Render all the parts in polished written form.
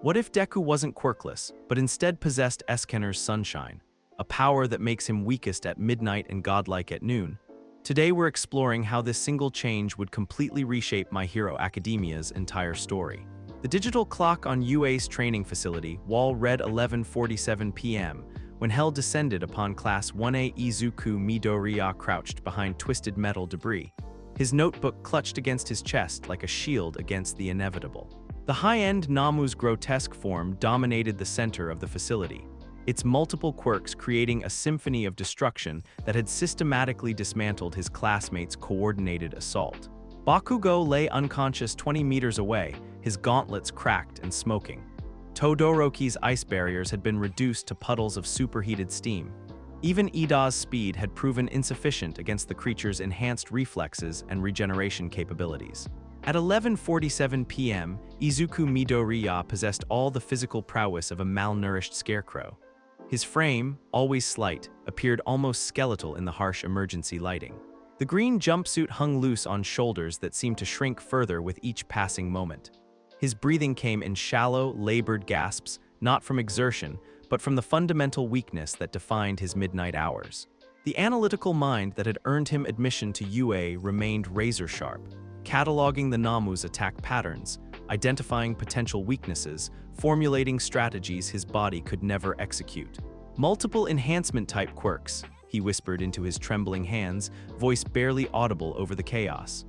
What if Deku wasn't quirkless, but instead possessed Escanor's sunshine, a power that makes him weakest at midnight and godlike at noon? Today we're exploring how this single change would completely reshape My Hero Academia's entire story. The digital clock on UA's training facility, wall read 11:47 p.m., when hell descended upon Class 1A Izuku Midoriya crouched behind twisted metal debris, his notebook clutched against his chest like a shield against the inevitable. The high-end Nomu's grotesque form dominated the center of the facility, its multiple quirks creating a symphony of destruction that had systematically dismantled his classmates' coordinated assault. Bakugo lay unconscious 20 meters away, his gauntlets cracked and smoking. Todoroki's ice barriers had been reduced to puddles of superheated steam. Even Ida's speed had proven insufficient against the creature's enhanced reflexes and regeneration capabilities. At 11:47 p.m., Izuku Midoriya possessed all the physical prowess of a malnourished scarecrow. His frame, always slight, appeared almost skeletal in the harsh emergency lighting. The green jumpsuit hung loose on shoulders that seemed to shrink further with each passing moment. His breathing came in shallow, labored gasps, not from exertion, but from the fundamental weakness that defined his midnight hours. The analytical mind that had earned him admission to UA remained razor-sharp, cataloging the Nomu's attack patterns, identifying potential weaknesses, formulating strategies his body could never execute. Multiple enhancement-type quirks, he whispered into his trembling hands, voice barely audible over the chaos.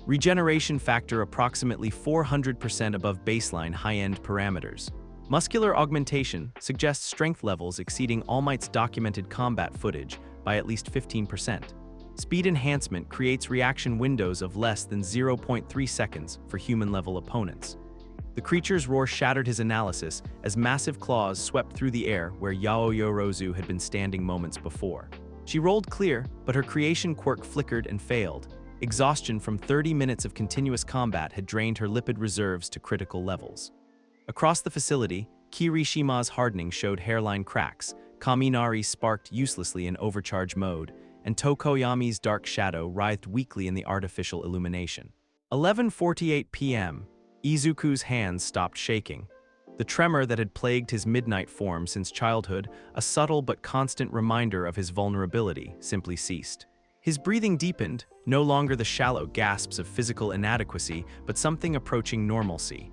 Regeneration factor approximately 400% above baseline high-end parameters. Muscular augmentation suggests strength levels exceeding All Might's documented combat footage by at least 15%. Speed enhancement creates reaction windows of less than 0.3 seconds for human-level opponents. The creature's roar shattered his analysis as massive claws swept through the air where Yaoyorozu had been standing moments before. She rolled clear, but her creation quirk flickered and failed. Exhaustion from 30 minutes of continuous combat had drained her lipid reserves to critical levels. Across the facility, Kirishima's hardening showed hairline cracks, Kaminari sparked uselessly in overcharge mode, and Tokoyami's dark shadow writhed weakly in the artificial illumination. 11:48 p.m., Izuku's hands stopped shaking. The tremor that had plagued his midnight form since childhood, a subtle but constant reminder of his vulnerability, simply ceased. His breathing deepened, no longer the shallow gasps of physical inadequacy, but something approaching normalcy.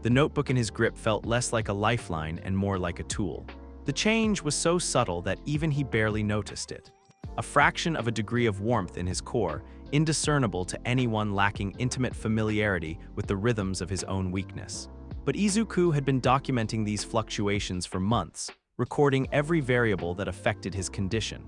The notebook in his grip felt less like a lifeline and more like a tool. The change was so subtle that even he barely noticed it. A fraction of a degree of warmth in his core, indiscernible to anyone lacking intimate familiarity with the rhythms of his own weakness. But Izuku had been documenting these fluctuations for months, recording every variable that affected his condition.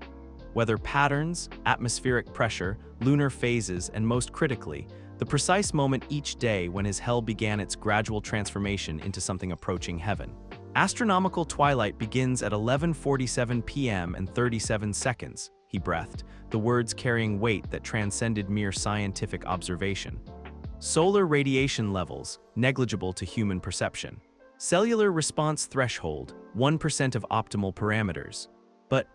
Weather patterns, atmospheric pressure, lunar phases, and most critically, the precise moment each day when his hell began its gradual transformation into something approaching heaven. Astronomical twilight begins at 11:47 p.m. and 37 seconds, he breathed, the words carrying weight that transcended mere scientific observation. Solar radiation levels, negligible to human perception. Cellular response threshold, 1% of optimal parameters. But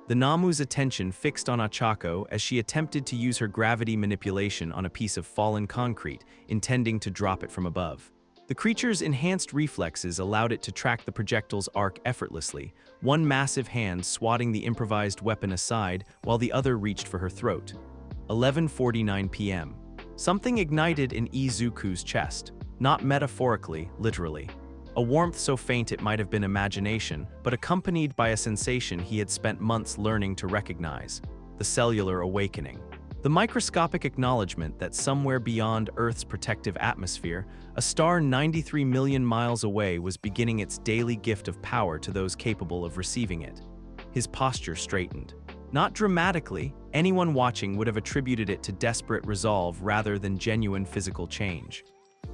the Nomu's attention fixed on Ochako as she attempted to use her gravity manipulation on a piece of fallen concrete, intending to drop it from above. The creature's enhanced reflexes allowed it to track the projectile's arc effortlessly, one massive hand swatting the improvised weapon aside while the other reached for her throat. 11:49 p.m. Something ignited in Izuku's chest, not metaphorically, literally. A warmth so faint it might have been imagination, but accompanied by a sensation he had spent months learning to recognize: the cellular awakening. The microscopic acknowledgement that somewhere beyond Earth's protective atmosphere, a star 93 million miles away was beginning its daily gift of power to those capable of receiving it. His posture straightened. Not dramatically, anyone watching would have attributed it to desperate resolve rather than genuine physical change.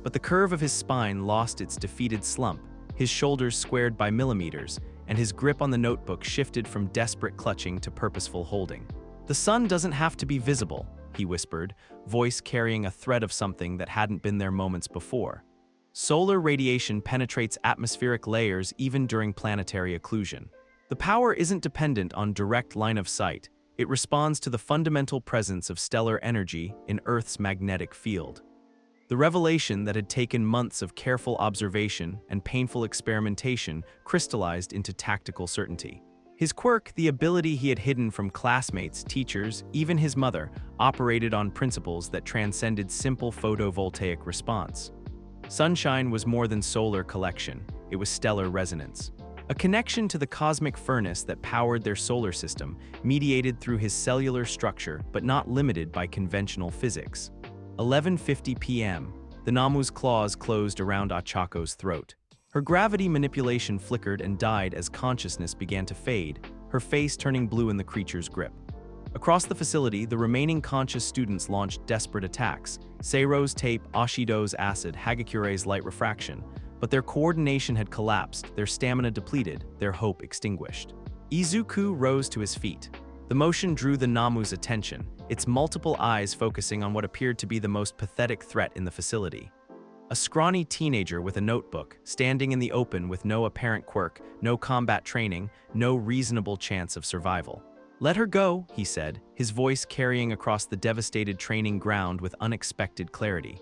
But the curve of his spine lost its defeated slump, his shoulders squared by millimeters, and his grip on the notebook shifted from desperate clutching to purposeful holding. "The sun doesn't have to be visible," he whispered, voice carrying a thread of something that hadn't been there moments before. "Solar radiation penetrates atmospheric layers even during planetary occlusion. The power isn't dependent on direct line of sight, it responds to the fundamental presence of stellar energy in Earth's magnetic field." The revelation that had taken months of careful observation and painful experimentation crystallized into tactical certainty. His quirk, the ability he had hidden from classmates, teachers, even his mother, operated on principles that transcended simple photovoltaic response. Sunshine was more than solar collection, it was stellar resonance. A connection to the cosmic furnace that powered their solar system, mediated through his cellular structure but not limited by conventional physics. 11:50 p.m. The Nomu's claws closed around Achako's throat. Her gravity manipulation flickered and died as consciousness began to fade, her face turning blue in the creature's grip. Across the facility, the remaining conscious students launched desperate attacks: Seiro's tape, Ashido's acid, Hagakure's light refraction. But their coordination had collapsed, their stamina depleted, their hope extinguished. Izuku rose to his feet. The motion drew the Nomu's attention, its multiple eyes focusing on what appeared to be the most pathetic threat in the facility. A scrawny teenager with a notebook, standing in the open with no apparent quirk, no combat training, no reasonable chance of survival. "Let her go," he said, his voice carrying across the devastated training ground with unexpected clarity.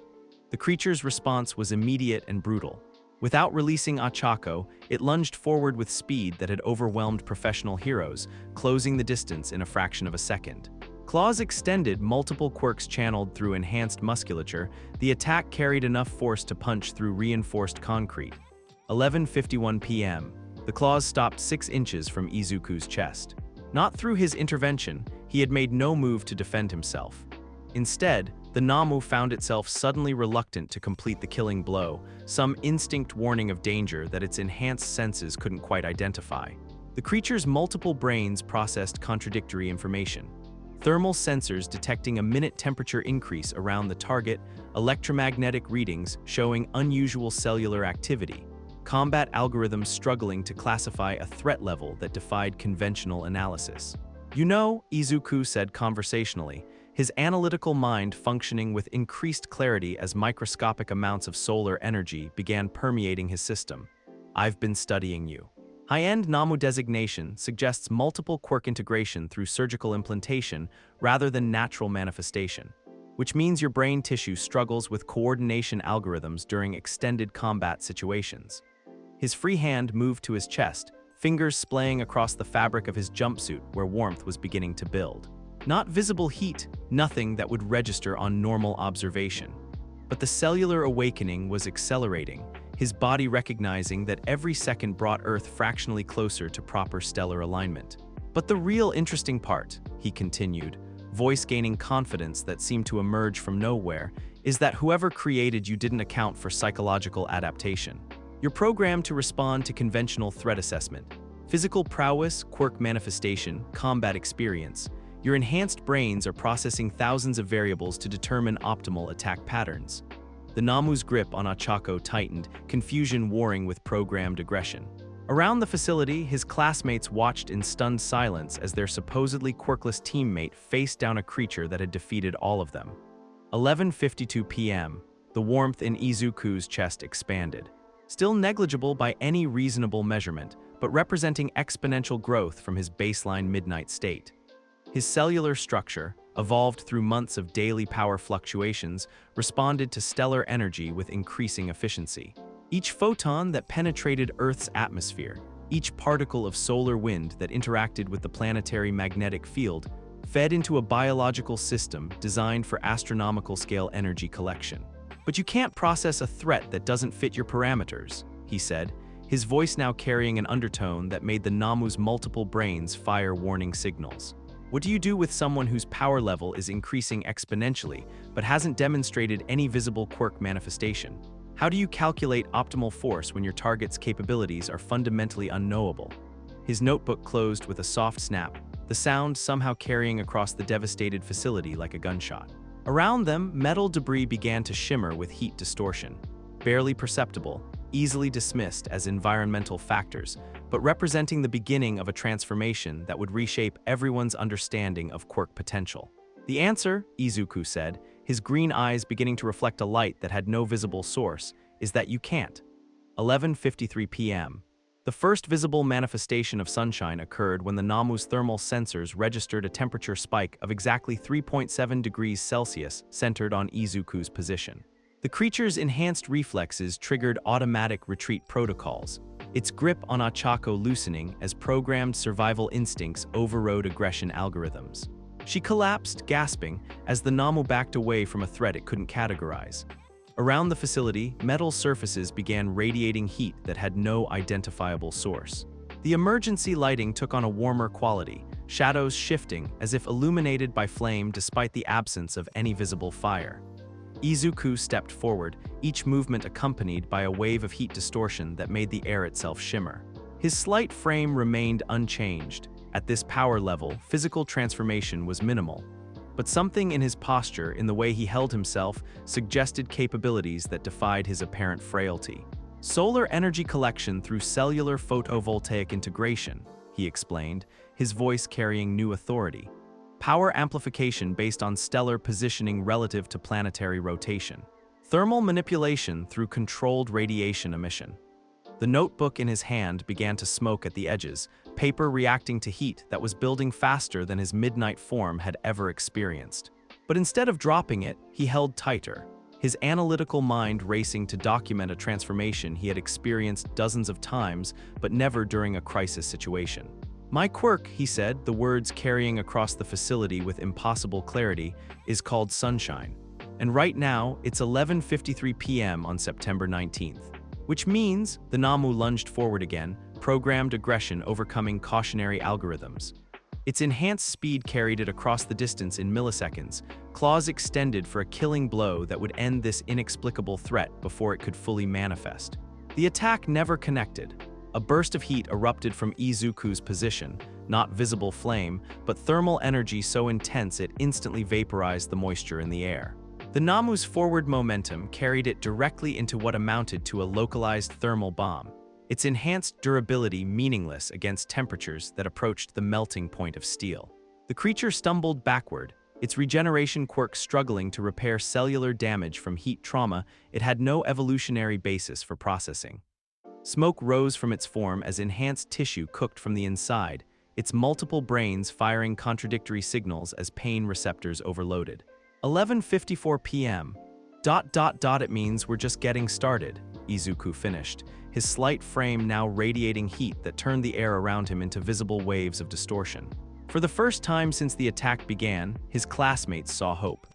The creature's response was immediate and brutal. Without releasing Achako, it lunged forward with speed that had overwhelmed professional heroes, closing the distance in a fraction of a second. Claws extended, multiple quirks channeled through enhanced musculature, the attack carried enough force to punch through reinforced concrete. 11:51 p.m. The claws stopped 6 inches from Izuku's chest. Not through his intervention, he had made no move to defend himself. Instead, the Nomu found itself suddenly reluctant to complete the killing blow, some instinct warning of danger that its enhanced senses couldn't quite identify. The creature's multiple brains processed contradictory information. Thermal sensors detecting a minute temperature increase around the target, electromagnetic readings showing unusual cellular activity, combat algorithms struggling to classify a threat level that defied conventional analysis. "You know," Izuku said conversationally, his analytical mind functioning with increased clarity as microscopic amounts of solar energy began permeating his system. "I've been studying you." High-end Nomu designation suggests multiple quirk integration through surgical implantation rather than natural manifestation, which means your brain tissue struggles with coordination algorithms during extended combat situations. His free hand moved to his chest, fingers splaying across the fabric of his jumpsuit where warmth was beginning to build. Not visible heat, nothing that would register on normal observation. But the cellular awakening was accelerating, his body recognizing that every second brought Earth fractionally closer to proper stellar alignment. "But the real interesting part," he continued, voice gaining confidence that seemed to emerge from nowhere, "is that whoever created you didn't account for psychological adaptation. You're programmed to respond to conventional threat assessment, physical prowess, quirk manifestation, combat experience. Your enhanced brains are processing thousands of variables to determine optimal attack patterns." The Nomu's grip on Achako tightened, confusion warring with programmed aggression. Around the facility, his classmates watched in stunned silence as their supposedly quirkless teammate faced down a creature that had defeated all of them. 11:52 p.m. The warmth in Izuku's chest expanded. Still negligible by any reasonable measurement, but representing exponential growth from his baseline midnight state. His cellular structure, evolved through months of daily power fluctuations, responded to stellar energy with increasing efficiency. Each photon that penetrated Earth's atmosphere, each particle of solar wind that interacted with the planetary magnetic field, fed into a biological system designed for astronomical-scale energy collection. "But you can't process a threat that doesn't fit your parameters," he said, his voice now carrying an undertone that made the Nomu's multiple brains fire warning signals. "What do you do with someone whose power level is increasing exponentially, but hasn't demonstrated any visible quirk manifestation? How do you calculate optimal force when your target's capabilities are fundamentally unknowable?" His notebook closed with a soft snap, the sound somehow carrying across the devastated facility like a gunshot. Around them, metal debris began to shimmer with heat distortion. Barely perceptible, easily dismissed as environmental factors, but representing the beginning of a transformation that would reshape everyone's understanding of quirk potential. "The answer," Izuku said, his green eyes beginning to reflect a light that had no visible source, "is that you can't." 11:53 p.m. The first visible manifestation of sunshine occurred when the Nomu's thermal sensors registered a temperature spike of exactly 3.7 degrees Celsius centered on Izuku's position. The creature's enhanced reflexes triggered automatic retreat protocols, its grip on Ochako loosening as programmed survival instincts overrode aggression algorithms. She collapsed, gasping, as the Nomu backed away from a threat it couldn't categorize. Around the facility, metal surfaces began radiating heat that had no identifiable source. The emergency lighting took on a warmer quality, shadows shifting as if illuminated by flame despite the absence of any visible fire. Izuku stepped forward, each movement accompanied by a wave of heat distortion that made the air itself shimmer. His slight frame remained unchanged. At this power level, physical transformation was minimal. But something in his posture, in the way he held himself, suggested capabilities that defied his apparent frailty. Solar energy collection through cellular photovoltaic integration, he explained, his voice carrying new authority. Power amplification based on stellar positioning relative to planetary rotation. Thermal manipulation through controlled radiation emission. The notebook in his hand began to smoke at the edges, paper reacting to heat that was building faster than his midnight form had ever experienced. But instead of dropping it, he held tighter, his analytical mind racing to document a transformation he had experienced dozens of times, but never during a crisis situation. My quirk, he said, the words carrying across the facility with impossible clarity, is called Sunshine. And right now, it's 11:53 p.m. on September 19th. Which means, the Nomu lunged forward again, programmed aggression overcoming cautionary algorithms. Its enhanced speed carried it across the distance in milliseconds, claws extended for a killing blow that would end this inexplicable threat before it could fully manifest. The attack never connected. A burst of heat erupted from Izuku's position, not visible flame, but thermal energy so intense it instantly vaporized the moisture in the air. The Nomu's forward momentum carried it directly into what amounted to a localized thermal bomb, its enhanced durability meaningless against temperatures that approached the melting point of steel. The creature stumbled backward, its regeneration quirk struggling to repair cellular damage from heat trauma it had no evolutionary basis for processing. Smoke rose from its form as enhanced tissue cooked from the inside, its multiple brains firing contradictory signals as pain receptors overloaded. 11:54 p.m. It means we're just getting started, Izuku finished, his slight frame now radiating heat that turned the air around him into visible waves of distortion. For the first time since the attack began, his classmates saw hope.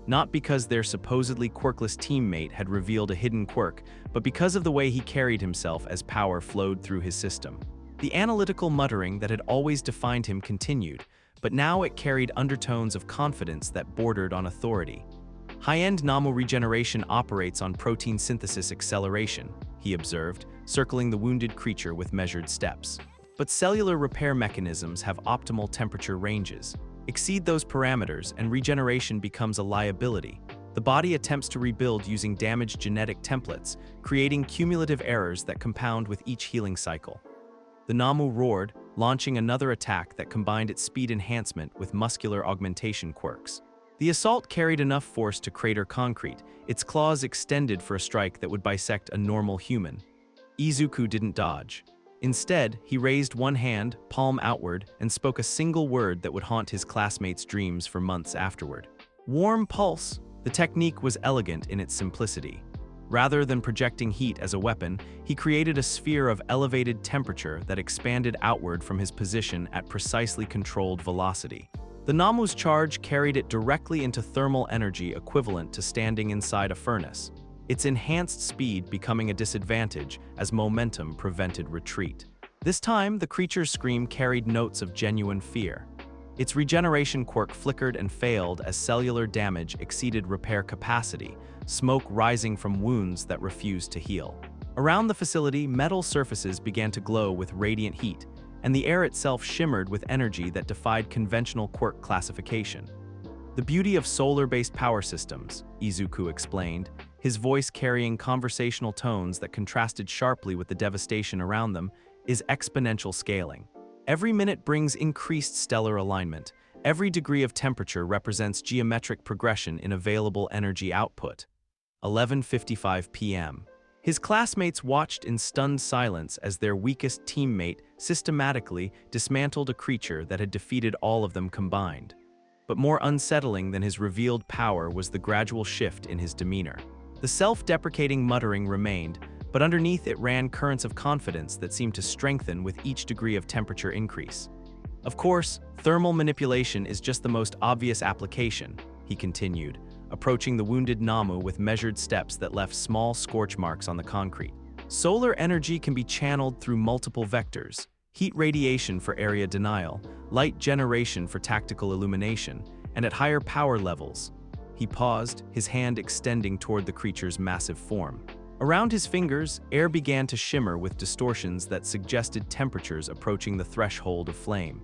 Not because their supposedly quirkless teammate had revealed a hidden quirk, but because of the way he carried himself as power flowed through his system. The analytical muttering that had always defined him continued, but now it carried undertones of confidence that bordered on authority. High-end Nomu regeneration operates on protein synthesis acceleration, he observed, circling the wounded creature with measured steps. But cellular repair mechanisms have optimal temperature ranges. Exceed those parameters and regeneration becomes a liability. The body attempts to rebuild using damaged genetic templates, creating cumulative errors that compound with each healing cycle. The Nomu roared, launching another attack that combined its speed enhancement with muscular augmentation quirks. The assault carried enough force to crater concrete, its claws extended for a strike that would bisect a normal human. Izuku didn't dodge. Instead, he raised one hand, palm outward, and spoke a single word that would haunt his classmates' dreams for months afterward. Warm pulse. The technique was elegant in its simplicity. Rather than projecting heat as a weapon, he created a sphere of elevated temperature that expanded outward from his position at precisely controlled velocity. The Nomu's charge carried it directly into thermal energy equivalent to standing inside a furnace, its enhanced speed becoming a disadvantage as momentum prevented retreat. This time, the creature's scream carried notes of genuine fear. Its regeneration quirk flickered and failed as cellular damage exceeded repair capacity, smoke rising from wounds that refused to heal. Around the facility, metal surfaces began to glow with radiant heat, and the air itself shimmered with energy that defied conventional quirk classification. The beauty of solar-based power systems, Izuku explained, his voice carrying conversational tones that contrasted sharply with the devastation around them, is exponential scaling. Every minute brings increased stellar alignment. Every degree of temperature represents geometric progression in available energy output. 11:55 p.m. His classmates watched in stunned silence as their weakest teammate systematically dismantled a creature that had defeated all of them combined. But more unsettling than his revealed power was the gradual shift in his demeanor. The self-deprecating muttering remained, but underneath it ran currents of confidence that seemed to strengthen with each degree of temperature increase. Of course, thermal manipulation is just the most obvious application, he continued, approaching the wounded Nomu with measured steps that left small scorch marks on the concrete. Solar energy can be channeled through multiple vectors: heat radiation for area denial, light generation for tactical illumination, and at higher power levels. He paused, his hand extending toward the creature's massive form. Around his fingers, air began to shimmer with distortions that suggested temperatures approaching the threshold of flame.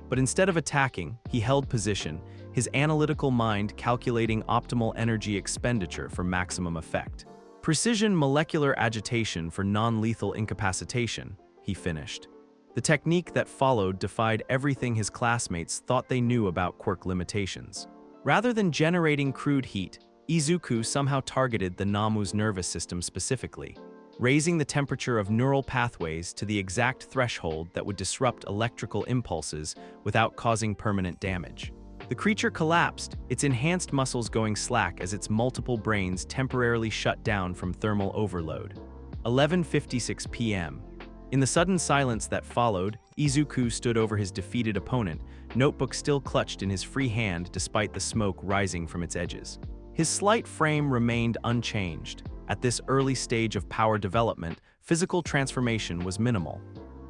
But instead of attacking, he held position, his analytical mind calculating optimal energy expenditure for maximum effect. Precision molecular agitation for non-lethal incapacitation, he finished. The technique that followed defied everything his classmates thought they knew about quirk limitations. Rather than generating crude heat, Izuku somehow targeted the Nomu's nervous system specifically, raising the temperature of neural pathways to the exact threshold that would disrupt electrical impulses without causing permanent damage. The creature collapsed, its enhanced muscles going slack as its multiple brains temporarily shut down from thermal overload. 11:56 p.m. In the sudden silence that followed, Izuku stood over his defeated opponent, notebook still clutched in his free hand despite the smoke rising from its edges. His slight frame remained unchanged. At this early stage of power development, physical transformation was minimal.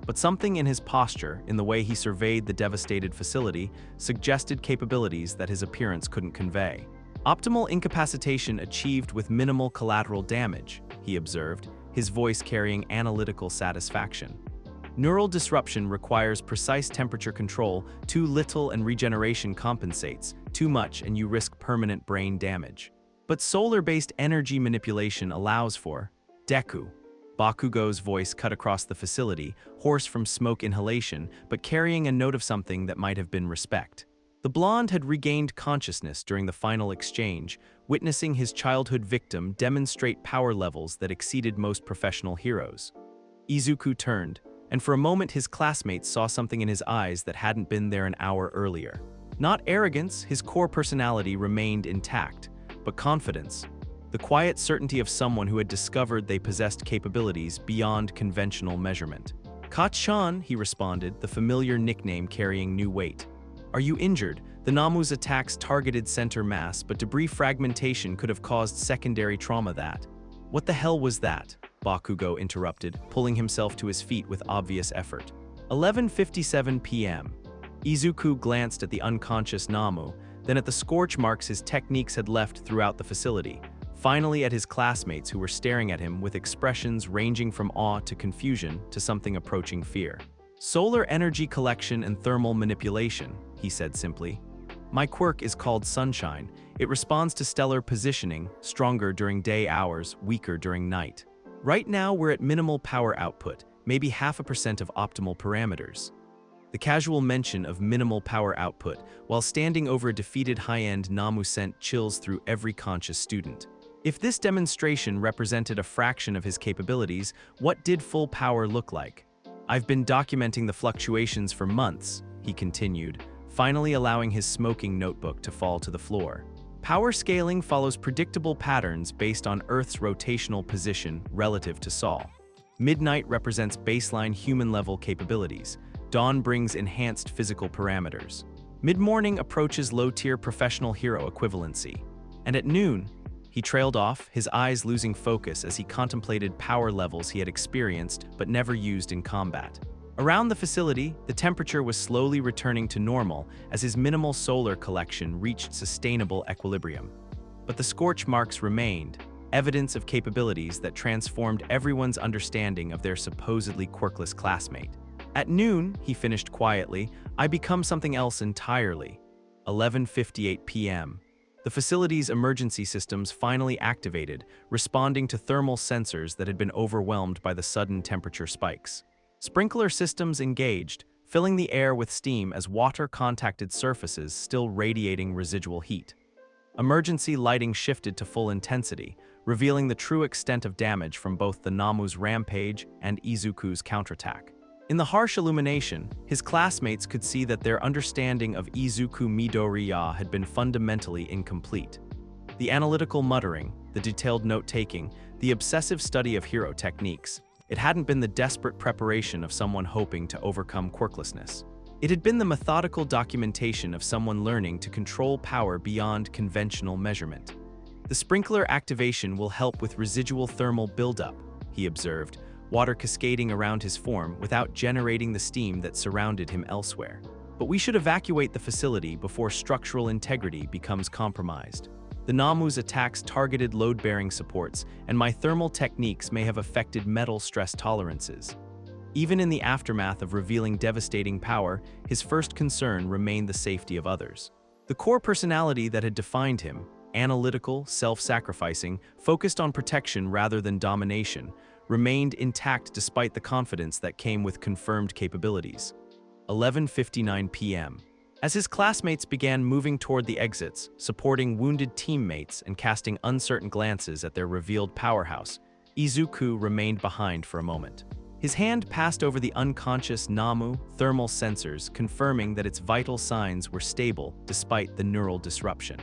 But something in his posture, in the way he surveyed the devastated facility, suggested capabilities that his appearance couldn't convey. Optimal incapacitation achieved with minimal collateral damage, he observed, his voice carrying analytical satisfaction. Neural disruption requires precise temperature control, too little and regeneration compensates, too much and you risk permanent brain damage. But solar-based energy manipulation allows for Deku. Bakugo's voice cut across the facility, hoarse from smoke inhalation, but carrying a note of something that might have been respect. The blonde had regained consciousness during the final exchange, witnessing his childhood victim demonstrate power levels that exceeded most professional heroes. Izuku turned, and for a moment his classmates saw something in his eyes that hadn't been there an hour earlier. Not arrogance, his core personality remained intact, but confidence, the quiet certainty of someone who had discovered they possessed capabilities beyond conventional measurement. "Kachan," he responded, the familiar nickname carrying new weight. "Are you injured? The Nomu's attacks targeted center mass, but debris fragmentation could have caused secondary trauma that." "What the hell was that?" Bakugo interrupted, pulling himself to his feet with obvious effort. 11:57 p.m. Izuku glanced at the unconscious Nomu, then at the scorch marks his techniques had left throughout the facility, finally at his classmates who were staring at him with expressions ranging from awe to confusion to something approaching fear. "Solar energy collection and thermal manipulation," he said simply. "My quirk is called Sunshine. It responds to stellar positioning, stronger during day hours, weaker during night. Right now we're at minimal power output, maybe 0.5% of optimal parameters." The casual mention of minimal power output while standing over a defeated high-end Nomu sent chills through every conscious student. If this demonstration represented a fraction of his capabilities, what did full power look like? "I've been documenting the fluctuations for months," he continued, finally allowing his smoking notebook to fall to the floor. "Power scaling follows predictable patterns based on Earth's rotational position relative to Sol. Midnight represents baseline human-level capabilities. Dawn brings enhanced physical parameters. Mid-morning approaches low-tier professional hero equivalency. And at noon," he trailed off, his eyes losing focus as he contemplated power levels he had experienced but never used in combat. Around the facility, the temperature was slowly returning to normal as his minimal solar collection reached sustainable equilibrium. But the scorch marks remained, evidence of capabilities that transformed everyone's understanding of their supposedly quirkless classmate. "At noon," he finished quietly, "I become something else entirely." 11:58 p.m. The facility's emergency systems finally activated, responding to thermal sensors that had been overwhelmed by the sudden temperature spikes. Sprinkler systems engaged, filling the air with steam as water contacted surfaces still radiating residual heat. Emergency lighting shifted to full intensity, revealing the true extent of damage from both the Nomu's rampage and Izuku's counterattack. In the harsh illumination, his classmates could see that their understanding of Izuku Midoriya had been fundamentally incomplete. The analytical muttering, the detailed note-taking, the obsessive study of hero techniques. It hadn't been the desperate preparation of someone hoping to overcome quirklessness. It had been the methodical documentation of someone learning to control power beyond conventional measurement. The sprinkler activation will help with residual thermal buildup, he observed, water cascading around his form without generating the steam that surrounded him elsewhere. But we should evacuate the facility before structural integrity becomes compromised. The Nomu's attacks targeted load-bearing supports, and my thermal techniques may have affected metal stress tolerances. Even in the aftermath of revealing devastating power, his first concern remained the safety of others. The core personality that had defined him, analytical, self-sacrificing, focused on protection rather than domination, remained intact despite the confidence that came with confirmed capabilities. 11:59 p.m. As his classmates began moving toward the exits, supporting wounded teammates and casting uncertain glances at their revealed powerhouse, Izuku remained behind for a moment. His hand passed over the unconscious Nomu thermal sensors, confirming that its vital signs were stable despite the neural disruption.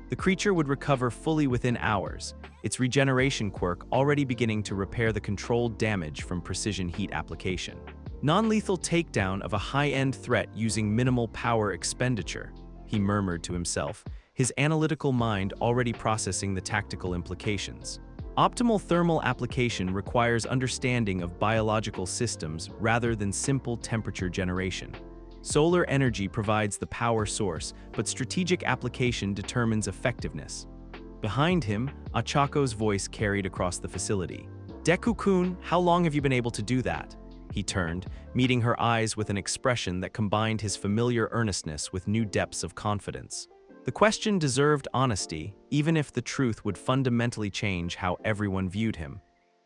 The creature would recover fully within hours, its regeneration quirk already beginning to repair the controlled damage from precision heat application. Non-lethal takedown of a high-end threat using minimal power expenditure, he murmured to himself, his analytical mind already processing the tactical implications. Optimal thermal application requires understanding of biological systems rather than simple temperature generation. Solar energy provides the power source, but strategic application determines effectiveness. Behind him, Achako's voice carried across the facility. "Deku-kun, how long have you been able to do that?" He turned, meeting her eyes with an expression that combined his familiar earnestness with new depths of confidence. The question deserved honesty, even if the truth would fundamentally change how everyone viewed him.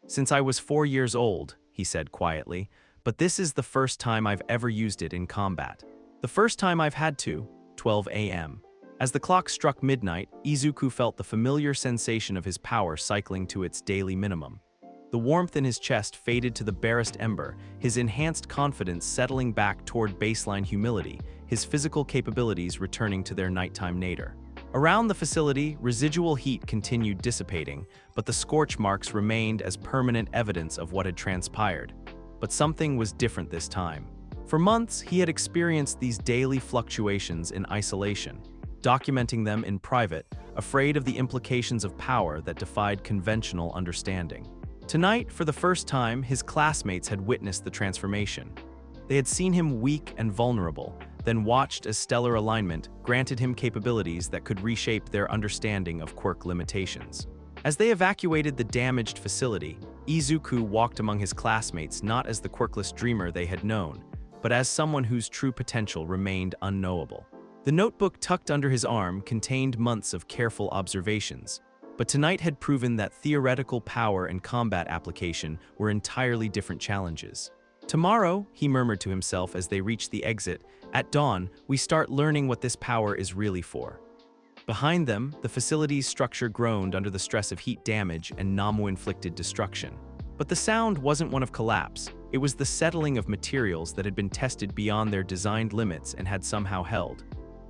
"Since I was 4 years old," he said quietly, "but this is the first time I've ever used it in combat. The first time I've had to, 12 a.m. As the clock struck midnight, Izuku felt the familiar sensation of his power cycling to its daily minimum. The warmth in his chest faded to the barest ember, his enhanced confidence settling back toward baseline humility, his physical capabilities returning to their nighttime nadir. Around the facility, residual heat continued dissipating, but the scorch marks remained as permanent evidence of what had transpired. But something was different this time. For months, he had experienced these daily fluctuations in isolation, documenting them in private, afraid of the implications of power that defied conventional understanding. Tonight, for the first time, his classmates had witnessed the transformation. They had seen him weak and vulnerable, then watched as stellar alignment granted him capabilities that could reshape their understanding of quirk limitations. As they evacuated the damaged facility, Izuku walked among his classmates not as the quirkless dreamer they had known, but as someone whose true potential remained unknowable. The notebook tucked under his arm contained months of careful observations, but tonight had proven that theoretical power and combat application were entirely different challenges. "Tomorrow," he murmured to himself as they reached the exit, "at dawn, we start learning what this power is really for." Behind them, the facility's structure groaned under the stress of heat damage and Nomu-inflicted destruction. But the sound wasn't one of collapse, it was the settling of materials that had been tested beyond their designed limits and had somehow held.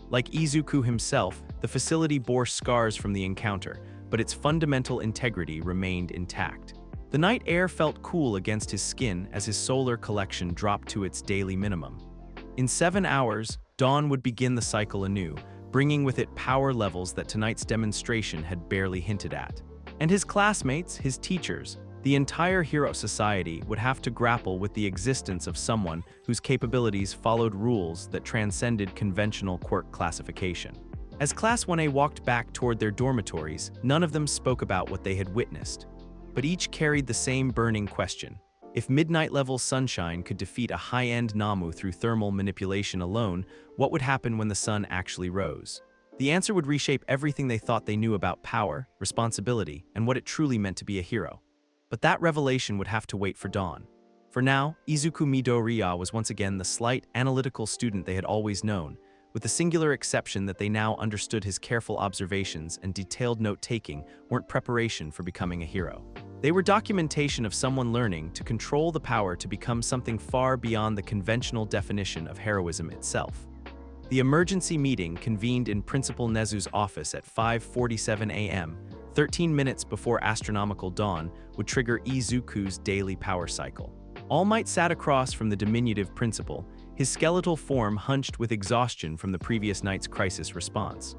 Like Izuku himself, the facility bore scars from the encounter, but its fundamental integrity remained intact. The night air felt cool against his skin as his solar collection dropped to its daily minimum. In 7 hours, dawn would begin the cycle anew, bringing with it power levels that tonight's demonstration had barely hinted at. And his classmates, his teachers, the entire hero society would have to grapple with the existence of someone whose capabilities followed rules that transcended conventional quirk classification. As Class 1A walked back toward their dormitories, none of them spoke about what they had witnessed. But each carried the same burning question. If midnight-level sunshine could defeat a high-end Nomu through thermal manipulation alone, what would happen when the sun actually rose? The answer would reshape everything they thought they knew about power, responsibility, and what it truly meant to be a hero. But that revelation would have to wait for dawn. For now, Izuku Midoriya was once again the slight, analytical student they had always known, with the singular exception that they now understood his careful observations and detailed note-taking weren't preparation for becoming a hero. They were documentation of someone learning to control the power to become something far beyond the conventional definition of heroism itself. The emergency meeting convened in Principal Nezu's office at 5:47 a.m., 13 minutes before astronomical dawn, would trigger Izuku's daily power cycle. All Might sat across from the diminutive principal, his skeletal form hunched with exhaustion from the previous night's crisis response.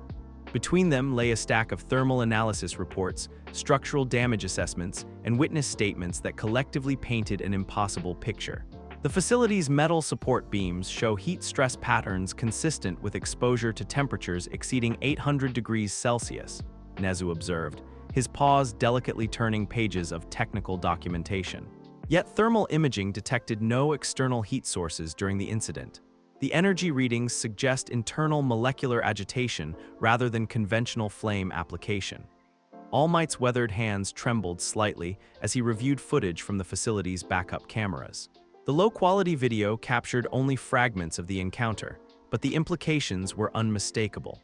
Between them lay a stack of thermal analysis reports, structural damage assessments, and witness statements that collectively painted an impossible picture. The facility's metal support beams show heat stress patterns consistent with exposure to temperatures exceeding 800 degrees Celsius, Nezu observed, his paws delicately turning pages of technical documentation. Yet thermal imaging detected no external heat sources during the incident. The energy readings suggest internal molecular agitation rather than conventional flame application. All Might's weathered hands trembled slightly as he reviewed footage from the facility's backup cameras. The low-quality video captured only fragments of the encounter, but the implications were unmistakable.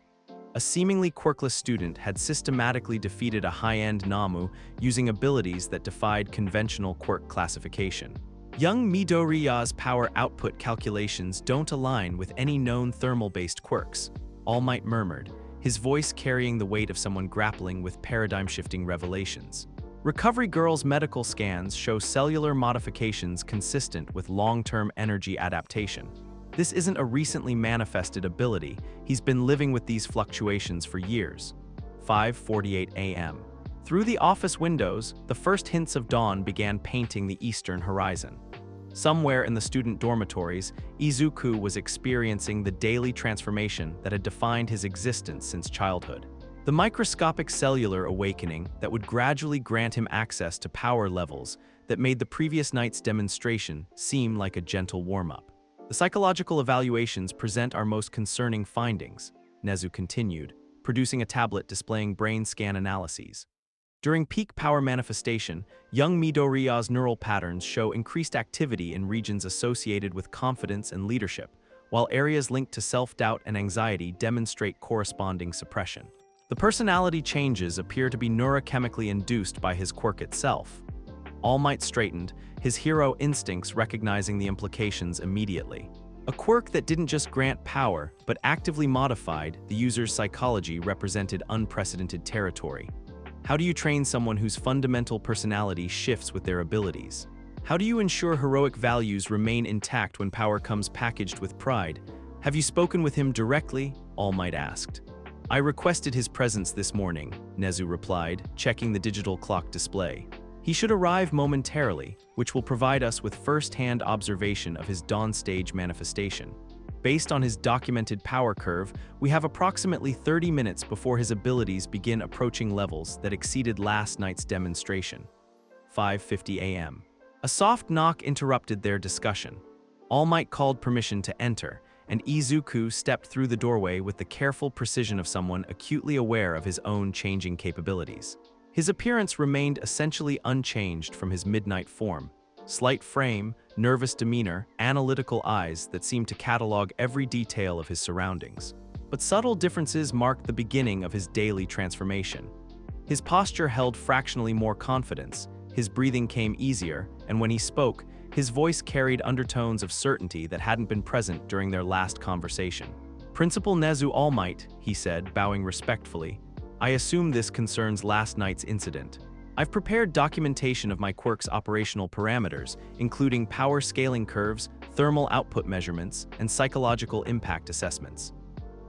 A seemingly quirkless student had systematically defeated a high-end Nomu using abilities that defied conventional quirk classification. Young Midoriya's power output calculations don't align with any known thermal-based quirks, All Might murmured, his voice carrying the weight of someone grappling with paradigm-shifting revelations. Recovery Girl's medical scans show cellular modifications consistent with long-term energy adaptation. This isn't a recently manifested ability, he's been living with these fluctuations for years. 5:48 a.m. Through the office windows, the first hints of dawn began painting the eastern horizon. Somewhere in the student dormitories, Izuku was experiencing the daily transformation that had defined his existence since childhood. The microscopic cellular awakening that would gradually grant him access to power levels that made the previous night's demonstration seem like a gentle warm-up. The psychological evaluations present our most concerning findings, Nezu continued, producing a tablet displaying brain scan analyses. During peak power manifestation, young Midoriya's neural patterns show increased activity in regions associated with confidence and leadership, while areas linked to self-doubt and anxiety demonstrate corresponding suppression. The personality changes appear to be neurochemically induced by his quirk itself. All Might straightened, his hero instincts recognizing the implications immediately. A quirk that didn't just grant power, but actively modified the user's psychology represented unprecedented territory. How do you train someone whose fundamental personality shifts with their abilities? How do you ensure heroic values remain intact when power comes packaged with pride? Have you spoken with him directly? All Might asked. I requested his presence this morning, Nezu replied, checking the digital clock display. He should arrive momentarily, which will provide us with first-hand observation of his dawn stage manifestation. Based on his documented power curve, we have approximately 30 minutes before his abilities begin approaching levels that exceeded last night's demonstration. 5:50 a.m. A soft knock interrupted their discussion. All Might called permission to enter, and Izuku stepped through the doorway with the careful precision of someone acutely aware of his own changing capabilities. His appearance remained essentially unchanged from his midnight form. Slight frame, nervous demeanor, analytical eyes that seemed to catalog every detail of his surroundings. But subtle differences marked the beginning of his daily transformation. His posture held fractionally more confidence, his breathing came easier, and when he spoke, his voice carried undertones of certainty that hadn't been present during their last conversation. Principal Nezu All Might, he said, bowing respectfully, I assume this concerns last night's incident. I've prepared documentation of my quirk's operational parameters, including power scaling curves, thermal output measurements, and psychological impact assessments.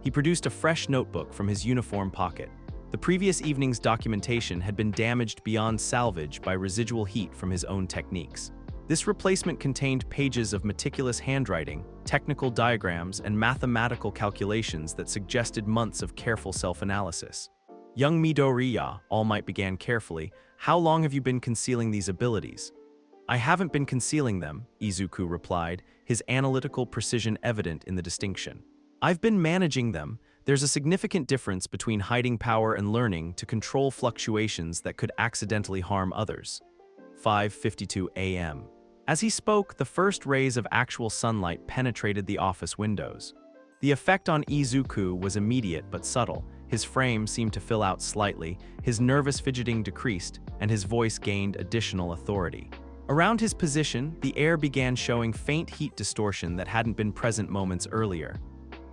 He produced a fresh notebook from his uniform pocket. The previous evening's documentation had been damaged beyond salvage by residual heat from his own techniques. This replacement contained pages of meticulous handwriting, technical diagrams, and mathematical calculations that suggested months of careful self-analysis. Young Midoriya, All Might began carefully, how long have you been concealing these abilities? I haven't been concealing them, Izuku replied, his analytical precision evident in the distinction. I've been managing them. There's a significant difference between hiding power and learning to control fluctuations that could accidentally harm others. 5:52 a.m. As he spoke, the first rays of actual sunlight penetrated the office windows. The effect on Izuku was immediate but subtle. His frame seemed to fill out slightly, his nervous fidgeting decreased, and his voice gained additional authority. Around his position, the air began showing faint heat distortion that hadn't been present moments earlier.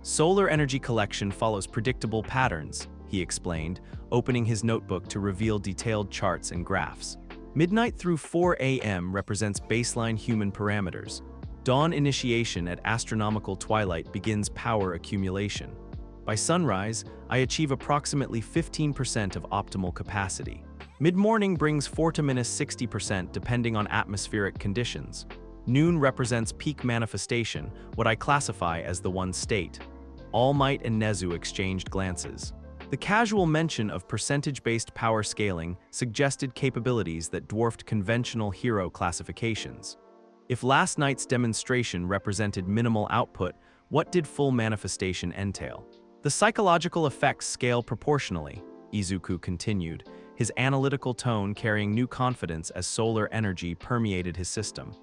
Solar energy collection follows predictable patterns, he explained, opening his notebook to reveal detailed charts and graphs. Midnight through 4 a.m. represents baseline human parameters. Dawn initiation at astronomical twilight begins power accumulation. By sunrise, I achieve approximately 15% of optimal capacity. Mid-morning brings 40–60% depending on atmospheric conditions. Noon represents peak manifestation, what I classify as the one state. All Might and Nezu exchanged glances. The casual mention of percentage-based power scaling suggested capabilities that dwarfed conventional hero classifications. If last night's demonstration represented minimal output, what did full manifestation entail? The psychological effects scale proportionally, Izuku continued, his analytical tone carrying new confidence as solar energy permeated his system.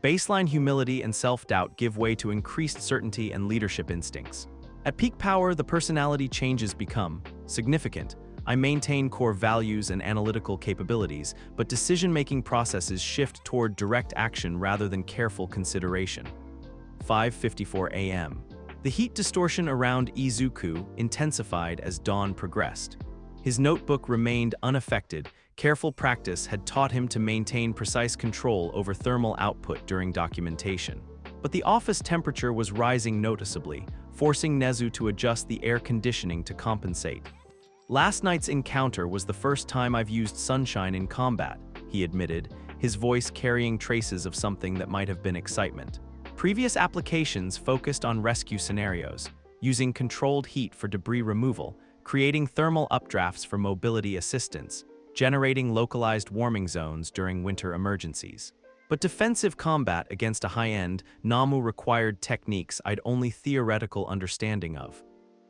Baseline humility and self-doubt give way to increased certainty and leadership instincts. At peak power, the personality changes become significant. I maintain core values and analytical capabilities, but decision-making processes shift toward direct action rather than careful consideration. 5:54 a.m. The heat distortion around Izuku intensified as dawn progressed. His notebook remained unaffected. Careful practice had taught him to maintain precise control over thermal output during documentation. But the office temperature was rising noticeably, forcing Nezu to adjust the air conditioning to compensate. Last night's encounter was the first time I've used sunshine in combat, he admitted, his voice carrying traces of something that might have been excitement. Previous applications focused on rescue scenarios, using controlled heat for debris removal, creating thermal updrafts for mobility assistance, generating localized warming zones during winter emergencies. But defensive combat against a high-end, Nomu required techniques I'd only theoretical understanding of.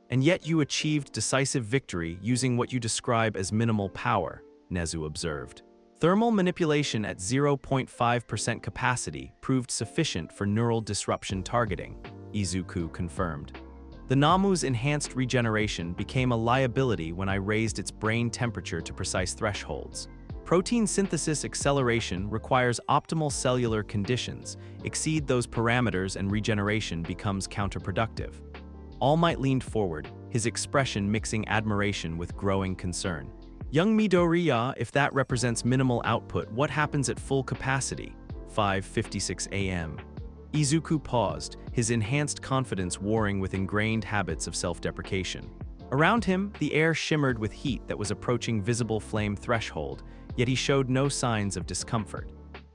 And yet you achieved decisive victory using what you describe as minimal power, Nezu observed. Thermal manipulation at 0.5% capacity proved sufficient for neural disruption targeting, Izuku confirmed. The Nomu's enhanced regeneration became a liability when I raised its brain temperature to precise thresholds. Protein synthesis acceleration requires optimal cellular conditions. Exceed those parameters and regeneration becomes counterproductive. All Might leaned forward, his expression mixing admiration with growing concern. Young Midoriya, if that represents minimal output, what happens at full capacity? 5:56 a.m. Izuku paused, his enhanced confidence warring with ingrained habits of self-deprecation. Around him, the air shimmered with heat that was approaching visible flame threshold, yet he showed no signs of discomfort.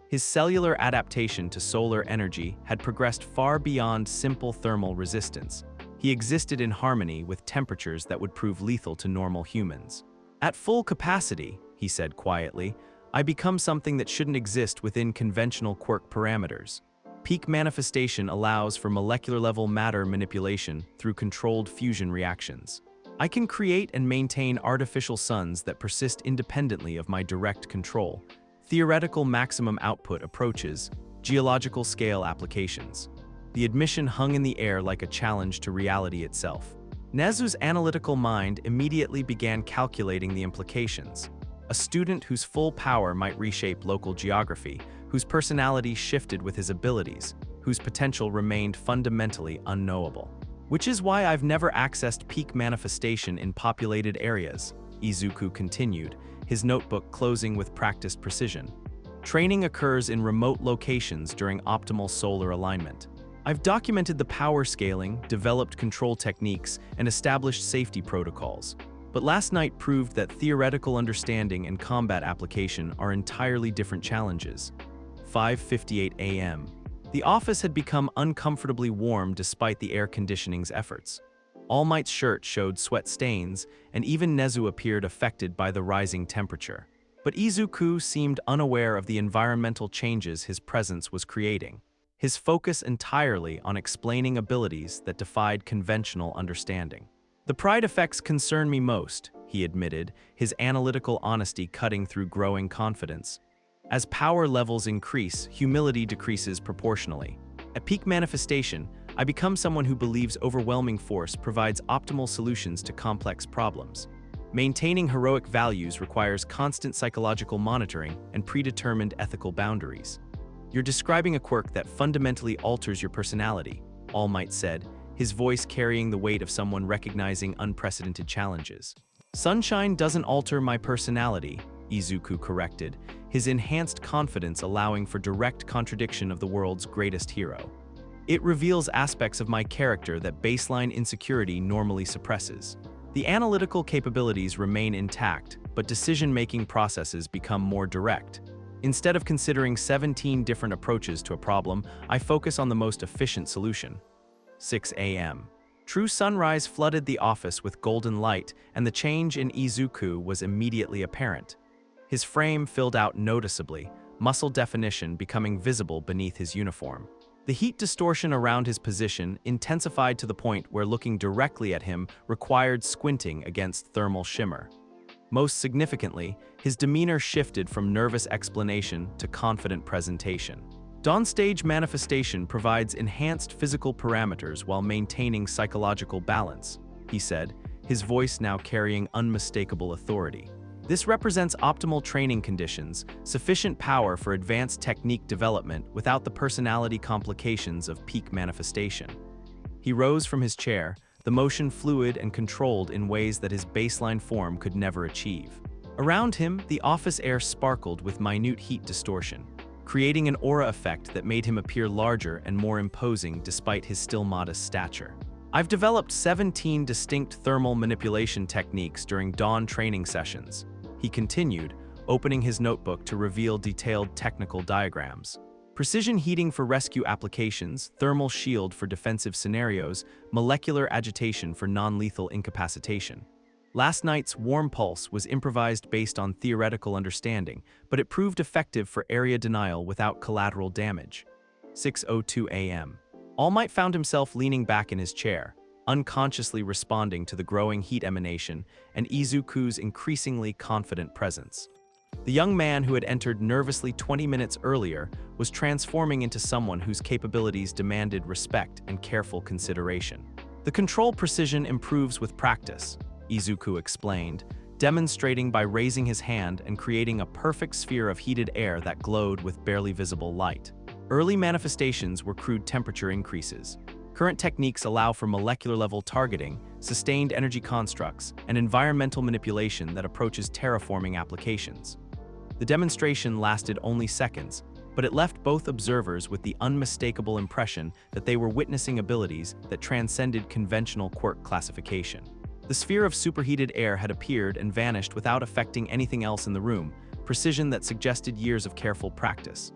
His cellular adaptation to solar energy had progressed far beyond simple thermal resistance. He existed in harmony with temperatures that would prove lethal to normal humans. At full capacity, he said quietly, I become something that shouldn't exist within conventional quirk parameters. Peak manifestation allows for molecular-level matter manipulation through controlled fusion reactions. I can create and maintain artificial suns that persist independently of my direct control. Theoretical maximum output approaches, geological scale applications. The admission hung in the air like a challenge to reality itself. Nezu's analytical mind immediately began calculating the implications. A student whose full power might reshape local geography, whose personality shifted with his abilities, whose potential remained fundamentally unknowable. Which is why I've never accessed peak manifestation in populated areas, Izuku continued, his notebook closing with practiced precision. Training occurs in remote locations during optimal solar alignment. I've documented the power scaling, developed control techniques, and established safety protocols. But last night proved that theoretical understanding and combat application are entirely different challenges. 5:58 a.m. The office had become uncomfortably warm despite the air conditioning's efforts. All Might's shirt showed sweat stains, and even Nezu appeared affected by the rising temperature. But Izuku seemed unaware of the environmental changes his presence was creating, his focus entirely on explaining abilities that defied conventional understanding. The pride effects concern me most, he admitted, his analytical honesty cutting through growing confidence. As power levels increase, humility decreases proportionally. At peak manifestation, I become someone who believes overwhelming force provides optimal solutions to complex problems. Maintaining heroic values requires constant psychological monitoring and predetermined ethical boundaries. You're describing a quirk that fundamentally alters your personality, All Might said, his voice carrying the weight of someone recognizing unprecedented challenges. Sunshine doesn't alter my personality, Izuku corrected, his enhanced confidence allowing for direct contradiction of the world's greatest hero. It reveals aspects of my character that baseline insecurity normally suppresses. The analytical capabilities remain intact, but decision-making processes become more direct. Instead of considering 17 different approaches to a problem, I focus on the most efficient solution. 6 a.m. True sunrise flooded the office with golden light, and the change in Izuku was immediately apparent. His frame filled out noticeably, muscle definition becoming visible beneath his uniform. The heat distortion around his position intensified to the point where looking directly at him required squinting against thermal shimmer. Most significantly, his demeanor shifted from nervous explanation to confident presentation. Dawnstage manifestation provides enhanced physical parameters while maintaining psychological balance, he said, his voice now carrying unmistakable authority. This represents optimal training conditions, sufficient power for advanced technique development without the personality complications of peak manifestation. He rose from his chair, the motion fluid and controlled in ways that his baseline form could never achieve. Around him, the office air sparkled with minute heat distortion, creating an aura effect that made him appear larger and more imposing despite his still modest stature. I've developed 17 distinct thermal manipulation techniques during dawn training sessions, he continued, opening his notebook to reveal detailed technical diagrams. Precision heating for rescue applications, thermal shield for defensive scenarios, molecular agitation for non-lethal incapacitation. Last night's warm pulse was improvised based on theoretical understanding, but it proved effective for area denial without collateral damage. 6:02 a.m. All Might found himself leaning back in his chair, unconsciously responding to the growing heat emanation and Izuku's increasingly confident presence. The young man who had entered nervously 20 minutes earlier was transforming into someone whose capabilities demanded respect and careful consideration. The control precision improves with practice, Izuku explained, demonstrating by raising his hand and creating a perfect sphere of heated air that glowed with barely visible light. Early manifestations were crude temperature increases. Current techniques allow for molecular-level targeting, sustained energy constructs, and environmental manipulation that approaches terraforming applications. The demonstration lasted only seconds, but it left both observers with the unmistakable impression that they were witnessing abilities that transcended conventional quirk classification. The sphere of superheated air had appeared and vanished without affecting anything else in the room, precision that suggested years of careful practice.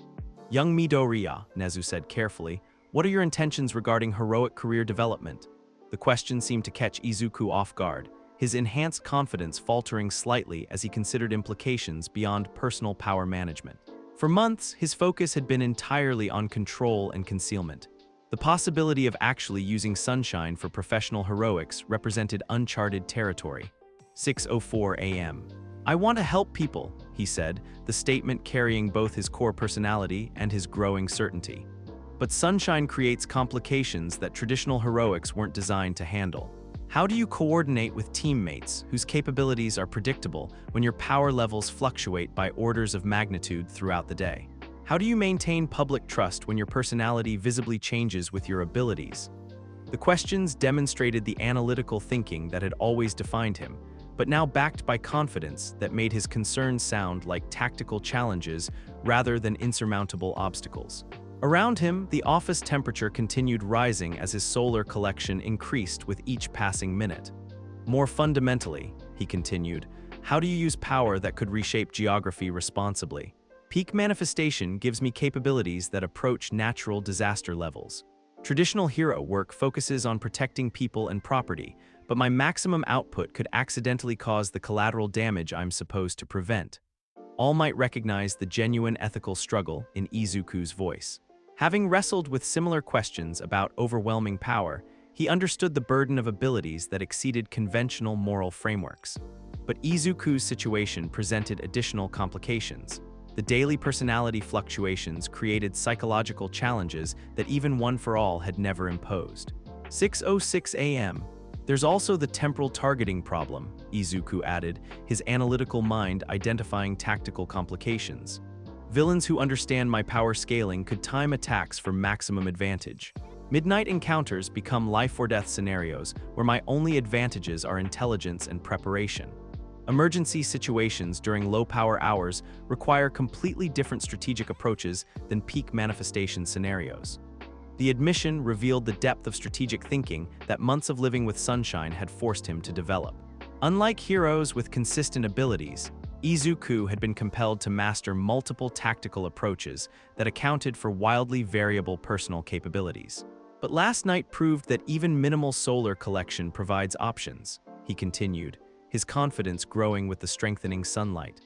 "Young Midoriya," Nezu said carefully, "what are your intentions regarding heroic career development?" The question seemed to catch Izuku off guard, his enhanced confidence faltering slightly as he considered implications beyond personal power management. For months, his focus had been entirely on control and concealment. The possibility of actually using sunshine for professional heroics represented uncharted territory. 6:04 a.m. "I want to help people," he said, the statement carrying both his core personality and his growing certainty. But sunshine creates complications that traditional heroics weren't designed to handle. How do you coordinate with teammates whose capabilities are predictable when your power levels fluctuate by orders of magnitude throughout the day? How do you maintain public trust when your personality visibly changes with your abilities? The questions demonstrated the analytical thinking that had always defined him, but now backed by confidence that made his concerns sound like tactical challenges rather than insurmountable obstacles. Around him, the office temperature continued rising as his solar collection increased with each passing minute. "More fundamentally," he continued, "how do you use power that could reshape geography responsibly? Peak manifestation gives me capabilities that approach natural disaster levels. Traditional hero work focuses on protecting people and property, but my maximum output could accidentally cause the collateral damage I'm supposed to prevent." All Might recognize the genuine ethical struggle in Izuku's voice. Having wrestled with similar questions about overwhelming power, he understood the burden of abilities that exceeded conventional moral frameworks. But Izuku's situation presented additional complications. The daily personality fluctuations created psychological challenges that even One for All had never imposed. 6:06 a.m. "There's also the temporal targeting problem," Izuku added, his analytical mind identifying tactical complications. "Villains who understand my power scaling could time attacks for maximum advantage." Midnight encounters become life-or-death scenarios where my only advantages are intelligence and preparation. Emergency situations during low-power hours require completely different strategic approaches than peak manifestation scenarios. The admission revealed the depth of strategic thinking that months of living with Sunshine had forced him to develop. Unlike heroes with consistent abilities, Izuku had been compelled to master multiple tactical approaches that accounted for wildly variable personal capabilities. But last night proved that even minimal solar collection provides options, he continued, his confidence growing with the strengthening sunlight.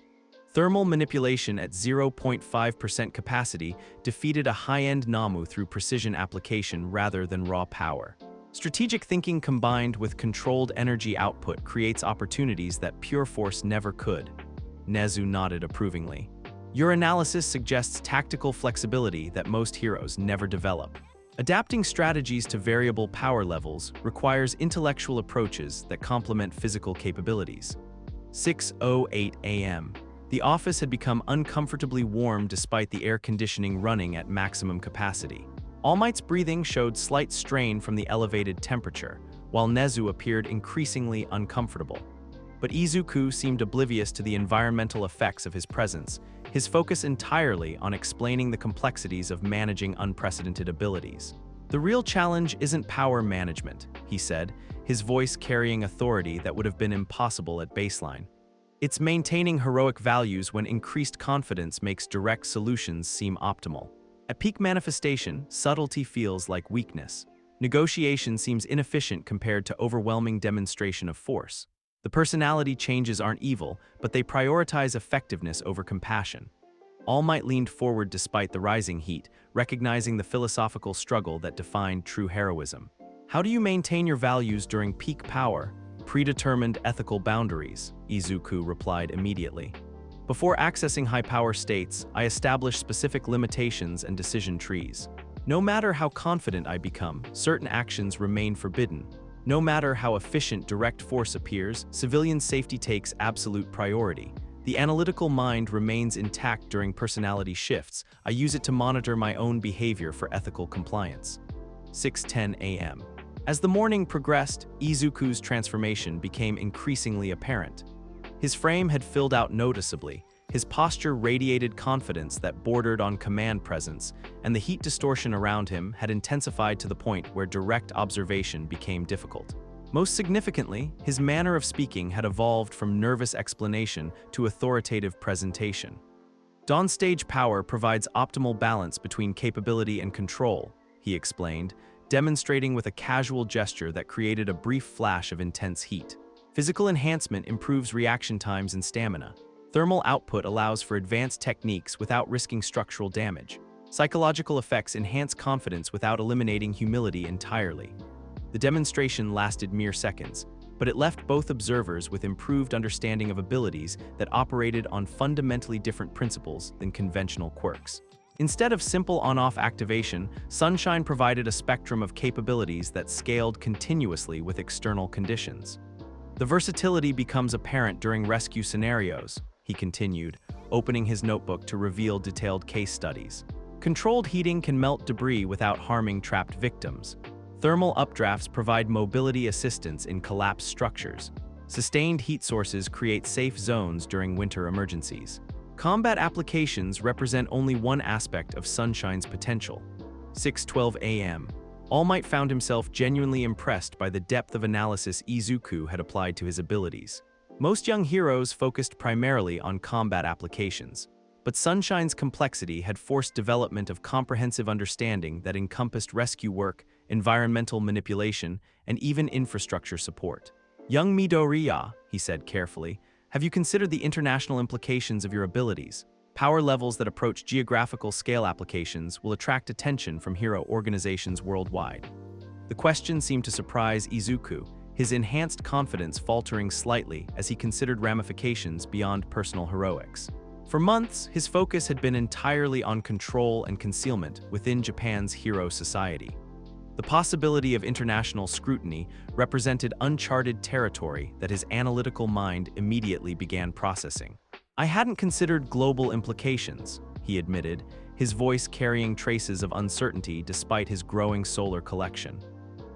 Thermal manipulation at 0.5% capacity defeated a high-end Nomu through precision application rather than raw power. Strategic thinking combined with controlled energy output creates opportunities that pure force never could. Nezu nodded approvingly. Your analysis suggests tactical flexibility that most heroes never develop. Adapting strategies to variable power levels requires intellectual approaches that complement physical capabilities. 6:08 a.m. The office had become uncomfortably warm despite the air conditioning running at maximum capacity. All Might's breathing showed slight strain from the elevated temperature, while Nezu appeared increasingly uncomfortable. But Izuku seemed oblivious to the environmental effects of his presence, his focus entirely on explaining the complexities of managing unprecedented abilities. The real challenge isn't power management, he said, his voice carrying authority that would have been impossible at baseline. It's maintaining heroic values when increased confidence makes direct solutions seem optimal. At peak manifestation, subtlety feels like weakness. Negotiation seems inefficient compared to overwhelming demonstration of force. The personality changes aren't evil, but they prioritize effectiveness over compassion. All Might leaned forward despite the rising heat, recognizing the philosophical struggle that defined true heroism. How do you maintain your values during peak power? Predetermined ethical boundaries, Izuku replied immediately. Before accessing high-power states, I establish specific limitations and decision trees. No matter how confident I become, certain actions remain forbidden. No matter how efficient direct force appears, civilian safety takes absolute priority. The analytical mind remains intact during personality shifts. I use it to monitor my own behavior for ethical compliance. 6:10 a.m. As the morning progressed, Izuku's transformation became increasingly apparent. His frame had filled out noticeably, his posture radiated confidence that bordered on command presence, and the heat distortion around him had intensified to the point where direct observation became difficult. Most significantly, his manner of speaking had evolved from nervous explanation to authoritative presentation. Dawnstage power provides optimal balance between capability and control, he explained, demonstrating with a casual gesture that created a brief flash of intense heat. Physical enhancement improves reaction times and stamina. Thermal output allows for advanced techniques without risking structural damage. Psychological effects enhance confidence without eliminating humility entirely. The demonstration lasted mere seconds, but it left both observers with improved understanding of abilities that operated on fundamentally different principles than conventional quirks. Instead of simple on-off activation, Sunshine provided a spectrum of capabilities that scaled continuously with external conditions. The versatility becomes apparent during rescue scenarios, he continued, opening his notebook to reveal detailed case studies. Controlled heating can melt debris without harming trapped victims. Thermal updrafts provide mobility assistance in collapsed structures. Sustained heat sources create safe zones during winter emergencies. Combat applications represent only one aspect of Sunshine's potential. 6:12 a.m. All Might found himself genuinely impressed by the depth of analysis Izuku had applied to his abilities. Most young heroes focused primarily on combat applications, but Sunshine's complexity had forced development of comprehensive understanding that encompassed rescue work, environmental manipulation, and even infrastructure support. Young Midoriya, he said carefully, have you considered the international implications of your abilities? Power levels that approach geographical scale applications will attract attention from hero organizations worldwide. The question seemed to surprise Izuku, his enhanced confidence faltering slightly as he considered ramifications beyond personal heroics. For months, his focus had been entirely on control and concealment within Japan's hero society. The possibility of international scrutiny represented uncharted territory that his analytical mind immediately began processing. I hadn't considered global implications, he admitted, his voice carrying traces of uncertainty despite his growing solar collection.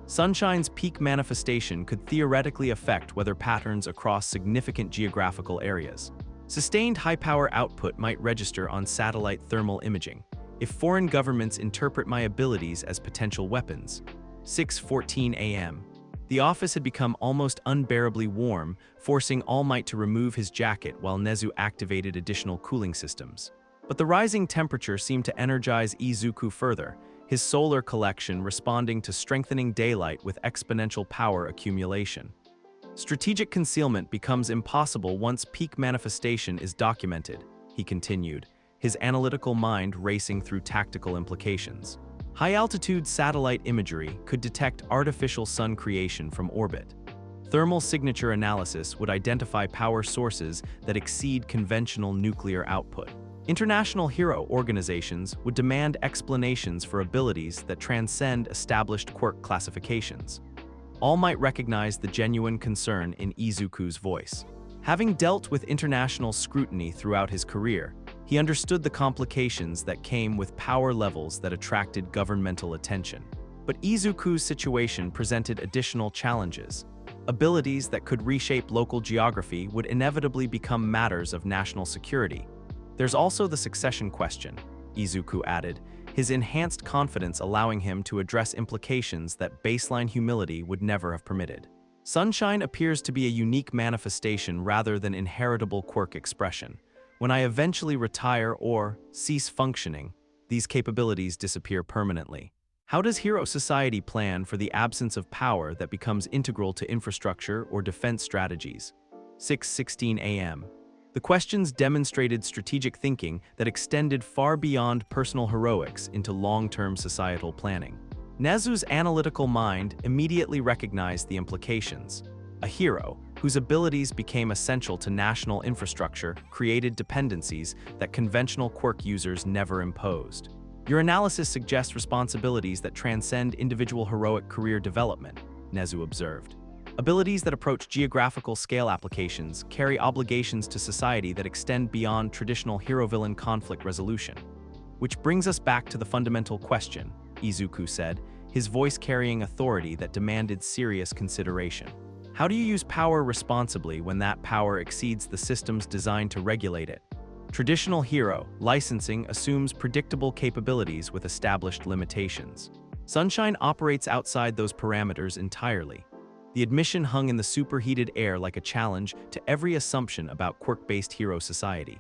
Sunshine's peak manifestation could theoretically affect weather patterns across significant geographical areas. Sustained high-power output might register on satellite thermal imaging, if foreign governments interpret my abilities as potential weapons. 6:14 a.m. The office had become almost unbearably warm, forcing All Might to remove his jacket while Nezu activated additional cooling systems. But the rising temperature seemed to energize Izuku further, his solar collection responding to strengthening daylight with exponential power accumulation. Strategic concealment becomes impossible once peak manifestation is documented, he continued, his analytical mind racing through tactical implications. High-altitude satellite imagery could detect artificial sun creation from orbit. Thermal signature analysis would identify power sources that exceed conventional nuclear output. International hero organizations would demand explanations for abilities that transcend established quirk classifications. All Might recognize the genuine concern in Izuku's voice. Having dealt with international scrutiny throughout his career, he understood the complications that came with power levels that attracted governmental attention. But Izuku's situation presented additional challenges. Abilities that could reshape local geography would inevitably become matters of national security. There's also the succession question, Izuku added, his enhanced confidence allowing him to address implications that baseline humility would never have permitted. Sunshine appears to be a unique manifestation rather than inheritable quirk expression. When I eventually retire or cease functioning, these capabilities disappear permanently. How does Hero Society plan for the absence of power that becomes integral to infrastructure or defense strategies? 6:16 a.m. The questions demonstrated strategic thinking that extended far beyond personal heroics into long-term societal planning. Nezu's analytical mind immediately recognized the implications. A hero, whose abilities became essential to national infrastructure, created dependencies that conventional quirk users never imposed. Your analysis suggests responsibilities that transcend individual heroic career development, Nezu observed. Abilities that approach geographical scale applications carry obligations to society that extend beyond traditional hero-villain conflict resolution. Which brings us back to the fundamental question, Izuku said, his voice carrying authority that demanded serious consideration. How do you use power responsibly when that power exceeds the systems designed to regulate it? Traditional hero licensing assumes predictable capabilities with established limitations. Sunshine operates outside those parameters entirely. The admission hung in the superheated air like a challenge to every assumption about quirk-based hero society.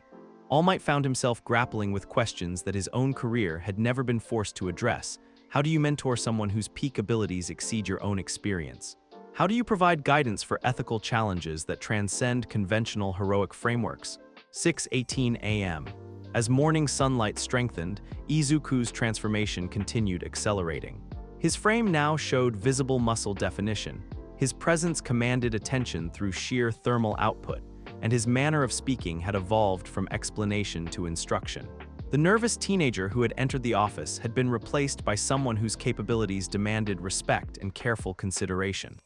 All Might found himself grappling with questions that his own career had never been forced to address. How do you mentor someone whose peak abilities exceed your own experience? How do you provide guidance for ethical challenges that transcend conventional heroic frameworks? 6:18 a.m. As morning sunlight strengthened, Izuku's transformation continued accelerating. His frame now showed visible muscle definition. His presence commanded attention through sheer thermal output, and his manner of speaking had evolved from explanation to instruction. The nervous teenager who had entered the office had been replaced by someone whose capabilities demanded respect and careful consideration.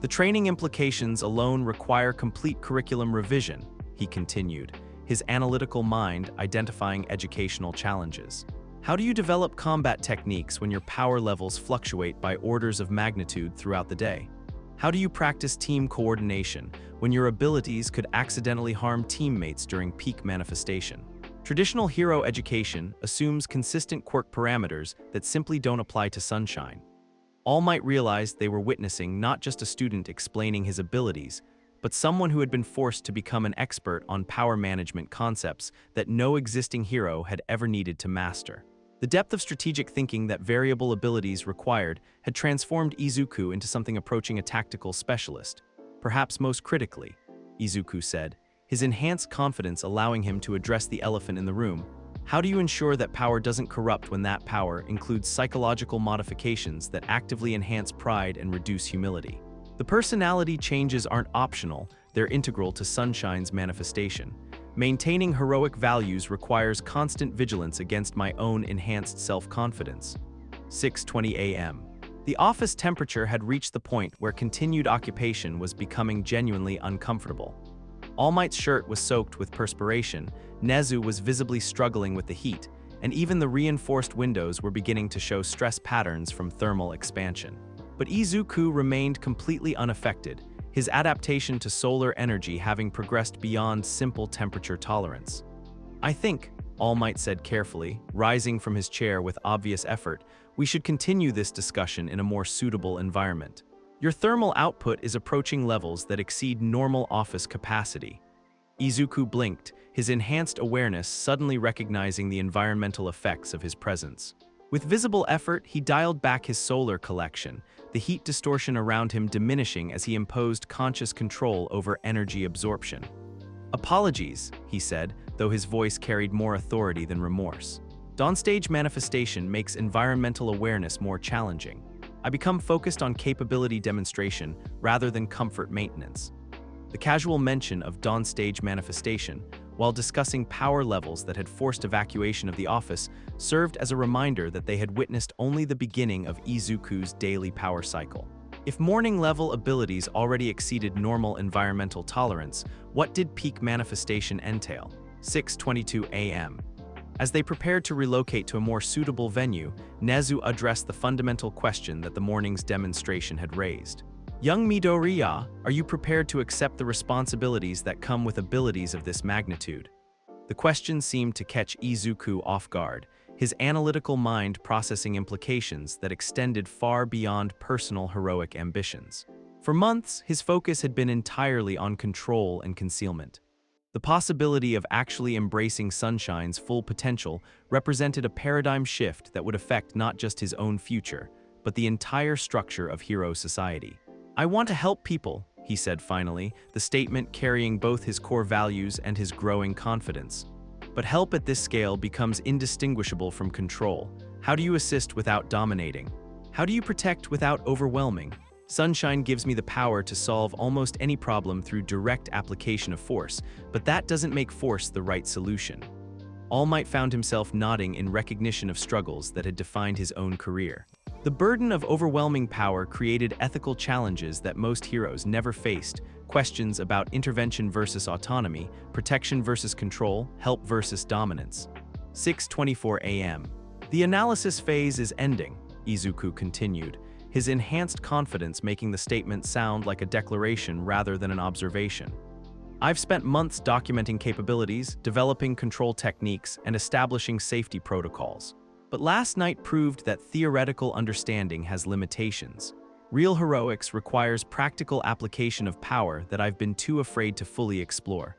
The training implications alone require complete curriculum revision, he continued, his analytical mind identifying educational challenges. How do you develop combat techniques when your power levels fluctuate by orders of magnitude throughout the day? How do you practice team coordination when your abilities could accidentally harm teammates during peak manifestation? Traditional hero education assumes consistent quirk parameters that simply don't apply to Sunshine. All Might realize they were witnessing not just a student explaining his abilities, but someone who had been forced to become an expert on power management concepts that no existing hero had ever needed to master. The depth of strategic thinking that variable abilities required had transformed Izuku into something approaching a tactical specialist. Perhaps most critically, Izuku said, his enhanced confidence allowing him to address the elephant in the room. How do you ensure that power doesn't corrupt when that power includes psychological modifications that actively enhance pride and reduce humility? The personality changes aren't optional, they're integral to Sunshine's manifestation. Maintaining heroic values requires constant vigilance against my own enhanced self-confidence. 6:20 a.m. The office temperature had reached the point where continued occupation was becoming genuinely uncomfortable. All Might's shirt was soaked with perspiration, Nezu was visibly struggling with the heat, and even the reinforced windows were beginning to show stress patterns from thermal expansion. But Izuku remained completely unaffected, his adaptation to solar energy having progressed beyond simple temperature tolerance. "I think," All Might said carefully, rising from his chair with obvious effort, "we should continue this discussion in a more suitable environment. Your thermal output is approaching levels that exceed normal office capacity." Izuku blinked, his enhanced awareness suddenly recognizing the environmental effects of his presence. With visible effort, he dialed back his solar collection, the heat distortion around him diminishing as he imposed conscious control over energy absorption. "Apologies," he said, though his voice carried more authority than remorse. "Dawnstage manifestation makes environmental awareness more challenging. I become focused on capability demonstration rather than comfort maintenance." The casual mention of dawnstage manifestation, while discussing power levels that had forced evacuation of the office, served as a reminder that they had witnessed only the beginning of Izuku's daily power cycle. If morning-level abilities already exceeded normal environmental tolerance, what did peak manifestation entail? 6:22 a.m. As they prepared to relocate to a more suitable venue, Nezu addressed the fundamental question that the morning's demonstration had raised. "Young Midoriya, are you prepared to accept the responsibilities that come with abilities of this magnitude?" The question seemed to catch Izuku off guard, his analytical mind processing implications that extended far beyond personal heroic ambitions. For months, his focus had been entirely on control and concealment. The possibility of actually embracing Sunshine's full potential represented a paradigm shift that would affect not just his own future, but the entire structure of hero society. "I want to help people," he said finally, the statement carrying both his core values and his growing confidence. "But help at this scale becomes indistinguishable from control. How do you assist without dominating? How do you protect without overwhelming? Sunshine gives me the power to solve almost any problem through direct application of force, but that doesn't make force the right solution." All Might found himself nodding in recognition of struggles that had defined his own career. The burden of overwhelming power created ethical challenges that most heroes never faced, questions about intervention versus autonomy, protection versus control, help versus dominance. 6:24 a.m. "The analysis phase is ending," Izuku continued, his enhanced confidence making the statement sound like a declaration rather than an observation. "I've spent months documenting capabilities, developing control techniques, and establishing safety protocols. But last night proved that theoretical understanding has limitations. Real heroics requires practical application of power that I've been too afraid to fully explore."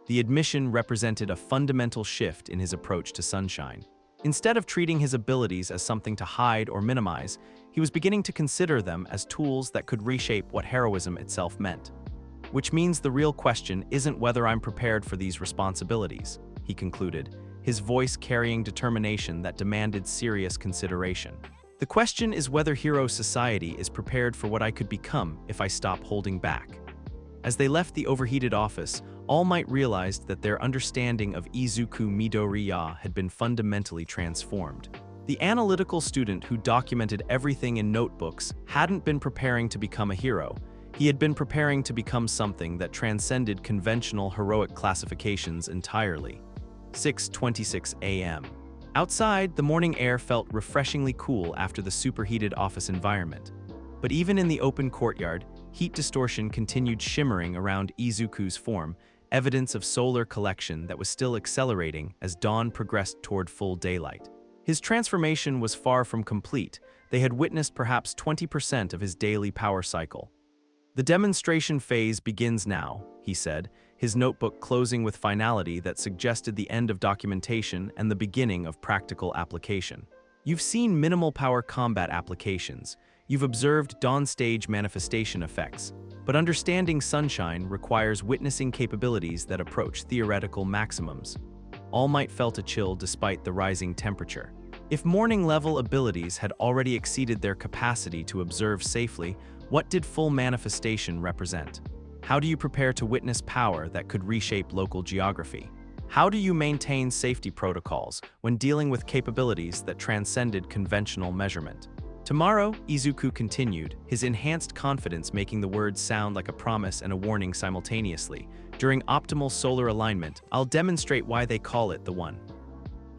The admission represented a fundamental shift in his approach to Sunshine. Instead of treating his abilities as something to hide or minimize, he was beginning to consider them as tools that could reshape what heroism itself meant. "Which means the real question isn't whether I'm prepared for these responsibilities," he concluded, his voice carrying determination that demanded serious consideration. "The question is whether hero society is prepared for what I could become if I stop holding back." As they left the overheated office, All Might realized that their understanding of Izuku Midoriya had been fundamentally transformed. The analytical student who documented everything in notebooks hadn't been preparing to become a hero. He had been preparing to become something that transcended conventional heroic classifications entirely. 6:26 a.m. Outside, the morning air felt refreshingly cool after the superheated office environment. But even in the open courtyard, heat distortion continued shimmering around Izuku's form, evidence of solar collection that was still accelerating as dawn progressed toward full daylight. His transformation was far from complete. They had witnessed perhaps 20% of his daily power cycle. "The demonstration phase begins now," he said, his notebook closing with finality that suggested the end of documentation and the beginning of practical application. "You've seen minimal power combat applications. You've observed dawnstage manifestation effects. But understanding Sunshine requires witnessing capabilities that approach theoretical maximums." All Might felt a chill despite the rising temperature. If morning-level abilities had already exceeded their capacity to observe safely, what did full manifestation represent? How do you prepare to witness power that could reshape local geography? How do you maintain safety protocols when dealing with capabilities that transcended conventional measurement? "Tomorrow," Izuku continued, his enhanced confidence making the words sound like a promise and a warning simultaneously, "during optimal solar alignment, I'll demonstrate why they call it the One."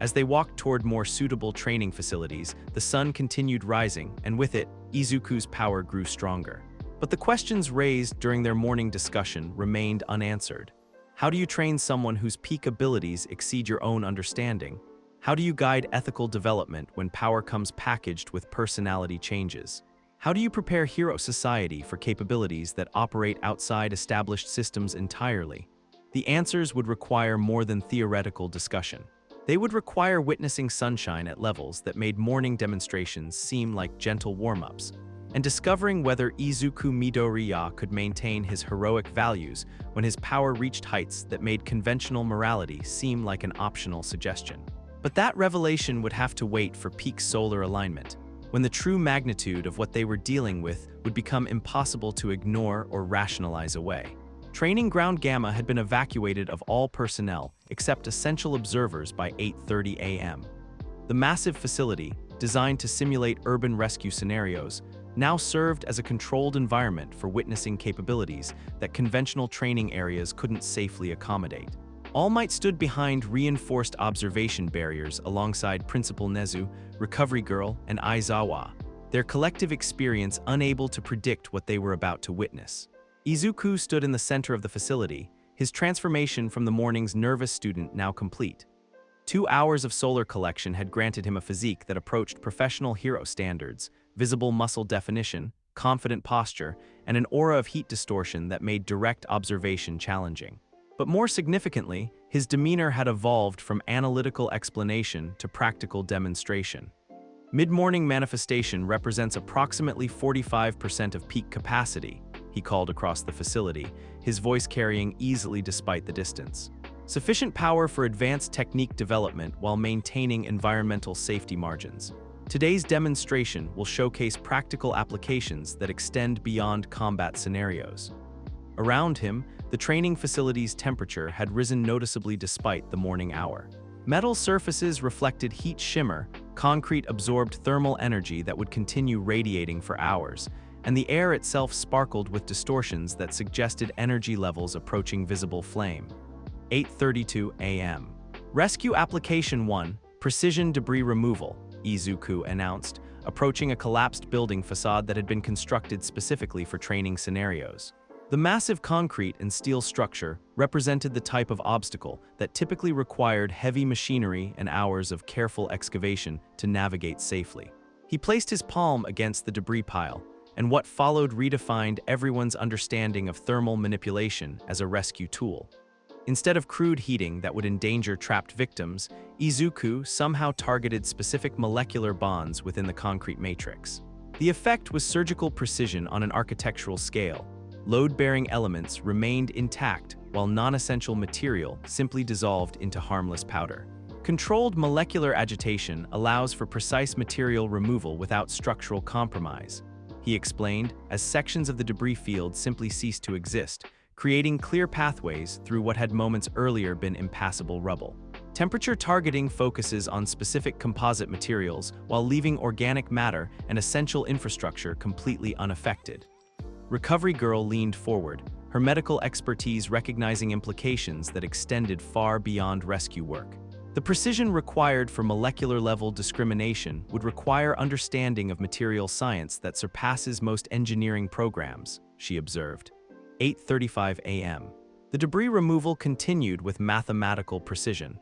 As they walked toward more suitable training facilities, the sun continued rising, and with it, Izuku's power grew stronger. But the questions raised during their morning discussion remained unanswered. How do you train someone whose peak abilities exceed your own understanding? How do you guide ethical development when power comes packaged with personality changes? How do you prepare hero society for capabilities that operate outside established systems entirely? The answers would require more than theoretical discussion. They would require witnessing sunshine at levels that made morning demonstrations seem like gentle warm-ups, and discovering whether Izuku Midoriya could maintain his heroic values when his power reached heights that made conventional morality seem like an optional suggestion. But that revelation would have to wait for peak solar alignment, when the true magnitude of what they were dealing with would become impossible to ignore or rationalize away. Training Ground Gamma had been evacuated of all personnel except essential observers by 8:30 a.m. The massive facility, designed to simulate urban rescue scenarios, now served as a controlled environment for witnessing capabilities that conventional training areas couldn't safely accommodate. All Might stood behind reinforced observation barriers alongside Principal Nezu, Recovery Girl, and Aizawa, their collective experience unable to predict what they were about to witness. Izuku stood in the center of the facility, his transformation from the morning's nervous student now complete. 2 hours of solar collection had granted him a physique that approached professional hero standards, visible muscle definition, confident posture, and an aura of heat distortion that made direct observation challenging. But more significantly, his demeanor had evolved from analytical explanation to practical demonstration. Mid-morning manifestation represents approximately 45% of peak capacity, he called across the facility, his voice carrying easily despite the distance. Sufficient power for advanced technique development while maintaining environmental safety margins. Today's demonstration will showcase practical applications that extend beyond combat scenarios. Around him, the training facility's temperature had risen noticeably despite the morning hour. Metal surfaces reflected heat shimmer, concrete absorbed thermal energy that would continue radiating for hours, and the air itself sparkled with distortions that suggested energy levels approaching visible flame. 8:32 a.m. Rescue Application 1, Precision Debris Removal, Izuku announced, approaching a collapsed building facade that had been constructed specifically for training scenarios. The massive concrete and steel structure represented the type of obstacle that typically required heavy machinery and hours of careful excavation to navigate safely. He placed his palm against the debris pile, and what followed redefined everyone's understanding of thermal manipulation as a rescue tool. Instead of crude heating that would endanger trapped victims, Izuku somehow targeted specific molecular bonds within the concrete matrix. The effect was surgical precision on an architectural scale. Load-bearing elements remained intact, while non-essential material simply dissolved into harmless powder. Controlled molecular agitation allows for precise material removal without structural compromise, he explained, as sections of the debris field simply ceased to exist, creating clear pathways through what had moments earlier been impassable rubble. Temperature targeting focuses on specific composite materials while leaving organic matter and essential infrastructure completely unaffected. Recovery Girl leaned forward, her medical expertise recognizing implications that extended far beyond rescue work. The precision required for molecular-level discrimination would require understanding of material science that surpasses most engineering programs, she observed. 8:35 a.m. The debris removal continued with mathematical precision.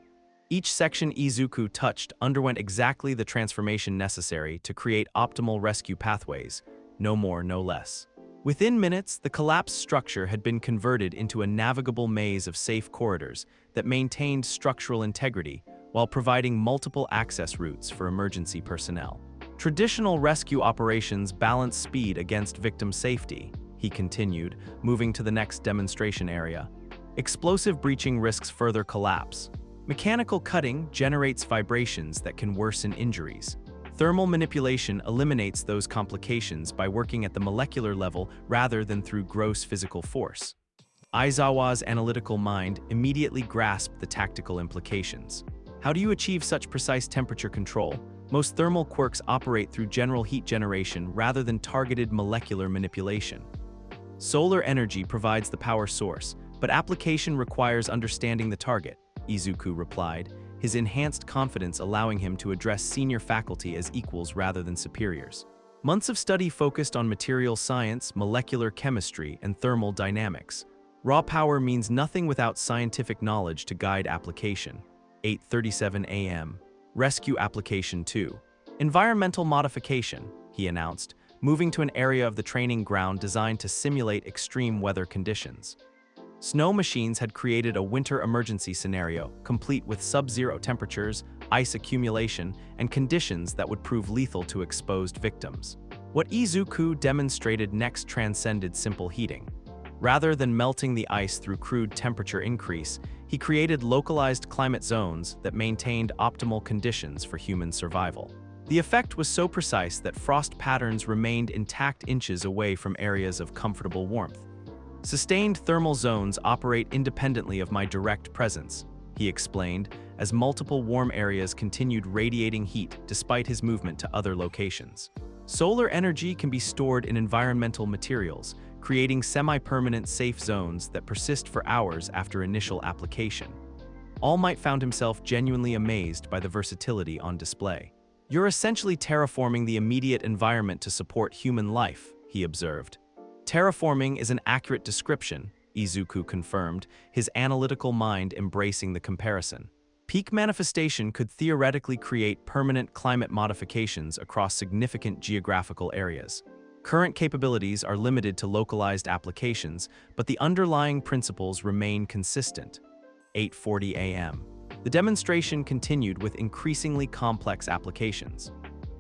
Each section Izuku touched underwent exactly the transformation necessary to create optimal rescue pathways, no more, no less. Within minutes, the collapsed structure had been converted into a navigable maze of safe corridors that maintained structural integrity while providing multiple access routes for emergency personnel. Traditional rescue operations balance speed against victim safety, he continued, moving to the next demonstration area. Explosive breaching risks further collapse. Mechanical cutting generates vibrations that can worsen injuries. Thermal manipulation eliminates those complications by working at the molecular level rather than through gross physical force. Aizawa's analytical mind immediately grasped the tactical implications. How do you achieve such precise temperature control? Most thermal quirks operate through general heat generation rather than targeted molecular manipulation. Solar energy provides the power source, but application requires understanding the target, Izuku replied, his enhanced confidence allowing him to address senior faculty as equals rather than superiors. Months of study focused on material science, molecular chemistry, and thermal dynamics. Raw power means nothing without scientific knowledge to guide application. 8:37 a.m. Rescue Application 2. Environmental modification, he announced, moving to an area of the training ground designed to simulate extreme weather conditions. Snow machines had created a winter emergency scenario, complete with sub-zero temperatures, ice accumulation, and conditions that would prove lethal to exposed victims. What Izuku demonstrated next transcended simple heating. Rather than melting the ice through crude temperature increase, he created localized climate zones that maintained optimal conditions for human survival. The effect was so precise that frost patterns remained intact inches away from areas of comfortable warmth. Sustained thermal zones operate independently of my direct presence, he explained, as multiple warm areas continued radiating heat despite his movement to other locations. Solar energy can be stored in environmental materials, creating semi-permanent safe zones that persist for hours after initial application. All Might found himself genuinely amazed by the versatility on display. "You're essentially terraforming the immediate environment to support human life," he observed. "Terraforming is an accurate description," Izuku confirmed, his analytical mind embracing the comparison. Peak manifestation could theoretically create permanent climate modifications across significant geographical areas. Current capabilities are limited to localized applications, but the underlying principles remain consistent. 8:40 a.m. The demonstration continued with increasingly complex applications.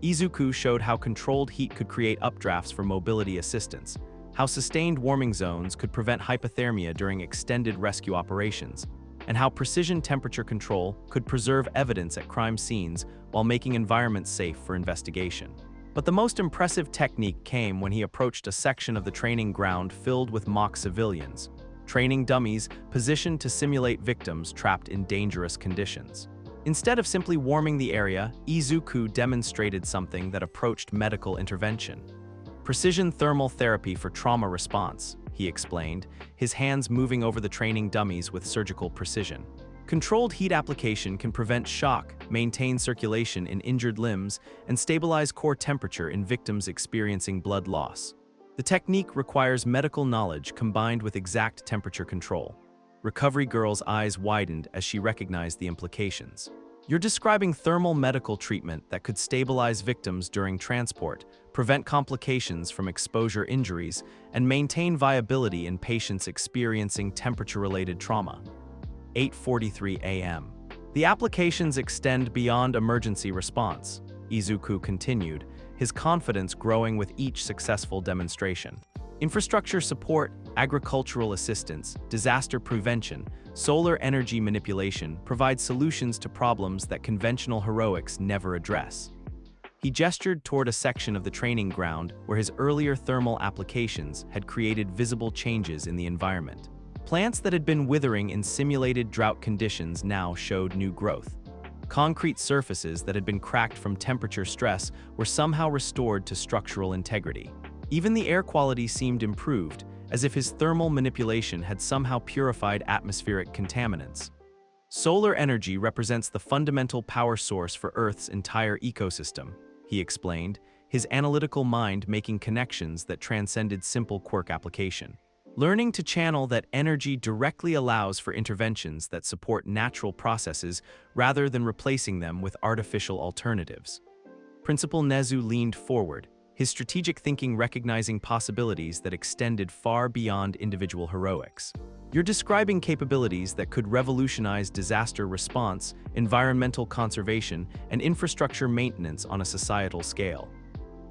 Izuku showed how controlled heat could create updrafts for mobility assistance, how sustained warming zones could prevent hypothermia during extended rescue operations, and how precision temperature control could preserve evidence at crime scenes while making environments safe for investigation. But the most impressive technique came when he approached a section of the training ground filled with mock civilians, training dummies positioned to simulate victims trapped in dangerous conditions. Instead of simply warming the area, Izuku demonstrated something that approached medical intervention. Precision thermal therapy for trauma response, he explained, his hands moving over the training dummies with surgical precision. Controlled heat application can prevent shock, maintain circulation in injured limbs, and stabilize core temperature in victims experiencing blood loss. The technique requires medical knowledge combined with exact temperature control. Recovery Girl's eyes widened as she recognized the implications. "You're describing thermal medical treatment that could stabilize victims during transport, prevent complications from exposure injuries, and maintain viability in patients experiencing temperature-related trauma." 8:43 a.m. The applications extend beyond emergency response, Izuku continued, his confidence growing with each successful demonstration. Infrastructure support, agricultural assistance, disaster prevention, solar energy manipulation provide solutions to problems that conventional heroics never address. He gestured toward a section of the training ground where his earlier thermal applications had created visible changes in the environment. Plants that had been withering in simulated drought conditions now showed new growth. Concrete surfaces that had been cracked from temperature stress were somehow restored to structural integrity. Even the air quality seemed improved, as if his thermal manipulation had somehow purified atmospheric contaminants. Solar energy represents the fundamental power source for Earth's entire ecosystem, he explained, his analytical mind making connections that transcended simple quirk application. Learning to channel that energy directly allows for interventions that support natural processes rather than replacing them with artificial alternatives. Principal Nezu leaned forward, his strategic thinking recognizing possibilities that extended far beyond individual heroics. "You're describing capabilities that could revolutionize disaster response, environmental conservation, and infrastructure maintenance on a societal scale."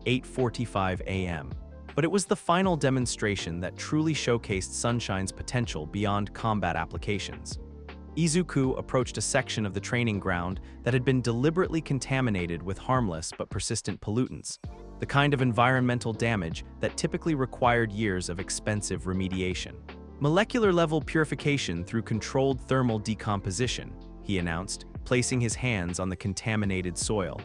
8:45 a.m. But it was the final demonstration that truly showcased Sunshine's potential beyond combat applications. Izuku approached a section of the training ground that had been deliberately contaminated with harmless but persistent pollutants, the kind of environmental damage that typically required years of expensive remediation. "Molecular-level purification through controlled thermal decomposition," he announced, placing his hands on the contaminated soil.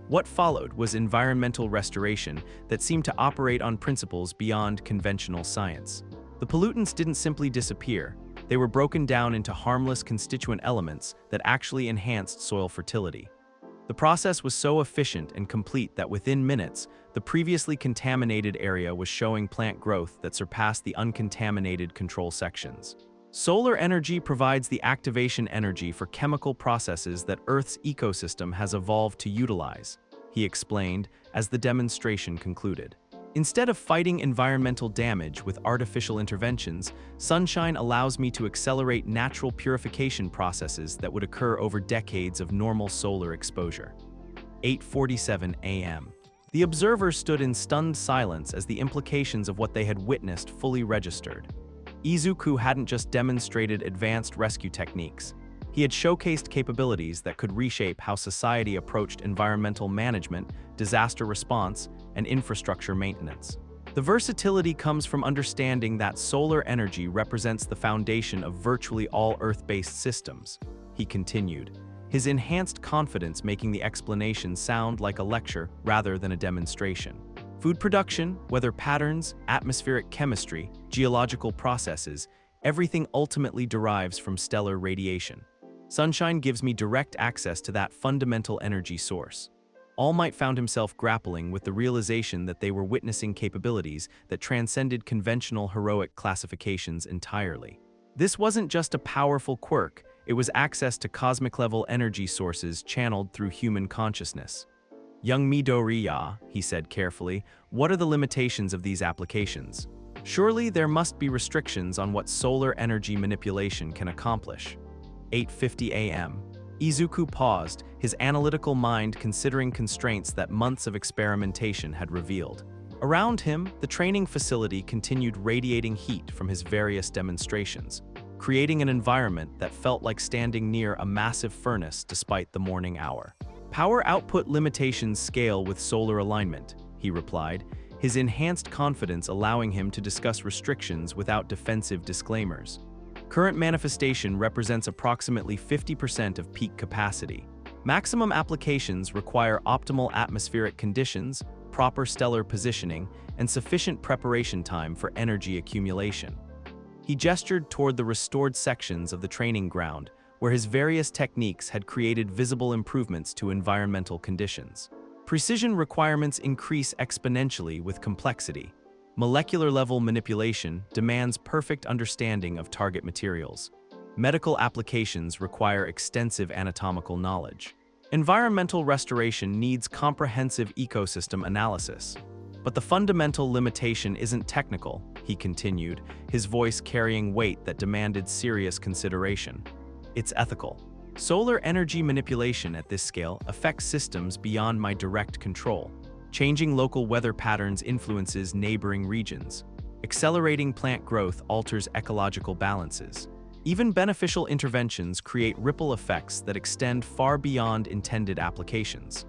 What followed was environmental restoration that seemed to operate on principles beyond conventional science. The pollutants didn't simply disappear, They were broken down into harmless constituent elements that actually enhanced soil fertility. The process was so efficient and complete that within minutes, the previously contaminated area was showing plant growth that surpassed the uncontaminated control sections. Solar energy provides the activation energy for chemical processes that Earth's ecosystem has evolved to utilize, he explained as the demonstration concluded. Instead of fighting environmental damage with artificial interventions, sunshine allows me to accelerate natural purification processes that would occur over decades of normal solar exposure. 8:47 a.m. The observers stood in stunned silence as the implications of what they had witnessed fully registered. Izuku hadn't just demonstrated advanced rescue techniques. He had showcased capabilities that could reshape how society approached environmental management, disaster response, and infrastructure maintenance. The versatility comes from understanding that solar energy represents the foundation of virtually all Earth-based systems, he continued, his enhanced confidence making the explanation sound like a lecture rather than a demonstration. Food production, weather patterns, atmospheric chemistry, geological processes, everything ultimately derives from stellar radiation. Sunshine gives me direct access to that fundamental energy source. All Might found himself grappling with the realization that they were witnessing capabilities that transcended conventional heroic classifications entirely. This wasn't just a powerful quirk, it was access to cosmic-level energy sources channeled through human consciousness. Young Midoriya, he said carefully, what are the limitations of these applications? Surely there must be restrictions on what solar energy manipulation can accomplish. 8:50 a.m. Izuku paused, his analytical mind considering constraints that months of experimentation had revealed. Around him, the training facility continued radiating heat from his various demonstrations, creating an environment that felt like standing near a massive furnace despite the morning hour. Power output limitations scale with solar alignment, he replied, his enhanced confidence allowing him to discuss restrictions without defensive disclaimers. Current manifestation represents approximately 50% of peak capacity. Maximum applications require optimal atmospheric conditions, proper stellar positioning, and sufficient preparation time for energy accumulation. He gestured toward the restored sections of the training ground, where his various techniques had created visible improvements to environmental conditions. Precision requirements increase exponentially with complexity. Molecular-level manipulation demands perfect understanding of target materials. Medical applications require extensive anatomical knowledge. Environmental restoration needs comprehensive ecosystem analysis. But the fundamental limitation isn't technical, he continued, his voice carrying weight that demanded serious consideration. It's ethical. Solar energy manipulation at this scale affects systems beyond my direct control. Changing local weather patterns influences neighboring regions. Accelerating plant growth alters ecological balances. Even beneficial interventions create ripple effects that extend far beyond intended applications.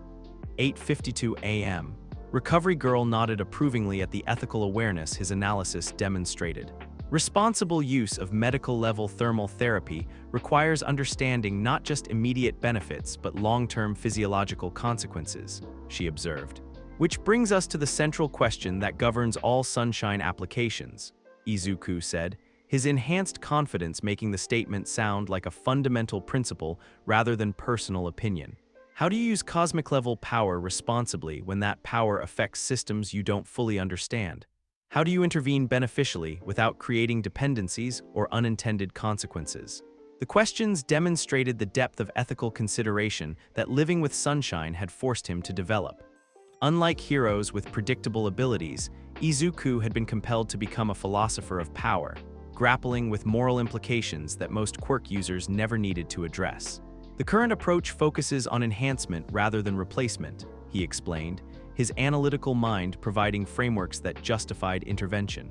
8:52 a.m. Recovery Girl nodded approvingly at the ethical awareness his analysis demonstrated. Responsible use of medical-level thermal therapy requires understanding not just immediate benefits but long-term physiological consequences, she observed. Which brings us to the central question that governs all sunshine applications, Izuku said, his enhanced confidence making the statement sound like a fundamental principle rather than personal opinion. How do you use cosmic-level power responsibly when that power affects systems you don't fully understand? How do you intervene beneficially without creating dependencies or unintended consequences? The questions demonstrated the depth of ethical consideration that living with sunshine had forced him to develop. Unlike heroes with predictable abilities, Izuku had been compelled to become a philosopher of power, grappling with moral implications that most quirk users never needed to address. The current approach focuses on enhancement rather than replacement, he explained, his analytical mind providing frameworks that justified intervention.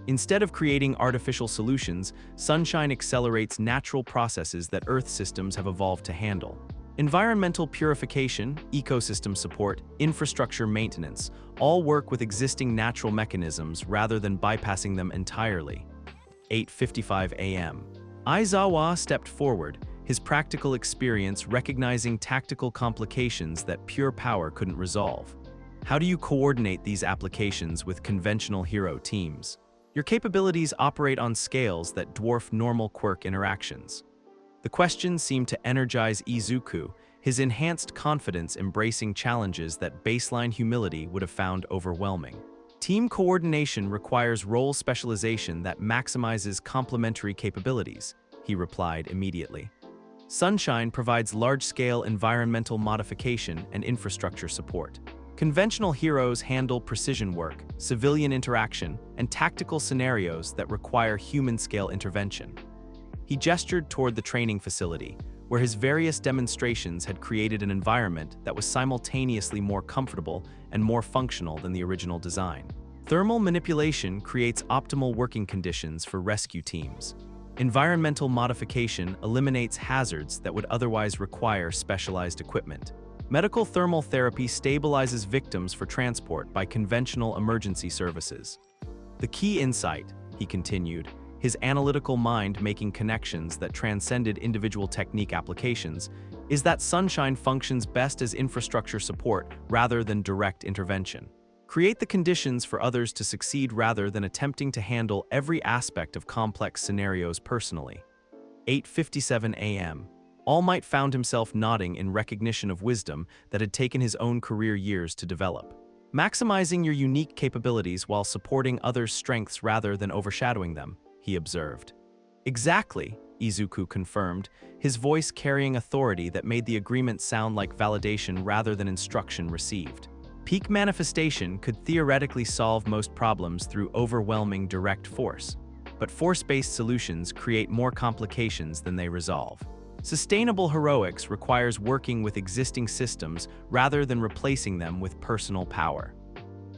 Instead of creating artificial solutions, sunshine accelerates natural processes that Earth systems have evolved to handle. Environmental purification, ecosystem support, infrastructure maintenance all work with existing natural mechanisms rather than bypassing them entirely. 8:55 a.m. Aizawa stepped forward, his practical experience recognizing tactical complications that pure power couldn't resolve. How do you coordinate these applications with conventional hero teams? Your capabilities operate on scales that dwarf normal quirk interactions. The question seemed to energize Izuku, his enhanced confidence embracing challenges that baseline humility would have found overwhelming. Team coordination requires role specialization that maximizes complementary capabilities, he replied immediately. Sunshine provides large-scale environmental modification and infrastructure support. Conventional heroes handle precision work, civilian interaction, and tactical scenarios that require human-scale intervention. He gestured toward the training facility, where his various demonstrations had created an environment that was simultaneously more comfortable and more functional than the original design. Thermal manipulation creates optimal working conditions for rescue teams. Environmental modification eliminates hazards that would otherwise require specialized equipment. Medical thermal therapy stabilizes victims for transport by conventional emergency services. The key insight, he continued, his analytical mind making connections that transcended individual technique applications, is that Sunshine functions best as infrastructure support rather than direct intervention. Create the conditions for others to succeed rather than attempting to handle every aspect of complex scenarios personally. 8:57 a.m. All Might found himself nodding in recognition of wisdom that had taken his own career years to develop. Maximizing your unique capabilities while supporting others' strengths rather than overshadowing them, he observed. Exactly, Izuku confirmed, his voice carrying authority that made the agreement sound like validation rather than instruction received. Peak manifestation could theoretically solve most problems through overwhelming direct force, but force-based solutions create more complications than they resolve. Sustainable heroics requires working with existing systems rather than replacing them with personal power.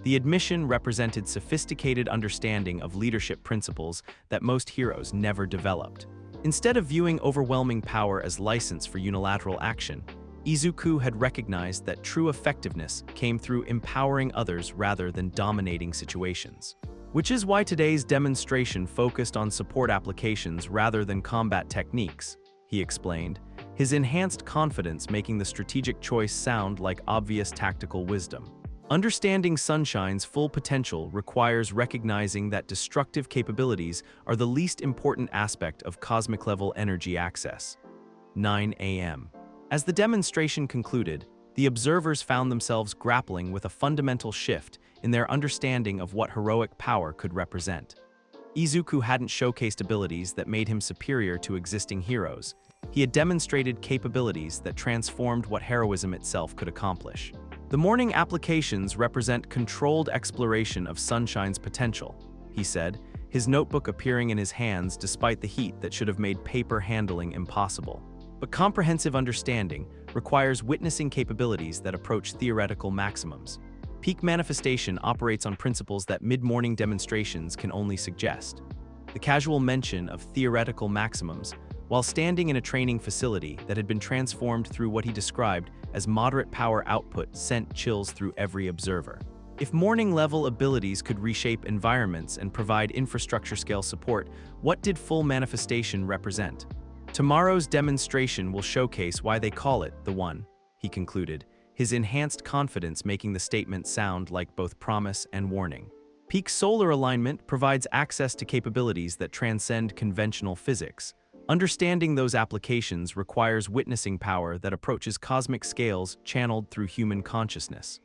The admission represented sophisticated understanding of leadership principles that most heroes never developed. Instead of viewing overwhelming power as license for unilateral action, Izuku had recognized that true effectiveness came through empowering others rather than dominating situations. Which is why today's demonstration focused on support applications rather than combat techniques, he explained, his enhanced confidence making the strategic choice sound like obvious tactical wisdom. Understanding Sunshine's full potential requires recognizing that destructive capabilities are the least important aspect of cosmic-level energy access. 9 a.m. As the demonstration concluded, the observers found themselves grappling with a fundamental shift in their understanding of what heroic power could represent. Izuku hadn't showcased abilities that made him superior to existing heroes. He had demonstrated capabilities that transformed what heroism itself could accomplish. The morning applications represent controlled exploration of Sunshine's potential, he said, his notebook appearing in his hands despite the heat that should have made paper handling impossible. But comprehensive understanding requires witnessing capabilities that approach theoretical maximums. Peak manifestation operates on principles that mid-morning demonstrations can only suggest. The casual mention of theoretical maximums, while standing in a training facility that had been transformed through what he described as moderate power output, sent chills through every observer. If morning-level abilities could reshape environments and provide infrastructure-scale support, what did full manifestation represent? Tomorrow's demonstration will showcase why they call it the One, he concluded, his enhanced confidence making the statement sound like both promise and warning. Peak solar alignment provides access to capabilities that transcend conventional physics. Understanding those applications requires witnessing power that approaches cosmic scales channeled through human consciousness.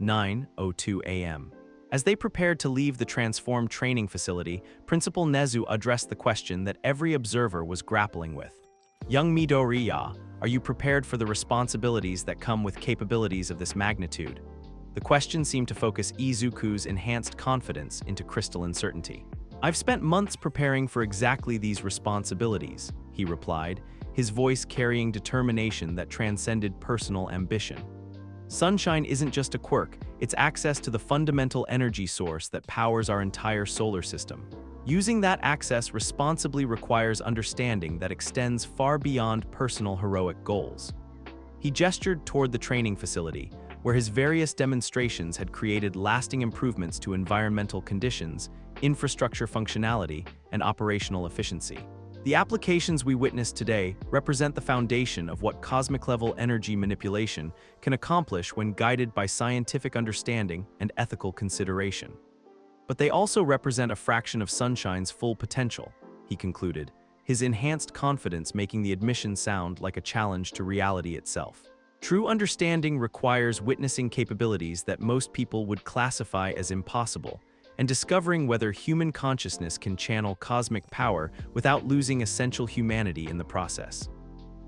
9:02 a.m. As they prepared to leave the transformed training facility, Principal Nezu addressed the question that every observer was grappling with. Young Midoriya, are you prepared for the responsibilities that come with capabilities of this magnitude? The question seemed to focus Izuku's enhanced confidence into crystalline certainty. I've spent months preparing for exactly these responsibilities, he replied, his voice carrying determination that transcended personal ambition. Sunshine isn't just a quirk, it's access to the fundamental energy source that powers our entire solar system. Using that access responsibly requires understanding that extends far beyond personal heroic goals. He gestured toward the training facility, where his various demonstrations had created lasting improvements to environmental conditions, infrastructure functionality, and operational efficiency. The applications we witness today represent the foundation of what cosmic-level energy manipulation can accomplish when guided by scientific understanding and ethical consideration. But they also represent a fraction of Sunshine's full potential, he concluded, his enhanced confidence making the admission sound like a challenge to reality itself. True understanding requires witnessing capabilities that most people would classify as impossible, and discovering whether human consciousness can channel cosmic power without losing essential humanity in the process.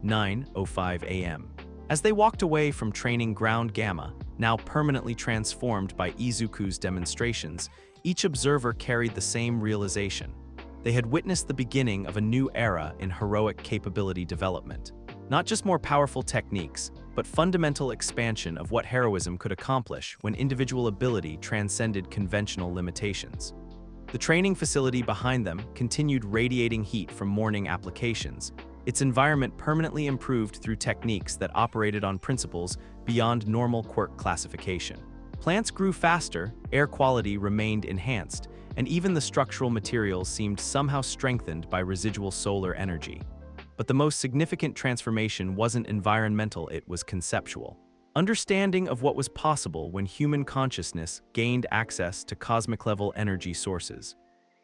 9:05 a.m. As they walked away from training Ground Gamma, now permanently transformed by Izuku's demonstrations, each observer carried the same realization. They had witnessed the beginning of a new era in heroic capability development. Not just more powerful techniques, but fundamental expansion of what heroism could accomplish when individual ability transcended conventional limitations. The training facility behind them continued radiating heat from morning applications, its environment permanently improved through techniques that operated on principles beyond normal quirk classification. Plants grew faster, air quality remained enhanced, and even the structural materials seemed somehow strengthened by residual solar energy. But the most significant transformation wasn't environmental, it was conceptual. Understanding of what was possible when human consciousness gained access to cosmic-level energy sources.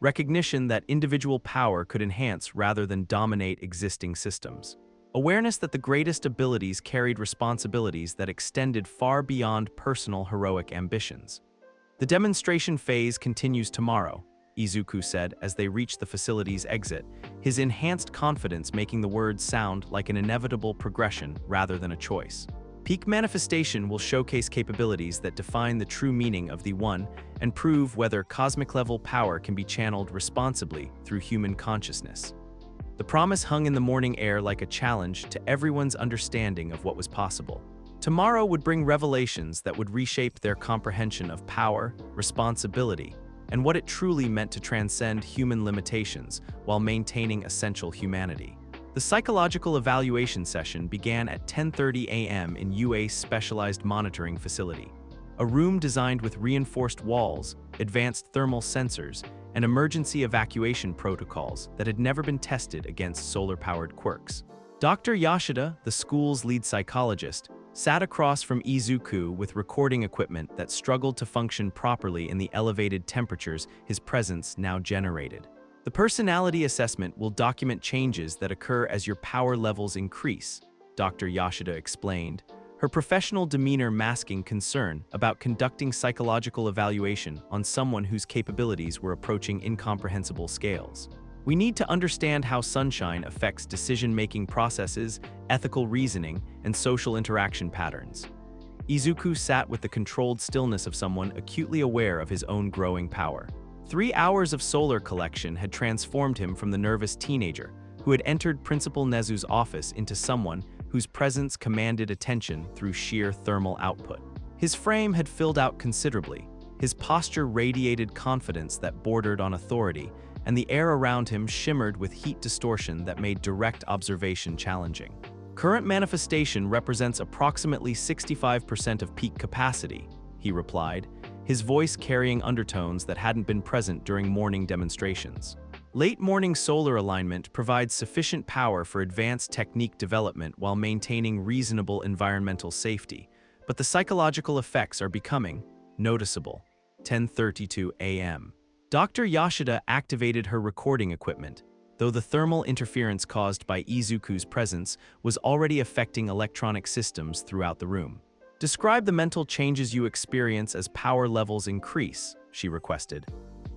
Recognition that individual power could enhance rather than dominate existing systems. Awareness that the greatest abilities carried responsibilities that extended far beyond personal heroic ambitions. The demonstration phase continues tomorrow, Izuku said as they reached the facility's exit, his enhanced confidence making the words sound like an inevitable progression rather than a choice. Peak manifestation will showcase capabilities that define the true meaning of the One and prove whether cosmic-level power can be channeled responsibly through human consciousness. The promise hung in the morning air like a challenge to everyone's understanding of what was possible. Tomorrow would bring revelations that would reshape their comprehension of power, responsibility, and what it truly meant to transcend human limitations while maintaining essential humanity. The psychological evaluation session began at 10:30 a.m. in UA's specialized monitoring facility, a room designed with reinforced walls, advanced thermal sensors, and emergency evacuation protocols that had never been tested against solar-powered quirks. Dr. Yashida, the school's lead psychologist, sat across from Izuku with recording equipment that struggled to function properly in the elevated temperatures his presence now generated. The personality assessment will document changes that occur as your power levels increase, Dr. Yashida explained, her professional demeanor masking concern about conducting psychological evaluation on someone whose capabilities were approaching incomprehensible scales. We need to understand how sunshine affects decision-making processes, ethical reasoning, and social interaction patterns. Izuku sat with the controlled stillness of someone acutely aware of his own growing power. 3 hours of solar collection had transformed him from the nervous teenager who had entered Principal Nezu's office into someone whose presence commanded attention through sheer thermal output. His frame had filled out considerably, his posture radiated confidence that bordered on authority, and the air around him shimmered with heat distortion that made direct observation challenging. Current manifestation represents approximately 65% of peak capacity, he replied, his voice carrying undertones that hadn't been present during morning demonstrations. Late morning solar alignment provides sufficient power for advanced technique development while maintaining reasonable environmental safety, but the psychological effects are becoming noticeable. 10:32 a.m. Dr. Yashida activated her recording equipment, though the thermal interference caused by Izuku's presence was already affecting electronic systems throughout the room. Describe the mental changes you experience as power levels increase, she requested.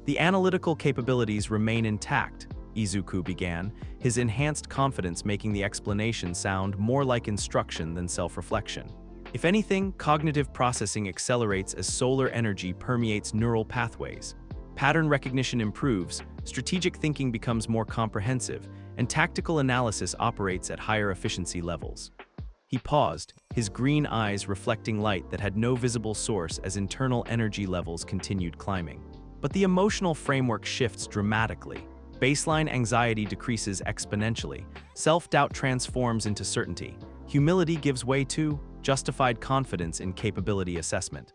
The analytical capabilities remain intact, Izuku began, his enhanced confidence making the explanation sound more like instruction than self-reflection. If anything, cognitive processing accelerates as solar energy permeates neural pathways. Pattern recognition improves, strategic thinking becomes more comprehensive, and tactical analysis operates at higher efficiency levels. He paused, his green eyes reflecting light that had no visible source as internal energy levels continued climbing. But the emotional framework shifts dramatically. Baseline anxiety decreases exponentially, self-doubt transforms into certainty, humility gives way to justified confidence in capability assessment.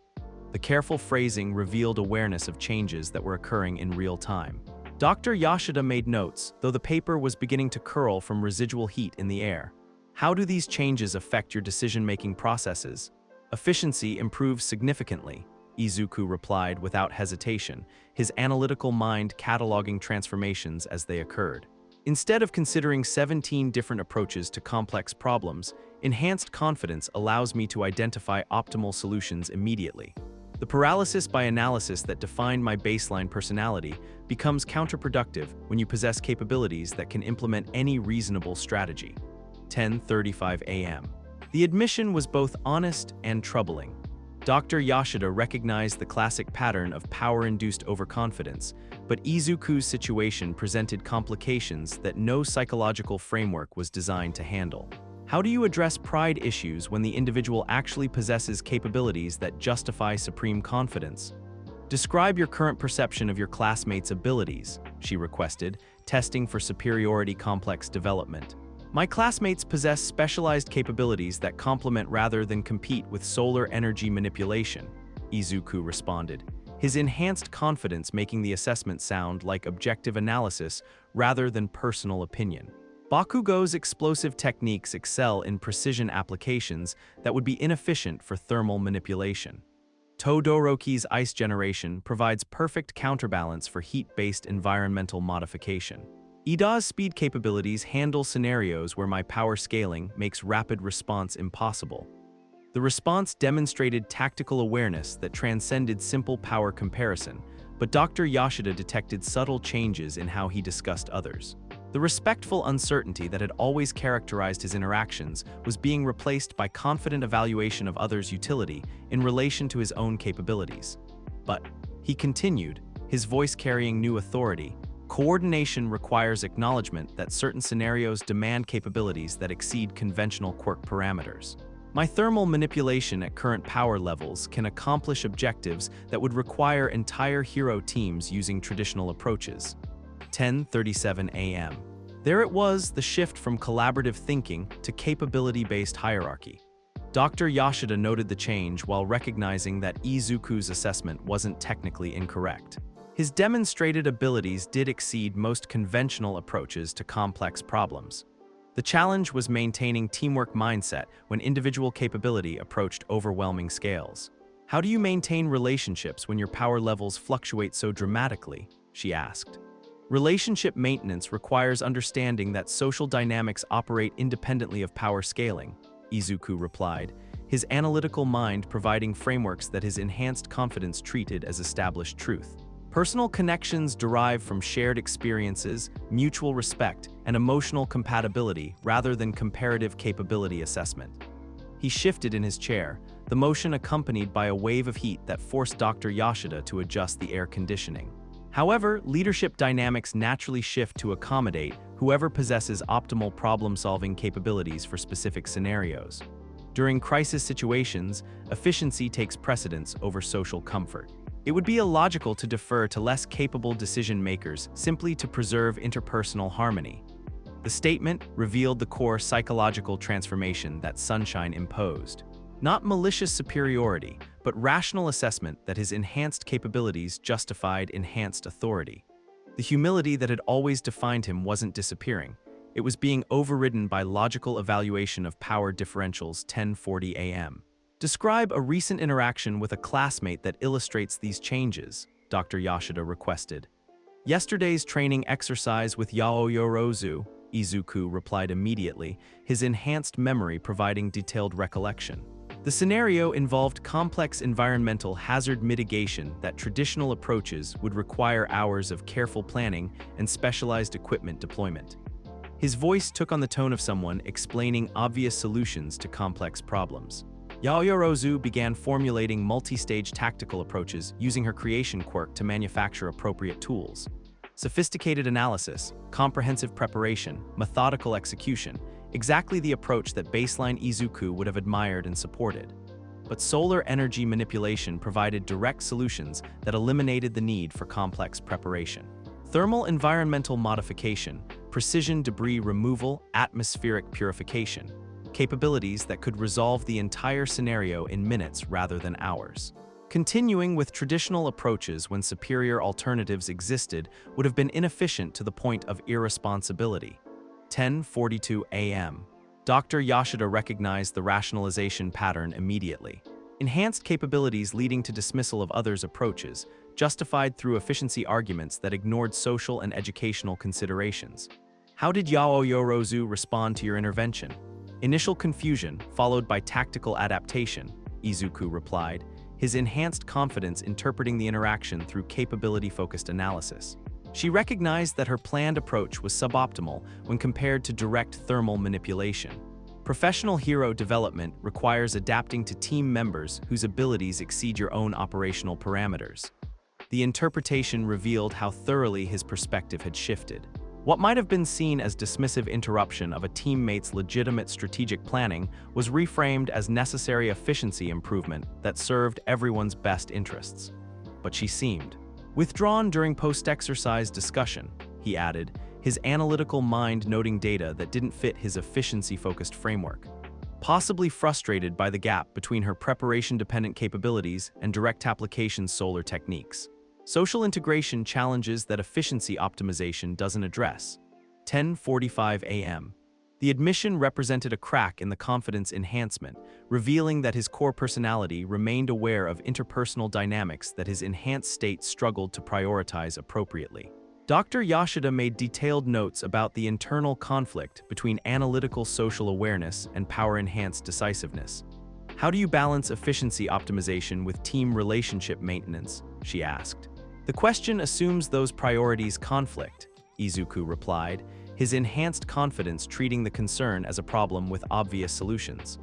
The careful phrasing revealed awareness of changes that were occurring in real time. Dr. Yashida made notes, though the paper was beginning to curl from residual heat in the air. How do these changes affect your decision-making processes? Efficiency improves significantly, Izuku replied without hesitation, his analytical mind cataloging transformations as they occurred. Instead of considering 17 different approaches to complex problems, enhanced confidence allows me to identify optimal solutions immediately. The paralysis by analysis that defined my baseline personality becomes counterproductive when you possess capabilities that can implement any reasonable strategy. 10:35 a.m. The admission was both honest and troubling. Dr. Yashida recognized the classic pattern of power-induced overconfidence, but Izuku's situation presented complications that no psychological framework was designed to handle. How do you address pride issues when the individual actually possesses capabilities that justify supreme confidence? Describe your current perception of your classmates' abilities, she requested, testing for superiority complex development. My classmates possess specialized capabilities that complement rather than compete with solar energy manipulation, Izuku responded, his enhanced confidence making the assessment sound like objective analysis rather than personal opinion. Bakugo's explosive techniques excel in precision applications that would be inefficient for thermal manipulation. Todoroki's ice generation provides perfect counterbalance for heat-based environmental modification. Ida's speed capabilities handle scenarios where my power scaling makes rapid response impossible. The response demonstrated tactical awareness that transcended simple power comparison, but Dr. Yashida detected subtle changes in how he discussed others. The respectful uncertainty that had always characterized his interactions was being replaced by confident evaluation of others' utility in relation to his own capabilities. But, he continued, his voice carrying new authority, coordination requires acknowledgement that certain scenarios demand capabilities that exceed conventional quirk parameters. My thermal manipulation at current power levels can accomplish objectives that would require entire hero teams using traditional approaches. 10:37 a.m. There it was, the shift from collaborative thinking to capability-based hierarchy. Dr. Yashida noted the change while recognizing that Izuku's assessment wasn't technically incorrect. His demonstrated abilities did exceed most conventional approaches to complex problems. The challenge was maintaining teamwork mindset when individual capability approached overwhelming scales. How do you maintain relationships when your power levels fluctuate so dramatically? She asked. Relationship maintenance requires understanding that social dynamics operate independently of power scaling, Izuku replied, his analytical mind providing frameworks that his enhanced confidence treated as established truth. Personal connections derive from shared experiences, mutual respect, and emotional compatibility rather than comparative capability assessment. He shifted in his chair, the motion accompanied by a wave of heat that forced Dr. Yashida to adjust the air conditioning. However, leadership dynamics naturally shift to accommodate whoever possesses optimal problem-solving capabilities for specific scenarios. During crisis situations, efficiency takes precedence over social comfort. It would be illogical to defer to less capable decision-makers simply to preserve interpersonal harmony. The statement revealed the core psychological transformation that Sunshine imposed. Not malicious superiority, but rational assessment that his enhanced capabilities justified enhanced authority. The humility that had always defined him wasn't disappearing. It was being overridden by logical evaluation of power differentials. 10:40 a.m. Describe a recent interaction with a classmate that illustrates these changes, Dr. Yashida requested. Yesterday's training exercise with Yaoyorozu, Izuku replied immediately, his enhanced memory providing detailed recollection. The scenario involved complex environmental hazard mitigation that traditional approaches would require hours of careful planning and specialized equipment deployment. His voice took on the tone of someone explaining obvious solutions to complex problems. Yaoyorozu began formulating multi-stage tactical approaches using her creation quirk to manufacture appropriate tools. Sophisticated analysis, comprehensive preparation, methodical execution, exactly the approach that baseline Izuku would have admired and supported. But solar energy manipulation provided direct solutions that eliminated the need for complex preparation. Thermal environmental modification, precision debris removal, atmospheric purification. Capabilities that could resolve the entire scenario in minutes rather than hours. Continuing with traditional approaches when superior alternatives existed would have been inefficient to the point of irresponsibility. 10:42 a.m. Dr. Yashida recognized the rationalization pattern immediately. Enhanced capabilities leading to dismissal of others' approaches, justified through efficiency arguments that ignored social and educational considerations. How did Yaoyorozu respond to your intervention? Initial confusion, followed by tactical adaptation, Izuku replied, his enhanced confidence interpreting the interaction through capability-focused analysis. She recognized that her planned approach was suboptimal when compared to direct thermal manipulation. Professional hero development requires adapting to team members whose abilities exceed your own operational parameters. The interpretation revealed how thoroughly his perspective had shifted. What might have been seen as dismissive interruption of a teammate's legitimate strategic planning was reframed as necessary efficiency improvement that served everyone's best interests. But she seemed withdrawn during post-exercise discussion, he added, his analytical mind noting data that didn't fit his efficiency-focused framework. Possibly frustrated by the gap between her preparation-dependent capabilities and direct application solar techniques. Social integration challenges that efficiency optimization doesn't address. 10:45 a.m. The admission represented a crack in the confidence enhancement, revealing that his core personality remained aware of interpersonal dynamics that his enhanced state struggled to prioritize appropriately. Dr. Yashida made detailed notes about the internal conflict between analytical social awareness and power-enhanced decisiveness. How do you balance efficiency optimization with team relationship maintenance? She asked. The question assumes those priorities conflict, Izuku replied, his enhanced confidence treating the concern as a problem with obvious solutions.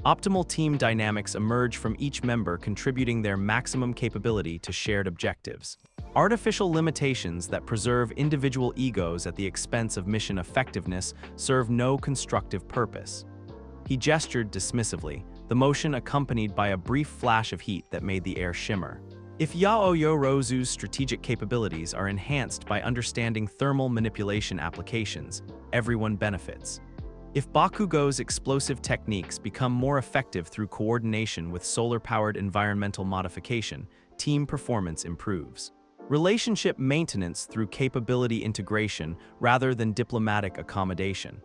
Optimal team dynamics emerge from each member contributing their maximum capability to shared objectives. Artificial limitations that preserve individual egos at the expense of mission effectiveness serve no constructive purpose. He gestured dismissively, the motion accompanied by a brief flash of heat that made the air shimmer. If Yaoyorozu's strategic capabilities are enhanced by understanding thermal manipulation applications, everyone benefits. If Bakugo's explosive techniques become more effective through coordination with solar-powered environmental modification, team performance improves. Relationship maintenance through capability integration rather than diplomatic accommodation.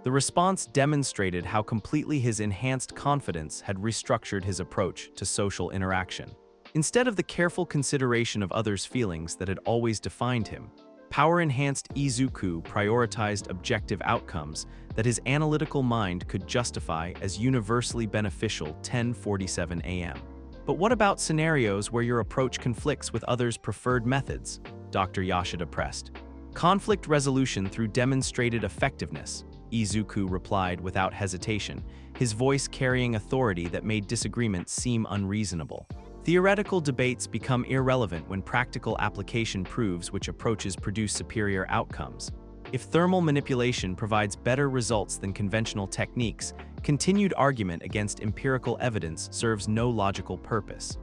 The response demonstrated how completely his enhanced confidence had restructured his approach to social interaction. Instead of the careful consideration of others' feelings that had always defined him, power-enhanced Izuku prioritized objective outcomes that his analytical mind could justify as universally beneficial. 10:47 a.m. But what about scenarios where your approach conflicts with others' preferred methods? Dr. Yashida pressed. Conflict resolution through demonstrated effectiveness, Izuku replied without hesitation, his voice carrying authority that made disagreement seem unreasonable. Theoretical debates become irrelevant when practical application proves which approaches produce superior outcomes. If thermal manipulation provides better results than conventional techniques, continued argument against empirical evidence serves no logical purpose.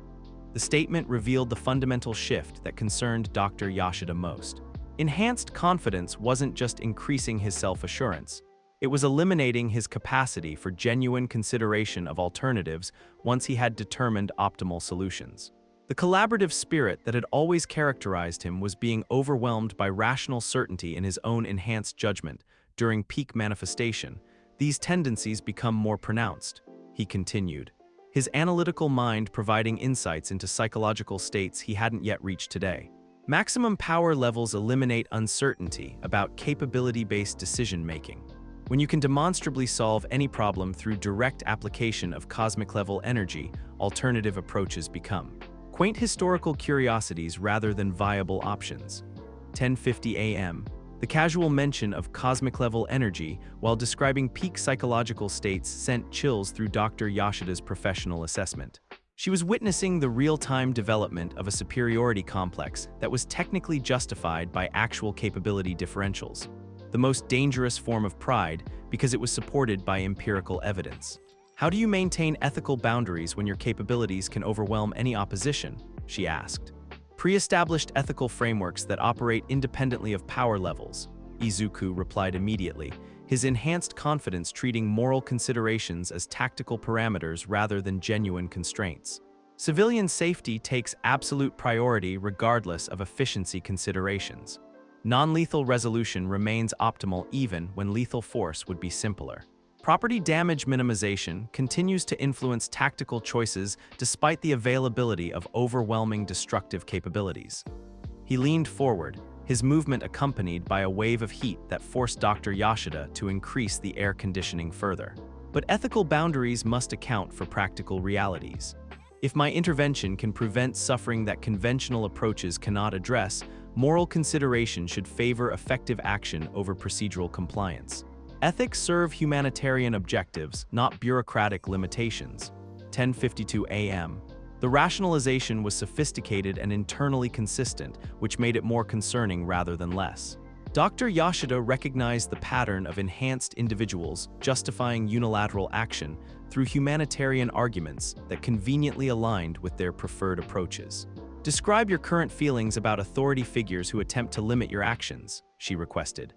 The statement revealed the fundamental shift that concerned Dr. Yashida most. Enhanced confidence wasn't just increasing his self-assurance. It was eliminating his capacity for genuine consideration of alternatives once he had determined optimal solutions. The collaborative spirit that had always characterized him was being overwhelmed by rational certainty in his own enhanced judgment. During peak manifestation, these tendencies become more pronounced, he continued, his analytical mind providing insights into psychological states he hadn't yet reached today. Maximum power levels eliminate uncertainty about capability-based decision-making. When you can demonstrably solve any problem through direct application of cosmic-level energy, alternative approaches become quaint historical curiosities rather than viable options. 10:50 a.m. The casual mention of cosmic-level energy while describing peak psychological states sent chills through Dr. Yashida's professional assessment. She was witnessing the real-time development of a superiority complex that was technically justified by actual capability differentials. The most dangerous form of pride because it was supported by empirical evidence. How do you maintain ethical boundaries when your capabilities can overwhelm any opposition? She asked. Pre-established ethical frameworks that operate independently of power levels, Izuku replied immediately, his enhanced confidence treating moral considerations as tactical parameters rather than genuine constraints. Civilian safety takes absolute priority regardless of efficiency considerations. Non-lethal resolution remains optimal even when lethal force would be simpler. Property damage minimization continues to influence tactical choices despite the availability of overwhelming destructive capabilities. He leaned forward, his movement accompanied by a wave of heat that forced Dr. Yashida to increase the air conditioning further. But ethical boundaries must account for practical realities. If my intervention can prevent suffering that conventional approaches cannot address, moral consideration should favor effective action over procedural compliance. Ethics serve humanitarian objectives, not bureaucratic limitations. 10:52 a.m. The rationalization was sophisticated and internally consistent, which made it more concerning rather than less. Dr. Yashida recognized the pattern of enhanced individuals justifying unilateral action through humanitarian arguments that conveniently aligned with their preferred approaches. Describe your current feelings about authority figures who attempt to limit your actions, she requested.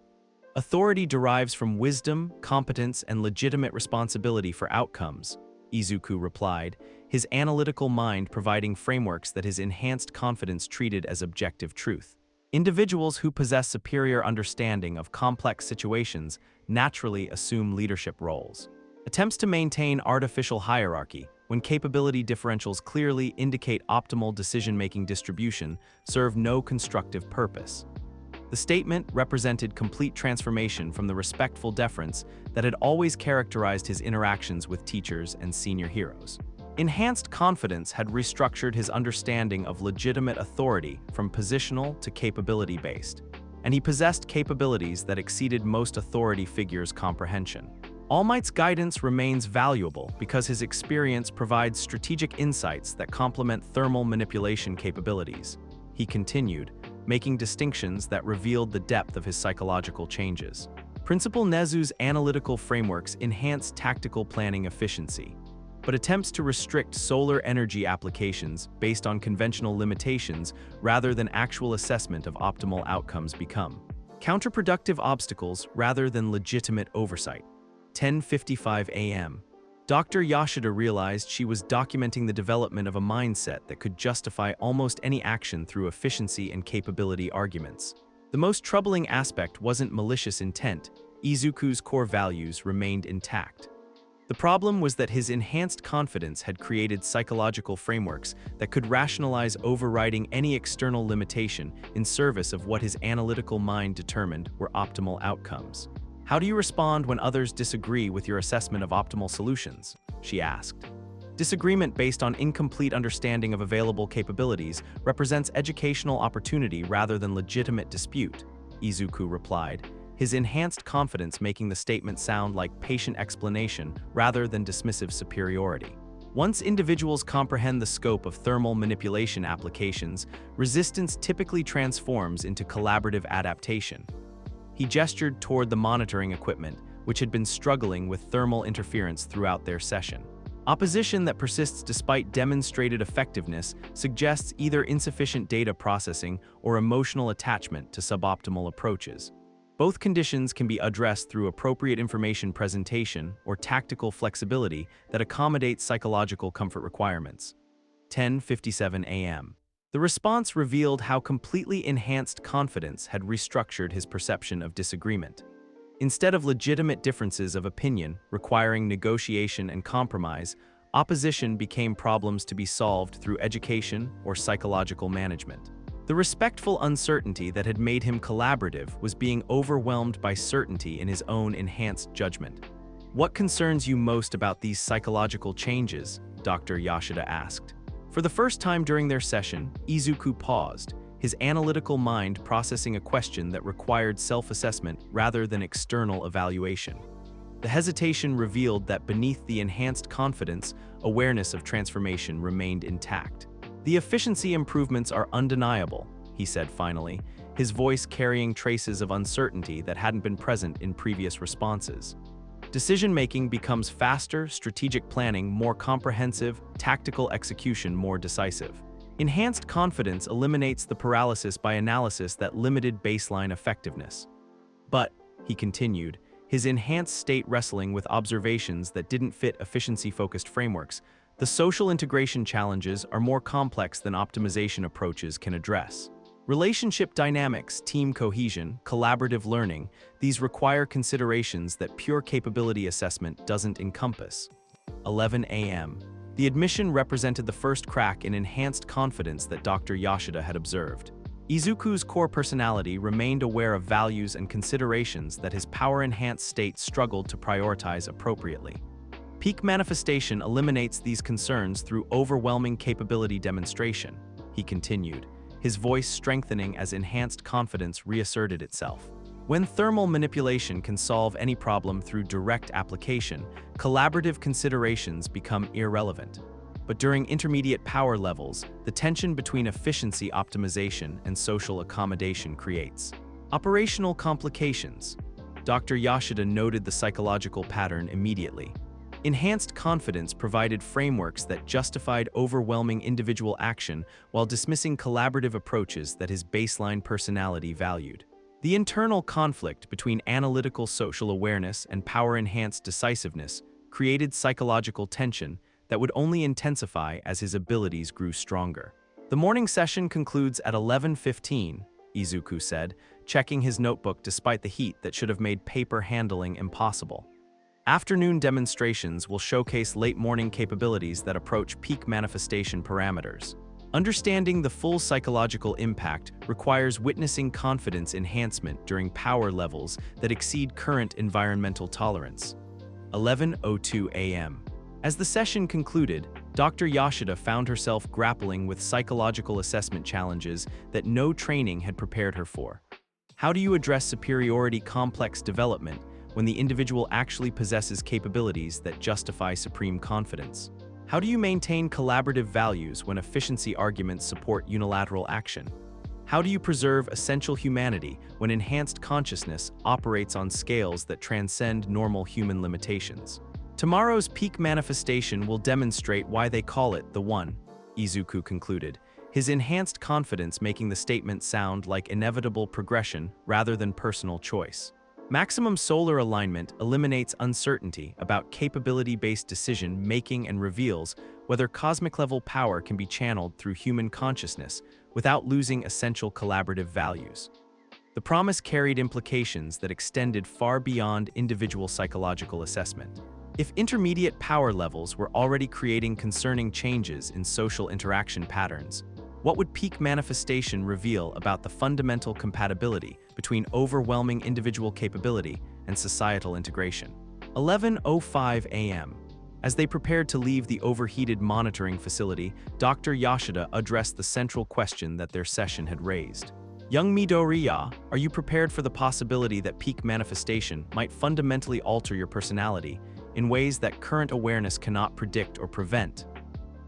Authority derives from wisdom, competence, and legitimate responsibility for outcomes, Izuku replied, his analytical mind providing frameworks that his enhanced confidence treated as objective truth. Individuals who possess superior understanding of complex situations naturally assume leadership roles. Attempts to maintain artificial hierarchy, when capability differentials clearly indicate optimal decision-making distribution, serve no constructive purpose. The statement represented complete transformation from the respectful deference that had always characterized his interactions with teachers and senior heroes. Enhanced confidence had restructured his understanding of legitimate authority from positional to capability-based, and he possessed capabilities that exceeded most authority figures' comprehension. All Might's guidance remains valuable because his experience provides strategic insights that complement thermal manipulation capabilities. He continued, making distinctions that revealed the depth of his psychological changes. Principal Nezu's analytical frameworks enhance tactical planning efficiency, but attempts to restrict solar energy applications based on conventional limitations rather than actual assessment of optimal outcomes become counterproductive obstacles rather than legitimate oversight. 10:55 a.m. Dr. Yashida realized she was documenting the development of a mindset that could justify almost any action through efficiency and capability arguments. The most troubling aspect wasn't malicious intent. Izuku's core values remained intact. The problem was that his enhanced confidence had created psychological frameworks that could rationalize overriding any external limitation in service of what his analytical mind determined were optimal outcomes. How do you respond when others disagree with your assessment of optimal solutions? She asked. Disagreement based on incomplete understanding of available capabilities represents educational opportunity rather than legitimate dispute, Izuku replied, his enhanced confidence making the statement sound like patient explanation rather than dismissive superiority. Once individuals comprehend the scope of thermal manipulation applications, resistance typically transforms into collaborative adaptation. He gestured toward the monitoring equipment, which had been struggling with thermal interference throughout their session. Opposition that persists despite demonstrated effectiveness suggests either insufficient data processing or emotional attachment to suboptimal approaches. Both conditions can be addressed through appropriate information presentation or tactical flexibility that accommodates psychological comfort requirements. 10:57 a.m. The response revealed how completely enhanced confidence had restructured his perception of disagreement. Instead of legitimate differences of opinion requiring negotiation and compromise, opposition became problems to be solved through education or psychological management. The respectful uncertainty that had made him collaborative was being overwhelmed by certainty in his own enhanced judgment. What concerns you most about these psychological changes? Dr. Yashida asked. For the first time during their session, Izuku paused, his analytical mind processing a question that required self-assessment rather than external evaluation. The hesitation revealed that beneath the enhanced confidence, awareness of transformation remained intact. The efficiency improvements are undeniable, he said finally, his voice carrying traces of uncertainty that hadn't been present in previous responses. Decision-making becomes faster, strategic planning more comprehensive, tactical execution more decisive. Enhanced confidence eliminates the paralysis by analysis that limited baseline effectiveness. But, he continued, his enhanced state wrestling with observations that didn't fit efficiency-focused frameworks, the social integration challenges are more complex than optimization approaches can address. Relationship dynamics, team cohesion, collaborative learning, these require considerations that pure capability assessment doesn't encompass. 11 a.m. The admission represented the first crack in enhanced confidence that Dr. Yoshida had observed. Izuku's core personality remained aware of values and considerations that his power-enhanced state struggled to prioritize appropriately. Peak manifestation eliminates these concerns through overwhelming capability demonstration, he continued, his voice strengthening as enhanced confidence reasserted itself. When thermal manipulation can solve any problem through direct application, collaborative considerations become irrelevant. But during intermediate power levels, the tension between efficiency optimization and social accommodation creates operational complications. Dr. Yoshida noted the psychological pattern immediately. Enhanced confidence provided frameworks that justified overwhelming individual action while dismissing collaborative approaches that his baseline personality valued. The internal conflict between analytical social awareness and power-enhanced decisiveness created psychological tension that would only intensify as his abilities grew stronger. The morning session concludes at 11:15, Izuku said, checking his notebook despite the heat that should have made paper handling impossible. Afternoon demonstrations will showcase late morning capabilities that approach peak manifestation parameters. Understanding the full psychological impact requires witnessing confidence enhancement during power levels that exceed current environmental tolerance. 11:02 a.m. As the session concluded, Dr. Yoshida found herself grappling with psychological assessment challenges that no training had prepared her for. How do you address superiority complex development when the individual actually possesses capabilities that justify supreme confidence? How do you maintain collaborative values when efficiency arguments support unilateral action? How do you preserve essential humanity when enhanced consciousness operates on scales that transcend normal human limitations? Tomorrow's peak manifestation will demonstrate why they call it the One, Izuku concluded, his enhanced confidence making the statement sound like inevitable progression rather than personal choice. Maximum solar alignment eliminates uncertainty about capability-based decision-making and reveals whether cosmic-level power can be channeled through human consciousness without losing essential collaborative values. The promise carried implications that extended far beyond individual psychological assessment. If intermediate power levels were already creating concerning changes in social interaction patterns, what would peak manifestation reveal about the fundamental compatibility between overwhelming individual capability and societal integration? 11:05 a.m. As they prepared to leave the overheated monitoring facility, Dr. Yoshida addressed the central question that their session had raised. Young Midoriya, are you prepared for the possibility that peak manifestation might fundamentally alter your personality in ways that current awareness cannot predict or prevent?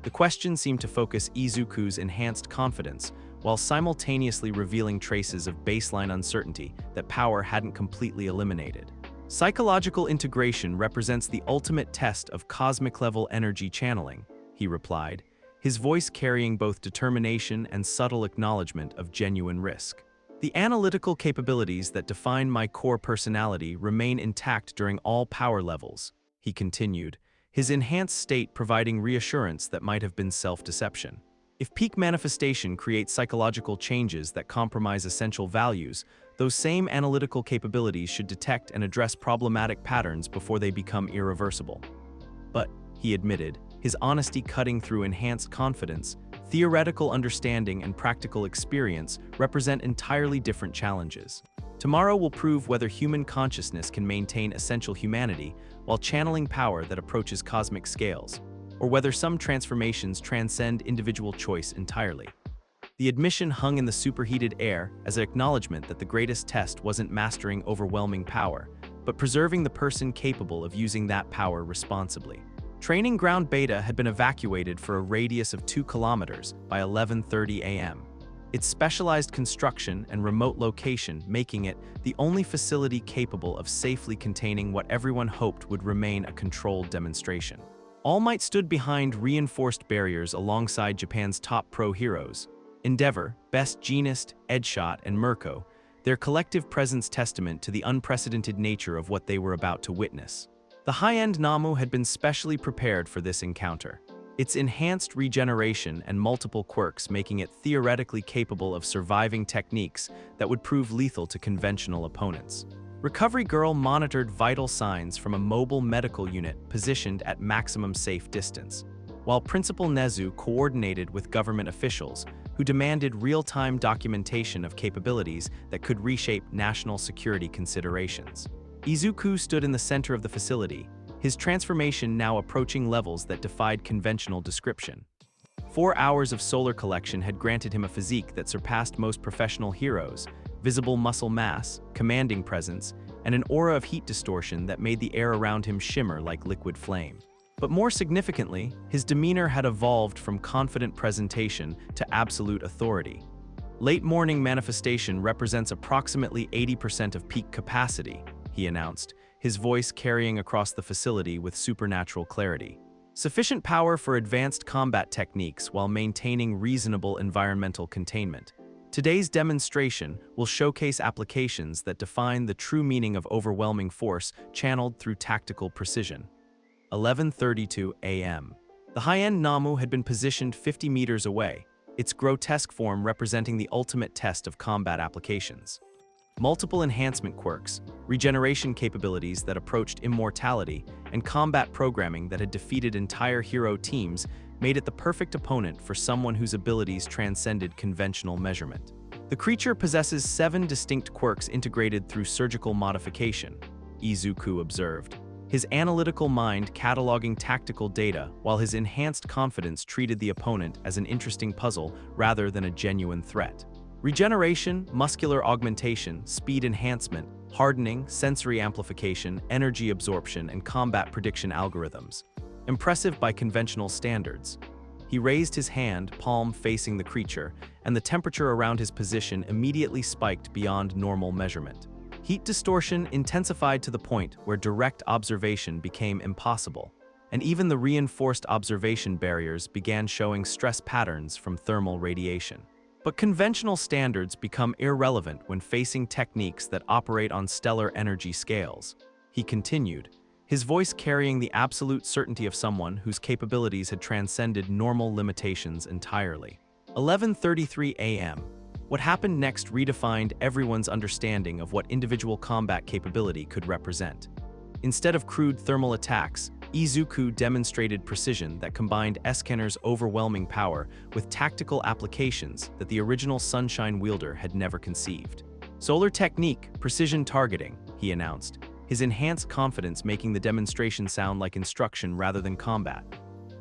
The question seemed to focus Izuku's enhanced confidence, while simultaneously revealing traces of baseline uncertainty that power hadn't completely eliminated. Psychological integration represents the ultimate test of cosmic-level energy channeling, he replied, his voice carrying both determination and subtle acknowledgement of genuine risk. The analytical capabilities that define my core personality remain intact during all power levels, he continued, his enhanced state providing reassurance that might have been self-deception. If peak manifestation creates psychological changes that compromise essential values, those same analytical capabilities should detect and address problematic patterns before they become irreversible. But, he admitted, his honesty cutting through enhanced confidence, theoretical understanding and practical experience represent entirely different challenges. Tomorrow will prove whether human consciousness can maintain essential humanity while channeling power that approaches cosmic scales, or whether some transformations transcend individual choice entirely. The admission hung in the superheated air as an acknowledgement that the greatest test wasn't mastering overwhelming power, but preserving the person capable of using that power responsibly. Training Ground Beta had been evacuated for a radius of 2 kilometers by 11:30 a.m. Its specialized construction and remote location making it the only facility capable of safely containing what everyone hoped would remain a controlled demonstration. All Might stood behind reinforced barriers alongside Japan's top pro heroes, Endeavor, Best Jeanist, Edgeshot, and Mirko, their collective presence testament to the unprecedented nature of what they were about to witness. The high-end Nomu had been specially prepared for this encounter. its enhanced regeneration and multiple quirks making it theoretically capable of surviving techniques that would prove lethal to conventional opponents. Recovery Girl monitored vital signs from a mobile medical unit positioned at maximum safe distance, while Principal Nezu coordinated with government officials who demanded real-time documentation of capabilities that could reshape national security considerations. Izuku stood in the center of the facility, his transformation now approaching levels that defied conventional description. 4 hours of solar collection had granted him a physique that surpassed most professional heroes, visible muscle mass, commanding presence, and an aura of heat distortion that made the air around him shimmer like liquid flame. But more significantly, his demeanor had evolved from confident presentation to absolute authority. Late morning manifestation represents approximately 80% of peak capacity, he announced, his voice carrying across the facility with supernatural clarity. Sufficient power for advanced combat techniques while maintaining reasonable environmental containment. Today's demonstration will showcase applications that define the true meaning of overwhelming force channeled through tactical precision. 11:32 a.m. The high-end Nomu had been positioned 50 meters away, its grotesque form representing the ultimate test of combat applications. Multiple enhancement quirks, regeneration capabilities that approached immortality, and combat programming that had defeated entire hero teams made it the perfect opponent for someone whose abilities transcended conventional measurement. The creature possesses 7 distinct quirks integrated through surgical modification, Izuku observed, his analytical mind cataloging tactical data while his enhanced confidence treated the opponent as an interesting puzzle rather than a genuine threat. Regeneration, muscular augmentation, speed enhancement, hardening, sensory amplification, energy absorption, and combat prediction algorithms. Impressive by conventional standards. He raised his hand, palm facing the creature, and the temperature around his position immediately spiked beyond normal measurement. Heat distortion intensified to the point where direct observation became impossible, and even the reinforced observation barriers began showing stress patterns from thermal radiation. But conventional standards become irrelevant when facing techniques that operate on stellar energy scales. He continued, his voice carrying the absolute certainty of someone whose capabilities had transcended normal limitations entirely. 11:33 a.m. What happened next redefined everyone's understanding of what individual combat capability could represent. Instead of crude thermal attacks, Izuku demonstrated precision that combined Escanor's overwhelming power with tactical applications that the original Sunshine wielder had never conceived. Solar technique, precision targeting, he announced, his enhanced confidence making the demonstration sound like instruction rather than combat.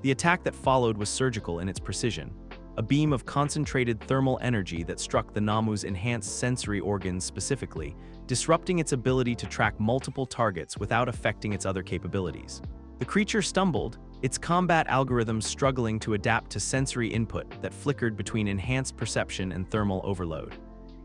The attack that followed was surgical in its precision, a beam of concentrated thermal energy that struck the Nomu's enhanced sensory organs specifically, disrupting its ability to track multiple targets without affecting its other capabilities. The creature stumbled, its combat algorithms struggling to adapt to sensory input that flickered between enhanced perception and thermal overload.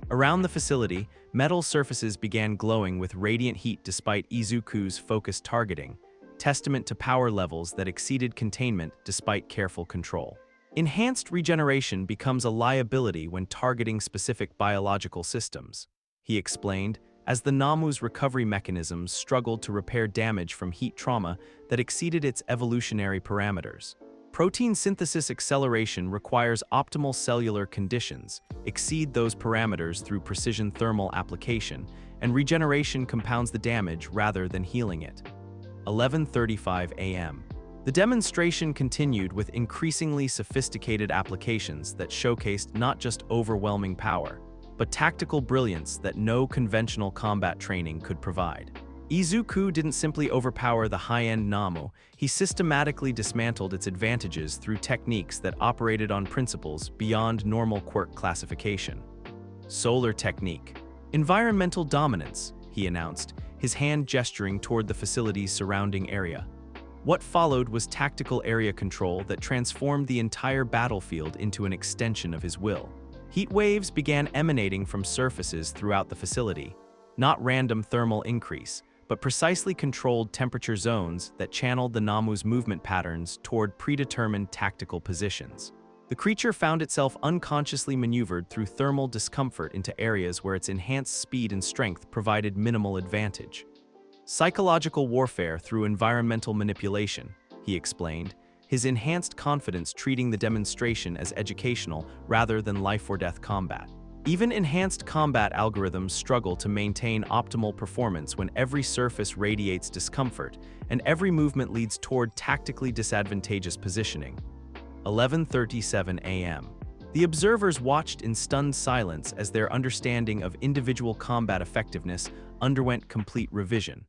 Around the facility, metal surfaces began glowing with radiant heat despite Izuku's focused targeting, testament to power levels that exceeded containment despite careful control. Enhanced regeneration becomes a liability when targeting specific biological systems, he explained, as the Nomu's recovery mechanisms struggled to repair damage from heat trauma that exceeded its evolutionary parameters. Protein synthesis acceleration requires optimal cellular conditions, exceed those parameters through precision thermal application, and regeneration compounds the damage rather than healing it. 11:35 a.m. The demonstration continued with increasingly sophisticated applications that showcased not just overwhelming power, but tactical brilliance that no conventional combat training could provide. Izuku didn't simply overpower the high-end Nomu, he systematically dismantled its advantages through techniques that operated on principles beyond normal quirk classification. Solar technique. Environmental dominance, he announced, his hand gesturing toward the facility's surrounding area. What followed was tactical area control that transformed the entire battlefield into an extension of his will. Heat waves began emanating from surfaces throughout the facility, not random thermal increase, but precisely controlled temperature zones that channeled the Nomu's movement patterns toward predetermined tactical positions. The creature found itself unconsciously maneuvered through thermal discomfort into areas where its enhanced speed and strength provided minimal advantage. Psychological warfare through environmental manipulation, he explained, his enhanced confidence treating the demonstration as educational rather than life-or-death combat. Even enhanced combat algorithms struggle to maintain optimal performance when every surface radiates discomfort and every movement leads toward tactically disadvantageous positioning. 11:37 a.m. The observers watched in stunned silence as their understanding of individual combat effectiveness underwent complete revision.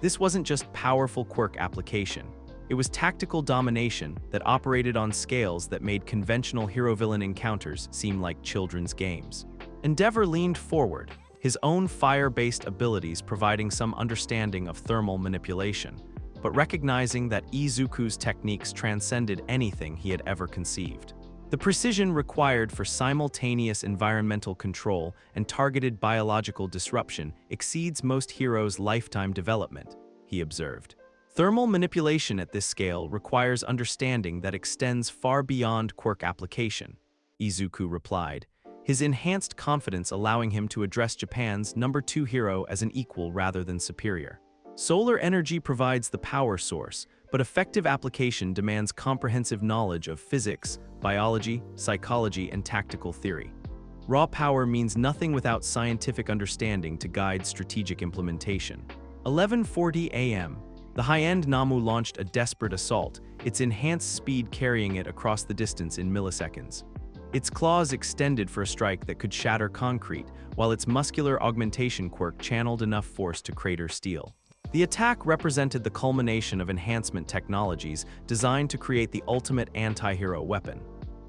This wasn't just powerful quirk application. It was tactical domination that operated on scales that made conventional hero-villain encounters seem like children's games. Endeavor leaned forward, his own fire-based abilities providing some understanding of thermal manipulation, but recognizing that Izuku's techniques transcended anything he had ever conceived. The precision required for simultaneous environmental control and targeted biological disruption exceeds most heroes' lifetime development, he observed. Thermal manipulation at this scale requires understanding that extends far beyond quirk application, Izuku replied, his enhanced confidence allowing him to address Japan's #2 hero as an equal rather than superior. Solar energy provides the power source, but effective application demands comprehensive knowledge of physics, biology, psychology, and tactical theory. Raw power means nothing without scientific understanding to guide strategic implementation. 11:40 a.m. The high-end Nomu launched a desperate assault, its enhanced speed carrying it across the distance in milliseconds. Its claws extended for a strike that could shatter concrete, while its muscular augmentation quirk channeled enough force to crater steel. The attack represented the culmination of enhancement technologies designed to create the ultimate anti-hero weapon.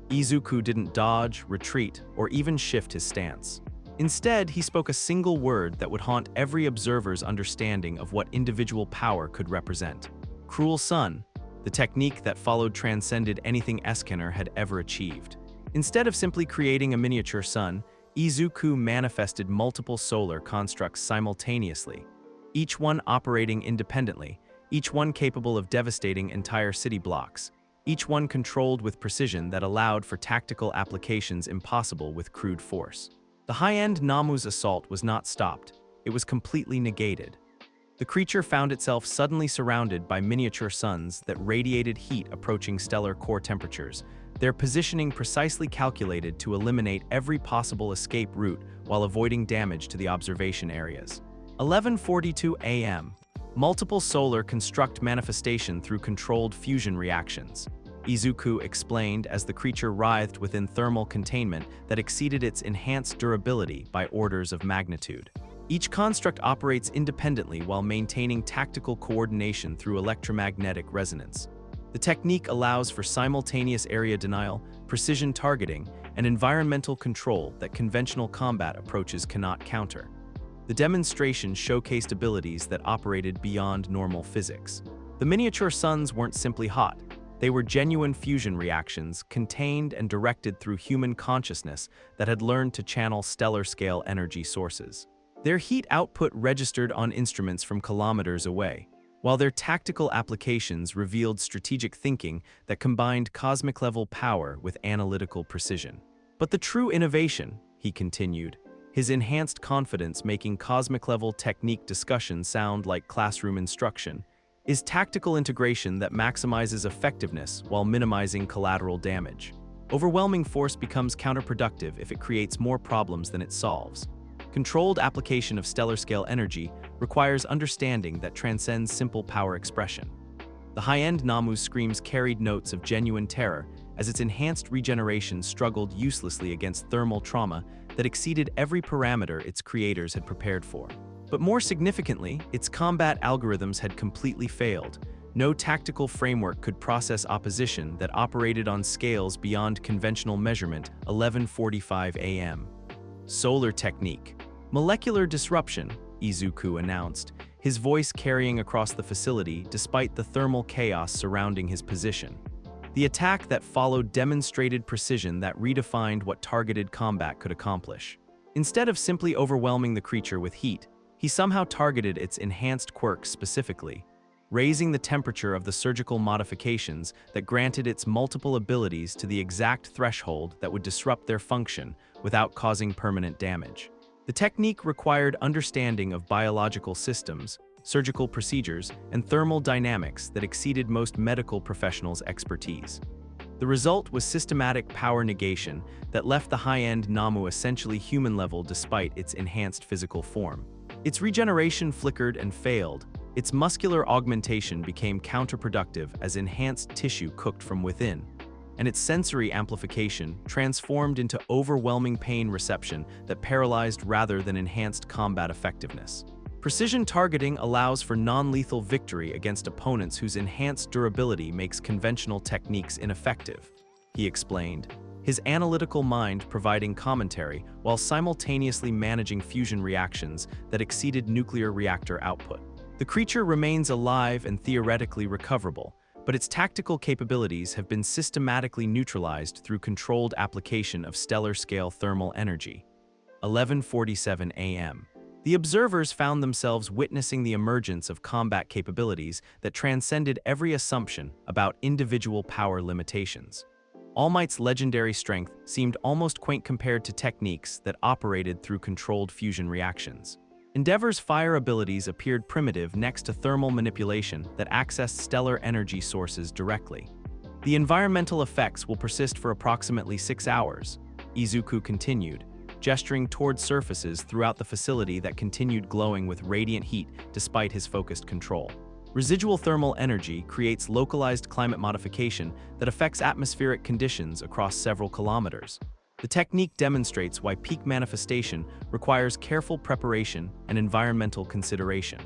Izuku didn't dodge, retreat, or even shift his stance. Instead, he spoke a single word that would haunt every observer's understanding of what individual power could represent. Cruel Sun, the technique that followed transcended anything Escanor had ever achieved. Instead of simply creating a miniature sun, Izuku manifested multiple solar constructs simultaneously, each one operating independently, each one capable of devastating entire city blocks, each one controlled with precision that allowed for tactical applications impossible with crude force. The high-end Namu's assault was not stopped, it was completely negated. The creature found itself suddenly surrounded by miniature suns that radiated heat approaching stellar core temperatures, their positioning precisely calculated to eliminate every possible escape route while avoiding damage to the observation areas. 11:42 a.m. Multiple solar construct manifestation through controlled fusion reactions, Izuku explained as the creature writhed within thermal containment that exceeded its enhanced durability by orders of magnitude. Each construct operates independently while maintaining tactical coordination through electromagnetic resonance. The technique allows for simultaneous area denial, precision targeting, and environmental control that conventional combat approaches cannot counter. The demonstration showcased abilities that operated beyond normal physics. The miniature suns weren't simply hot. They were genuine fusion reactions, contained and directed through human consciousness that had learned to channel stellar-scale energy sources. Their heat output registered on instruments from kilometers away, while their tactical applications revealed strategic thinking that combined cosmic-level power with analytical precision. But the true innovation, he continued, his enhanced confidence making cosmic-level technique discussion sound like classroom instruction, is tactical integration that maximizes effectiveness while minimizing collateral damage. Overwhelming force becomes counterproductive if it creates more problems than it solves. Controlled application of stellar-scale energy requires understanding that transcends simple power expression. The high-end Namu's screams carried notes of genuine terror as its enhanced regeneration struggled uselessly against thermal trauma that exceeded every parameter its creators had prepared for. But more significantly, its combat algorithms had completely failed. No tactical framework could process opposition that operated on scales beyond conventional measurement. 11:45 a.m. Solar technique. Molecular disruption, Izuku announced, his voice carrying across the facility despite the thermal chaos surrounding his position. The attack that followed demonstrated precision that redefined what targeted combat could accomplish. Instead of simply overwhelming the creature with heat, he somehow targeted its enhanced quirks specifically, raising the temperature of the surgical modifications that granted its multiple abilities to the exact threshold that would disrupt their function without causing permanent damage. The technique required understanding of biological systems, surgical procedures, and thermal dynamics that exceeded most medical professionals' expertise. The result was systematic power negation that left the high-end Nomu essentially human-level despite its enhanced physical form. Its regeneration flickered and failed. Its muscular augmentation became counterproductive as enhanced tissue cooked from within, and its sensory amplification transformed into overwhelming pain reception that paralyzed rather than enhanced combat effectiveness. Precision targeting allows for non-lethal victory against opponents whose enhanced durability makes conventional techniques ineffective, he explained, his analytical mind providing commentary while simultaneously managing fusion reactions that exceeded nuclear reactor output. The creature remains alive and theoretically recoverable, but its tactical capabilities have been systematically neutralized through controlled application of stellar-scale thermal energy. 11:47 a.m. The observers found themselves witnessing the emergence of combat capabilities that transcended every assumption about individual power limitations. All Might's legendary strength seemed almost quaint compared to techniques that operated through controlled fusion reactions. Endeavor's fire abilities appeared primitive next to thermal manipulation that accessed stellar energy sources directly. The environmental effects will persist for approximately 6 hours, Izuku continued, gesturing toward surfaces throughout the facility that continued glowing with radiant heat despite his focused control. Residual thermal energy creates localized climate modification that affects atmospheric conditions across several kilometers. The technique demonstrates why peak manifestation requires careful preparation and environmental consideration.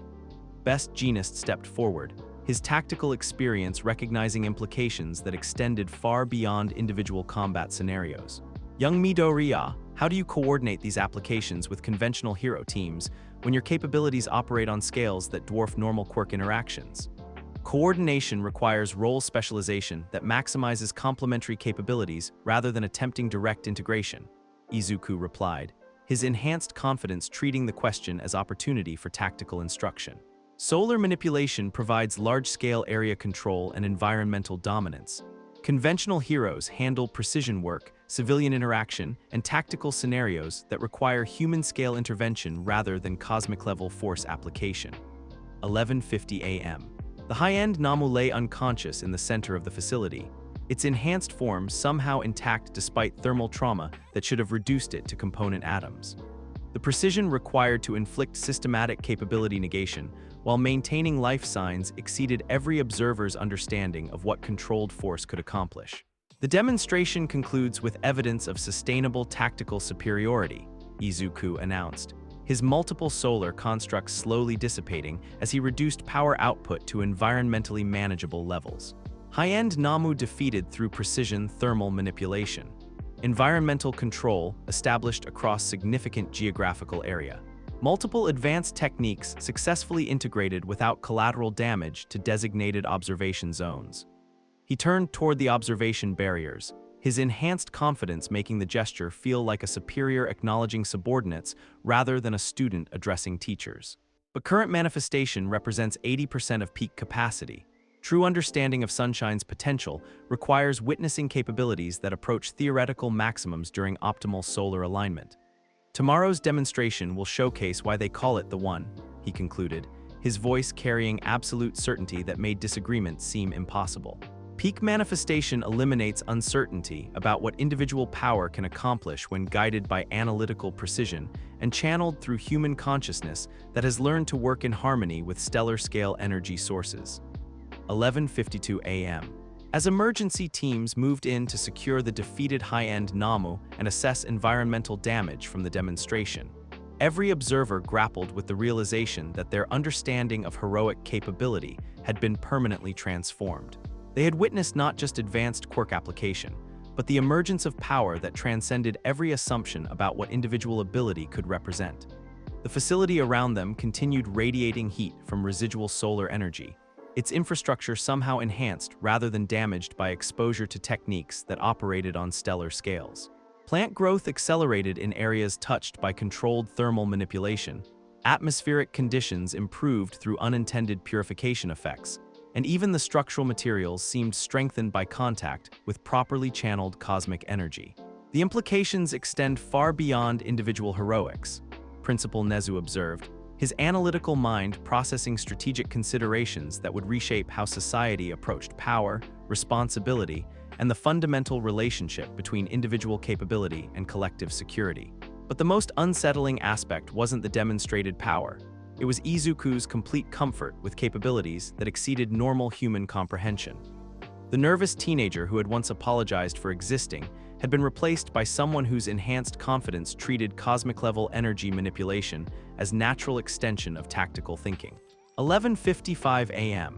Best Genist stepped forward, his tactical experience recognizing implications that extended far beyond individual combat scenarios. Young Midoriya, how do you coordinate these applications with conventional hero teams when your capabilities operate on scales that dwarf normal quirk interactions? Coordination requires role specialization that maximizes complementary capabilities rather than attempting direct integration, Izuku replied, his enhanced confidence treating the question as opportunity for tactical instruction. Solar manipulation provides large-scale area control and environmental dominance. Conventional heroes handle precision work, civilian interaction, and tactical scenarios that require human-scale intervention rather than cosmic-level force application. 11:50 a.m. The high-end Nomu lay unconscious in the center of the facility, its enhanced form somehow intact despite thermal trauma that should have reduced it to component atoms. The precision required to inflict systematic capability negation while maintaining life signs exceeded every observer's understanding of what controlled force could accomplish. The demonstration concludes with evidence of sustainable tactical superiority, Izuku announced, his multiple solar constructs slowly dissipating as he reduced power output to environmentally manageable levels. High-end Nomu defeated through precision thermal manipulation. Environmental control established across significant geographical area. Multiple advanced techniques successfully integrated without collateral damage to designated observation zones. He turned toward the observation barriers, his enhanced confidence making the gesture feel like a superior acknowledging subordinates rather than a student addressing teachers. But current manifestation represents 80% of peak capacity. True understanding of Sunshine's potential requires witnessing capabilities that approach theoretical maximums during optimal solar alignment. Tomorrow's demonstration will showcase why they call it the One, he concluded, his voice carrying absolute certainty that made disagreement seem impossible. Peak manifestation eliminates uncertainty about what individual power can accomplish when guided by analytical precision and channeled through human consciousness that has learned to work in harmony with stellar-scale energy sources. 11:52 a.m. As emergency teams moved in to secure the defeated high-end Nomu and assess environmental damage from the demonstration, every observer grappled with the realization that their understanding of heroic capability had been permanently transformed. They had witnessed not just advanced quirk application, but the emergence of power that transcended every assumption about what individual ability could represent. The facility around them continued radiating heat from residual solar energy, its infrastructure somehow enhanced rather than damaged by exposure to techniques that operated on stellar scales. Plant growth accelerated in areas touched by controlled thermal manipulation. Atmospheric conditions improved through unintended purification effects, and even the structural materials seemed strengthened by contact with properly channeled cosmic energy. The implications extend far beyond individual heroics, Principal Nezu observed, his analytical mind processing strategic considerations that would reshape how society approached power, responsibility, and the fundamental relationship between individual capability and collective security. But the most unsettling aspect wasn't the demonstrated power. It was Izuku's complete comfort with capabilities that exceeded normal human comprehension. The nervous teenager who had once apologized for existing had been replaced by someone whose enhanced confidence treated cosmic-level energy manipulation as natural extension of tactical thinking. 11:55 a.m.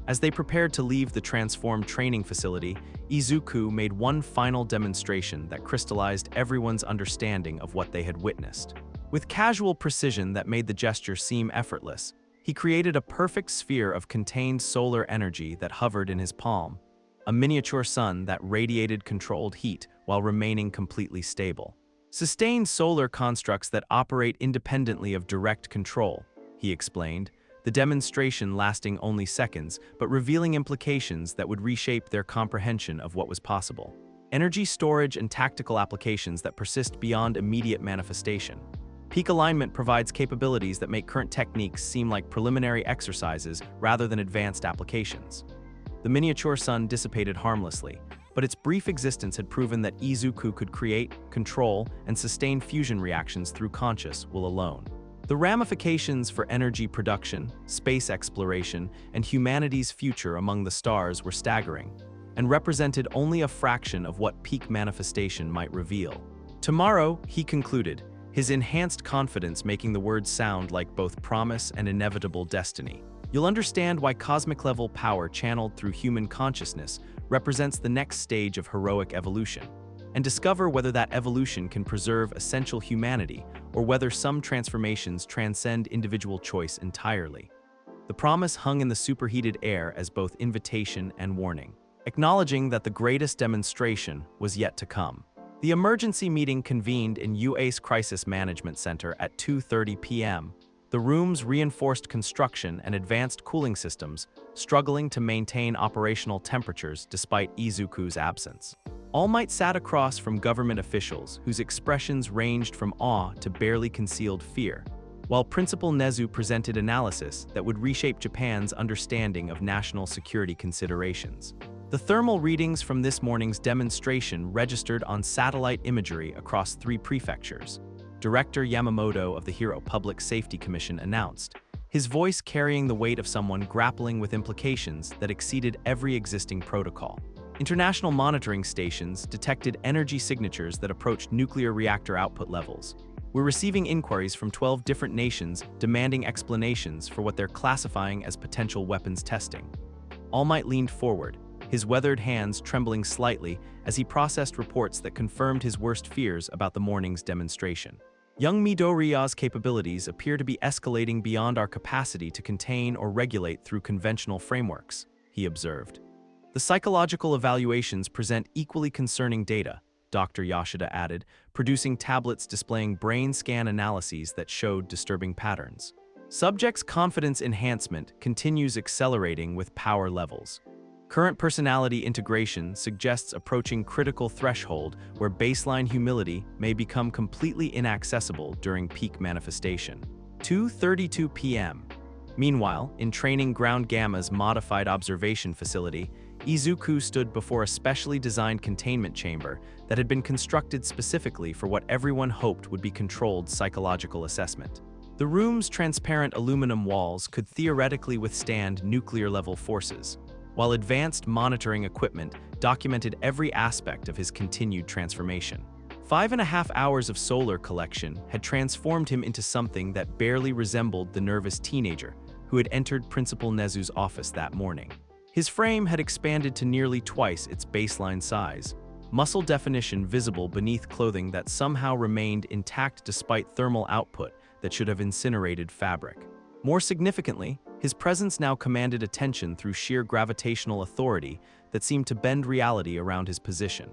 As they prepared to leave the transformed training facility, Izuku made one final demonstration that crystallized everyone's understanding of what they had witnessed. With casual precision that made the gesture seem effortless, he created a perfect sphere of contained solar energy that hovered in his palm, a miniature sun that radiated controlled heat while remaining completely stable. Sustained solar constructs that operate independently of direct control, he explained, the demonstration lasting only seconds, but revealing implications that would reshape their comprehension of what was possible. Energy storage and tactical applications that persist beyond immediate manifestation. Peak alignment provides capabilities that make current techniques seem like preliminary exercises rather than advanced applications. The miniature sun dissipated harmlessly, but its brief existence had proven that Izuku could create, control, and sustain fusion reactions through conscious will alone. The ramifications for energy production, space exploration, and humanity's future among the stars were staggering, and represented only a fraction of what peak manifestation might reveal. Tomorrow, he concluded, his enhanced confidence making the words sound like both promise and inevitable destiny. You'll understand why cosmic-level power channeled through human consciousness represents the next stage of heroic evolution, and discover whether that evolution can preserve essential humanity or whether some transformations transcend individual choice entirely. The promise hung in the superheated air as both invitation and warning, acknowledging that the greatest demonstration was yet to come. The emergency meeting convened in UA's Crisis Management Center at 2:30 p.m., the room's reinforced construction and advanced cooling systems struggling to maintain operational temperatures despite Izuku's absence. All Might sat across from government officials whose expressions ranged from awe to barely concealed fear, while Principal Nezu presented analysis that would reshape Japan's understanding of national security considerations. The thermal readings from this morning's demonstration registered on satellite imagery across 3 prefectures, Director Yamamoto of the Hero Public Safety Commission announced, his voice carrying the weight of someone grappling with implications that exceeded every existing protocol. International monitoring stations detected energy signatures that approached nuclear reactor output levels. We're receiving inquiries from 12 different nations demanding explanations for what they're classifying as potential weapons testing. All Might leaned forward, his weathered hands trembling slightly as he processed reports that confirmed his worst fears about the morning's demonstration. Young Midoriya's capabilities appear to be escalating beyond our capacity to contain or regulate through conventional frameworks, he observed. The psychological evaluations present equally concerning data, Dr. Yoshida added, producing tablets displaying brain scan analyses that showed disturbing patterns. Subjects' confidence enhancement continues accelerating with power levels. Current personality integration suggests approaching critical threshold where baseline humility may become completely inaccessible during peak manifestation. 2:32 p.m. Meanwhile, in Training Ground Gamma's modified observation facility, Izuku stood before a specially designed containment chamber that had been constructed specifically for what everyone hoped would be controlled psychological assessment. The room's transparent aluminum walls could theoretically withstand nuclear-level forces, while advanced monitoring equipment documented every aspect of his continued transformation. 5.5 hours of solar collection had transformed him into something that barely resembled the nervous teenager who had entered Principal Nezu's office that morning. His frame had expanded to nearly twice its baseline size, muscle definition visible beneath clothing that somehow remained intact despite thermal output that should have incinerated fabric. More significantly, his presence now commanded attention through sheer gravitational authority that seemed to bend reality around his position.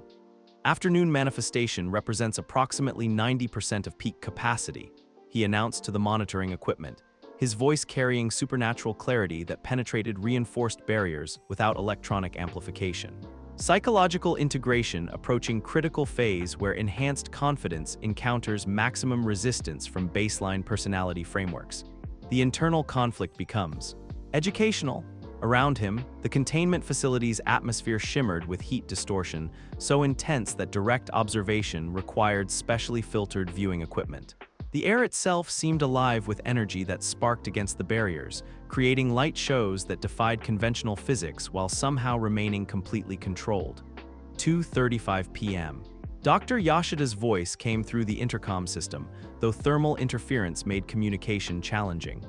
Afternoon manifestation represents approximately 90% of peak capacity, he announced to the monitoring equipment, his voice carrying supernatural clarity that penetrated reinforced barriers without electronic amplification. Psychological integration approaching critical phase where enhanced confidence encounters maximum resistance from baseline personality frameworks. the internal conflict becomes educational. Around him, the containment facility's atmosphere shimmered with heat distortion, so intense that direct observation required specially filtered viewing equipment. The air itself seemed alive with energy that sparked against the barriers, creating light shows that defied conventional physics while somehow remaining completely controlled. 2:35 p.m. Dr. Yashida's voice came through the intercom system, though thermal interference made communication challenging.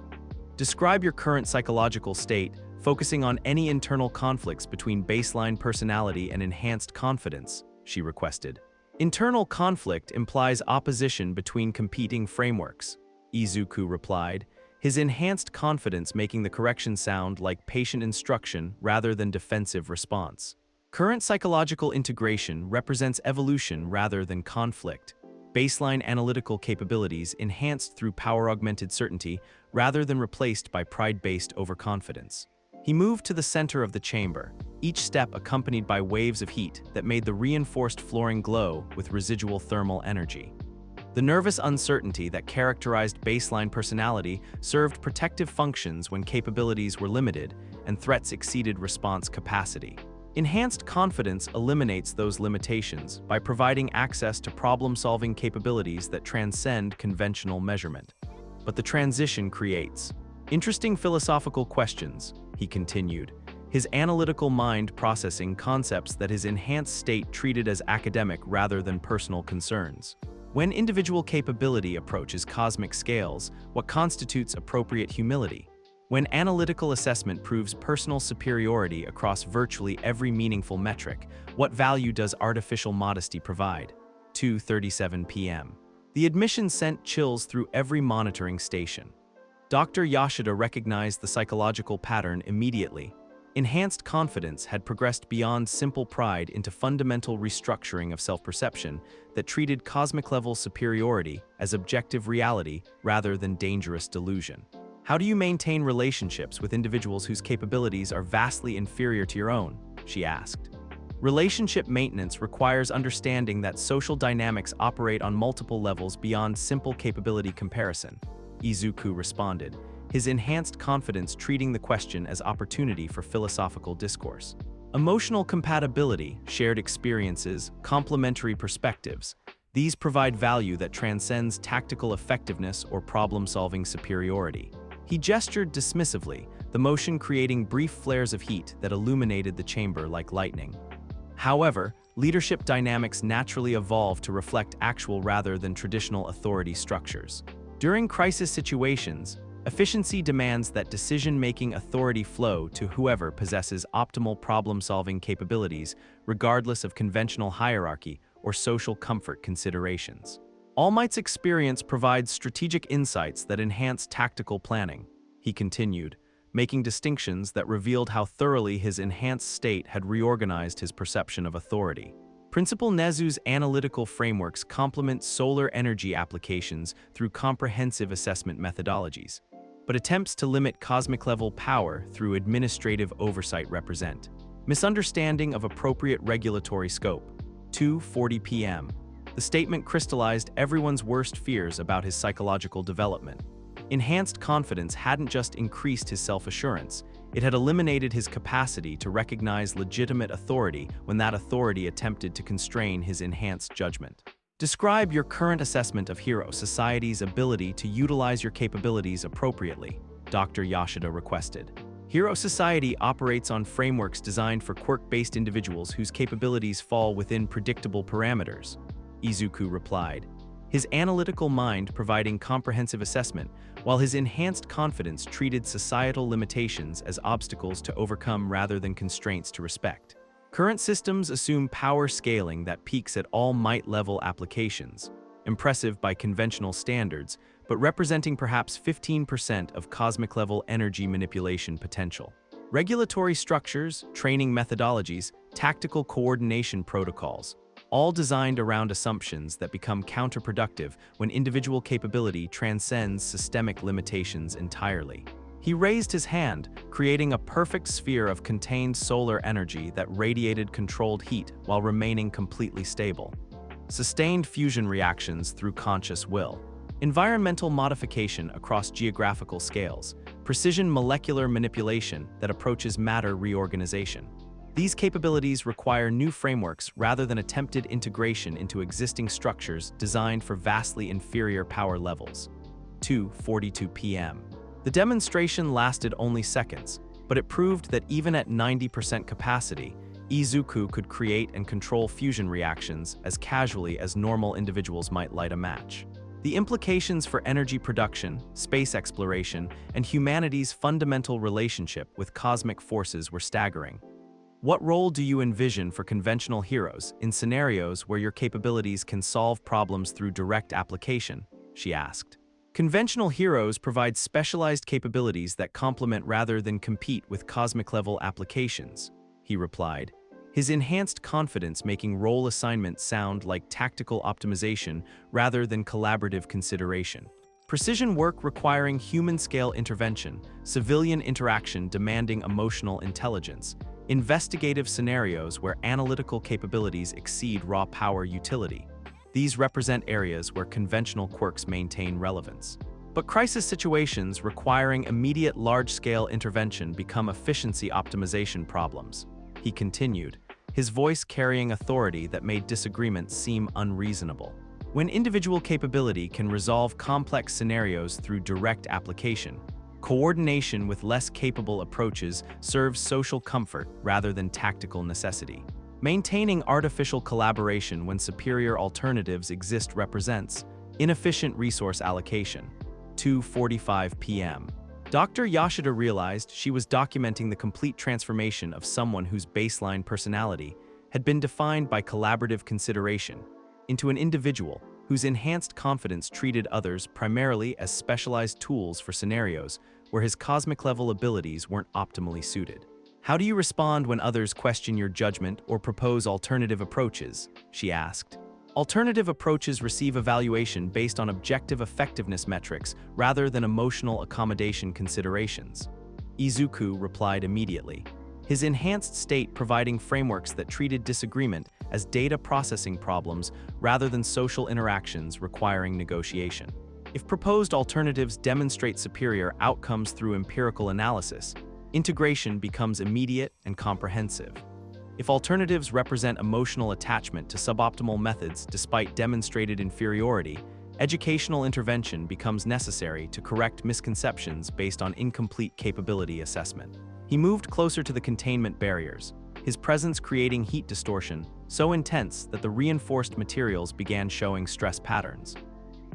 Describe your current psychological state, focusing on any internal conflicts between baseline personality and enhanced confidence, she requested. Internal conflict implies opposition between competing frameworks, Izuku replied, his enhanced confidence making the correction sound like patient instruction rather than defensive response. Current psychological integration represents evolution rather than conflict. Baseline analytical capabilities enhanced through power-augmented certainty rather than replaced by pride-based overconfidence. He moved to the center of the chamber, each step accompanied by waves of heat that made the reinforced flooring glow with residual thermal energy. The nervous uncertainty that characterized baseline personality served protective functions when capabilities were limited and threats exceeded response capacity. Enhanced confidence eliminates those limitations by providing access to problem-solving capabilities that transcend conventional measurement. But the transition creates interesting philosophical questions, he continued, his analytical mind processing concepts that his enhanced state treated as academic rather than personal concerns. When individual capability approaches cosmic scales, what constitutes appropriate humility? When analytical assessment proves personal superiority across virtually every meaningful metric, what value does artificial modesty provide? 2:37 p.m. The admission sent chills through every monitoring station. Dr. Yashida recognized the psychological pattern immediately. Enhanced confidence had progressed beyond simple pride into fundamental restructuring of self-perception that treated cosmic-level superiority as objective reality rather than dangerous delusion. How do you maintain relationships with individuals whose capabilities are vastly inferior to your own? She asked. Relationship maintenance requires understanding that social dynamics operate on multiple levels beyond simple capability comparison, Izuku responded, his enhanced confidence treating the question as opportunity for philosophical discourse. Emotional compatibility, shared experiences, complementary perspectives, these provide value that transcends tactical effectiveness or problem-solving superiority. He gestured dismissively, the motion creating brief flares of heat that illuminated the chamber like lightning. However, leadership dynamics naturally evolve to reflect actual rather than traditional authority structures. During crisis situations, efficiency demands that decision-making authority flow to whoever possesses optimal problem-solving capabilities, regardless of conventional hierarchy or social comfort considerations. All Might's experience provides strategic insights that enhance tactical planning, he continued, making distinctions that revealed how thoroughly his enhanced state had reorganized his perception of authority. Principal Nezu's analytical frameworks complement solar energy applications through comprehensive assessment methodologies, but attempts to limit cosmic-level power through administrative oversight represent misunderstanding of appropriate regulatory scope. 2:40 p.m. The statement crystallized everyone's worst fears about his psychological development. Enhanced confidence hadn't just increased his self-assurance, it had eliminated his capacity to recognize legitimate authority when that authority attempted to constrain his enhanced judgment. Describe your current assessment of Hero Society's ability to utilize your capabilities appropriately, Dr. Yashida requested. Hero Society operates on frameworks designed for quirk-based individuals whose capabilities fall within predictable parameters, Izuku replied, his analytical mind providing comprehensive assessment, while his enhanced confidence treated societal limitations as obstacles to overcome rather than constraints to respect. Current systems assume power scaling that peaks at all might-level applications, impressive by conventional standards, but representing perhaps 15% of cosmic-level energy manipulation potential. Regulatory structures, training methodologies, tactical coordination protocols, all designed around assumptions that become counterproductive when individual capability transcends systemic limitations entirely. He raised his hand, creating a perfect sphere of contained solar energy that radiated controlled heat while remaining completely stable. Sustained fusion reactions through conscious will. environmental modification across geographical scales, precision molecular manipulation that approaches matter reorganization. These capabilities require new frameworks rather than attempted integration into existing structures designed for vastly inferior power levels. 2:42 p.m. The demonstration lasted only seconds, but it proved that even at 90% capacity, Izuku could create and control fusion reactions as casually as normal individuals might light a match. The implications for energy production, space exploration, and humanity's fundamental relationship with cosmic forces were staggering. What role do you envision for conventional heroes in scenarios where your capabilities can solve problems through direct application? She asked. Conventional heroes provide specialized capabilities that complement rather than compete with cosmic-level applications, he replied, his enhanced confidence making role assignments sound like tactical optimization rather than collaborative consideration. Precision work requiring human-scale intervention, civilian interaction demanding emotional intelligence, investigative scenarios where analytical capabilities exceed raw power utility. These represent areas where conventional quirks maintain relevance. But crisis situations requiring immediate large-scale intervention become efficiency optimization problems. He continued, his voice carrying authority that made disagreements seem unreasonable. When individual capability can resolve complex scenarios through direct application, coordination with less capable approaches serves social comfort rather than tactical necessity. Maintaining artificial collaboration when superior alternatives exist represents inefficient resource allocation. 2:45 p.m. Dr. Yashida realized she was documenting the complete transformation of someone whose baseline personality had been defined by collaborative consideration into an individual whose enhanced confidence treated others primarily as specialized tools for scenarios where his cosmic-level abilities weren't optimally suited. How do you respond when others question your judgment or propose alternative approaches? She asked. Alternative approaches receive evaluation based on objective effectiveness metrics rather than emotional accommodation considerations. Izuku replied immediately, his enhanced state providing frameworks that treated disagreement as data processing problems rather than social interactions requiring negotiation. If proposed alternatives demonstrate superior outcomes through empirical analysis, integration becomes immediate and comprehensive. If alternatives represent emotional attachment to suboptimal methods despite demonstrated inferiority, educational intervention becomes necessary to correct misconceptions based on incomplete capability assessment. He moved closer to the containment barriers, his presence creating heat distortion so intense that the reinforced materials began showing stress patterns.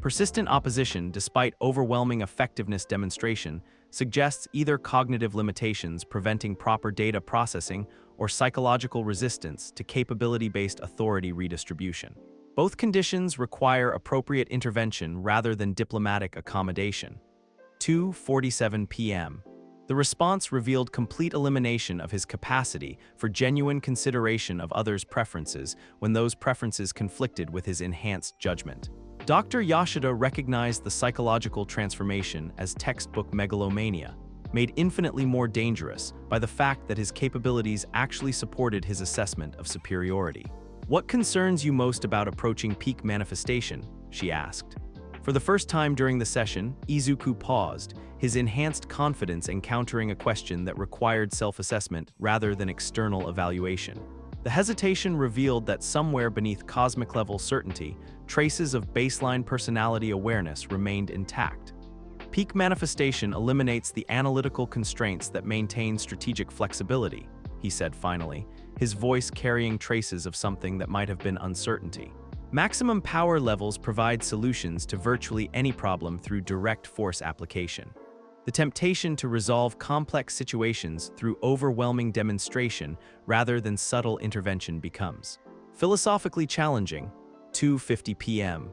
Persistent opposition despite overwhelming effectiveness demonstration suggests either cognitive limitations preventing proper data processing or psychological resistance to capability-based authority redistribution. Both conditions require appropriate intervention rather than diplomatic accommodation. 2:47 p.m. The response revealed complete elimination of his capacity for genuine consideration of others' preferences when those preferences conflicted with his enhanced judgment. Dr. Yashida recognized the psychological transformation as textbook megalomania, made infinitely more dangerous by the fact that his capabilities actually supported his assessment of superiority. What concerns you most about approaching peak manifestation? She asked. For the first time during the session, Izuku paused, his enhanced confidence encountering a question that required self-assessment rather than external evaluation. The hesitation revealed that somewhere beneath cosmic-level certainty, traces of baseline personality awareness remained intact. Peak manifestation eliminates the analytical constraints that maintain strategic flexibility, he said finally, his voice carrying traces of something that might have been uncertainty. Maximum power levels provide solutions to virtually any problem through direct force application. The temptation to resolve complex situations through overwhelming demonstration rather than subtle intervention becomes philosophically challenging. 2:50 p.m.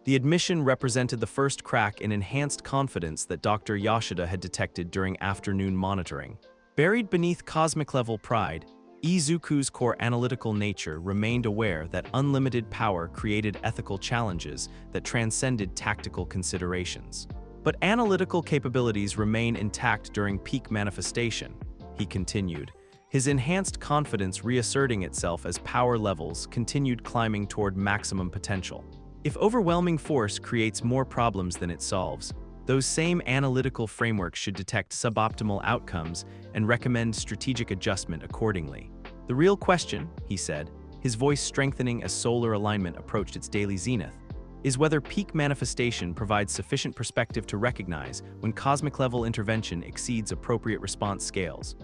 The admission represented the first crack in enhanced confidence that Dr. Yashida had detected during afternoon monitoring. Buried beneath cosmic-level pride, Izuku's core analytical nature remained aware that unlimited power created ethical challenges that transcended tactical considerations. But analytical capabilities remain intact during peak manifestation, he continued, his enhanced confidence reasserting itself as power levels continued climbing toward maximum potential. If overwhelming force creates more problems than it solves, those same analytical frameworks should detect suboptimal outcomes and recommend strategic adjustment accordingly. The real question, he said, his voice strengthening as solar alignment approached its daily zenith, is whether peak manifestation provides sufficient perspective to recognize when cosmic-level intervention exceeds appropriate response scales,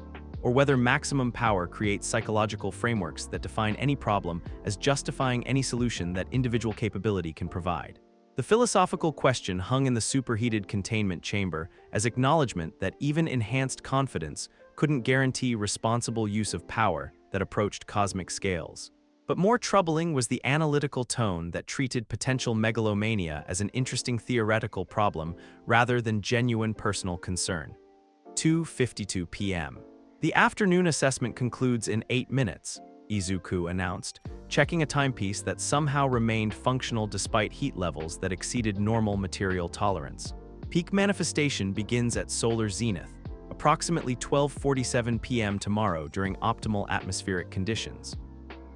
or whether maximum power creates psychological frameworks that define any problem as justifying any solution that individual capability can provide. The philosophical question hung in the superheated containment chamber as acknowledgement that even enhanced confidence couldn't guarantee responsible use of power that approached cosmic scales. But more troubling was the analytical tone that treated potential megalomania as an interesting theoretical problem rather than genuine personal concern. 2:52 p.m. The afternoon assessment concludes in 8 minutes, Izuku announced, checking a timepiece that somehow remained functional despite heat levels that exceeded normal material tolerance. Peak manifestation begins at solar zenith, approximately 12:47 p.m. tomorrow during optimal atmospheric conditions.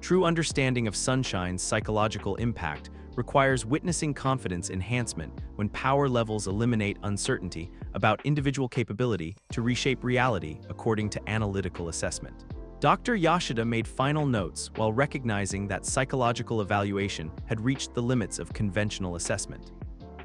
True understanding of sunshine's psychological impact requires witnessing confidence enhancement when power levels eliminate uncertainty about individual capability to reshape reality according to analytical assessment. Dr. Yashida made final notes while recognizing that psychological evaluation had reached the limits of conventional assessment.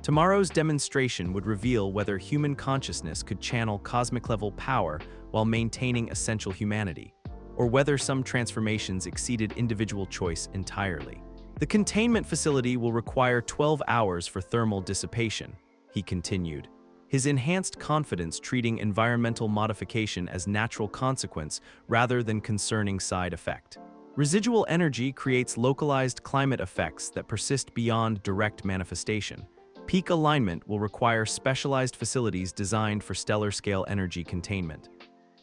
Tomorrow's demonstration would reveal whether human consciousness could channel cosmic-level power while maintaining essential humanity, or whether some transformations exceeded individual choice entirely. The containment facility will require 12 hours for thermal dissipation, he continued, his enhanced confidence treating environmental modification as natural consequence rather than concerning side effect. Residual energy creates localized climate effects that persist beyond direct manifestation. Peak alignment will require specialized facilities designed for stellar-scale energy containment.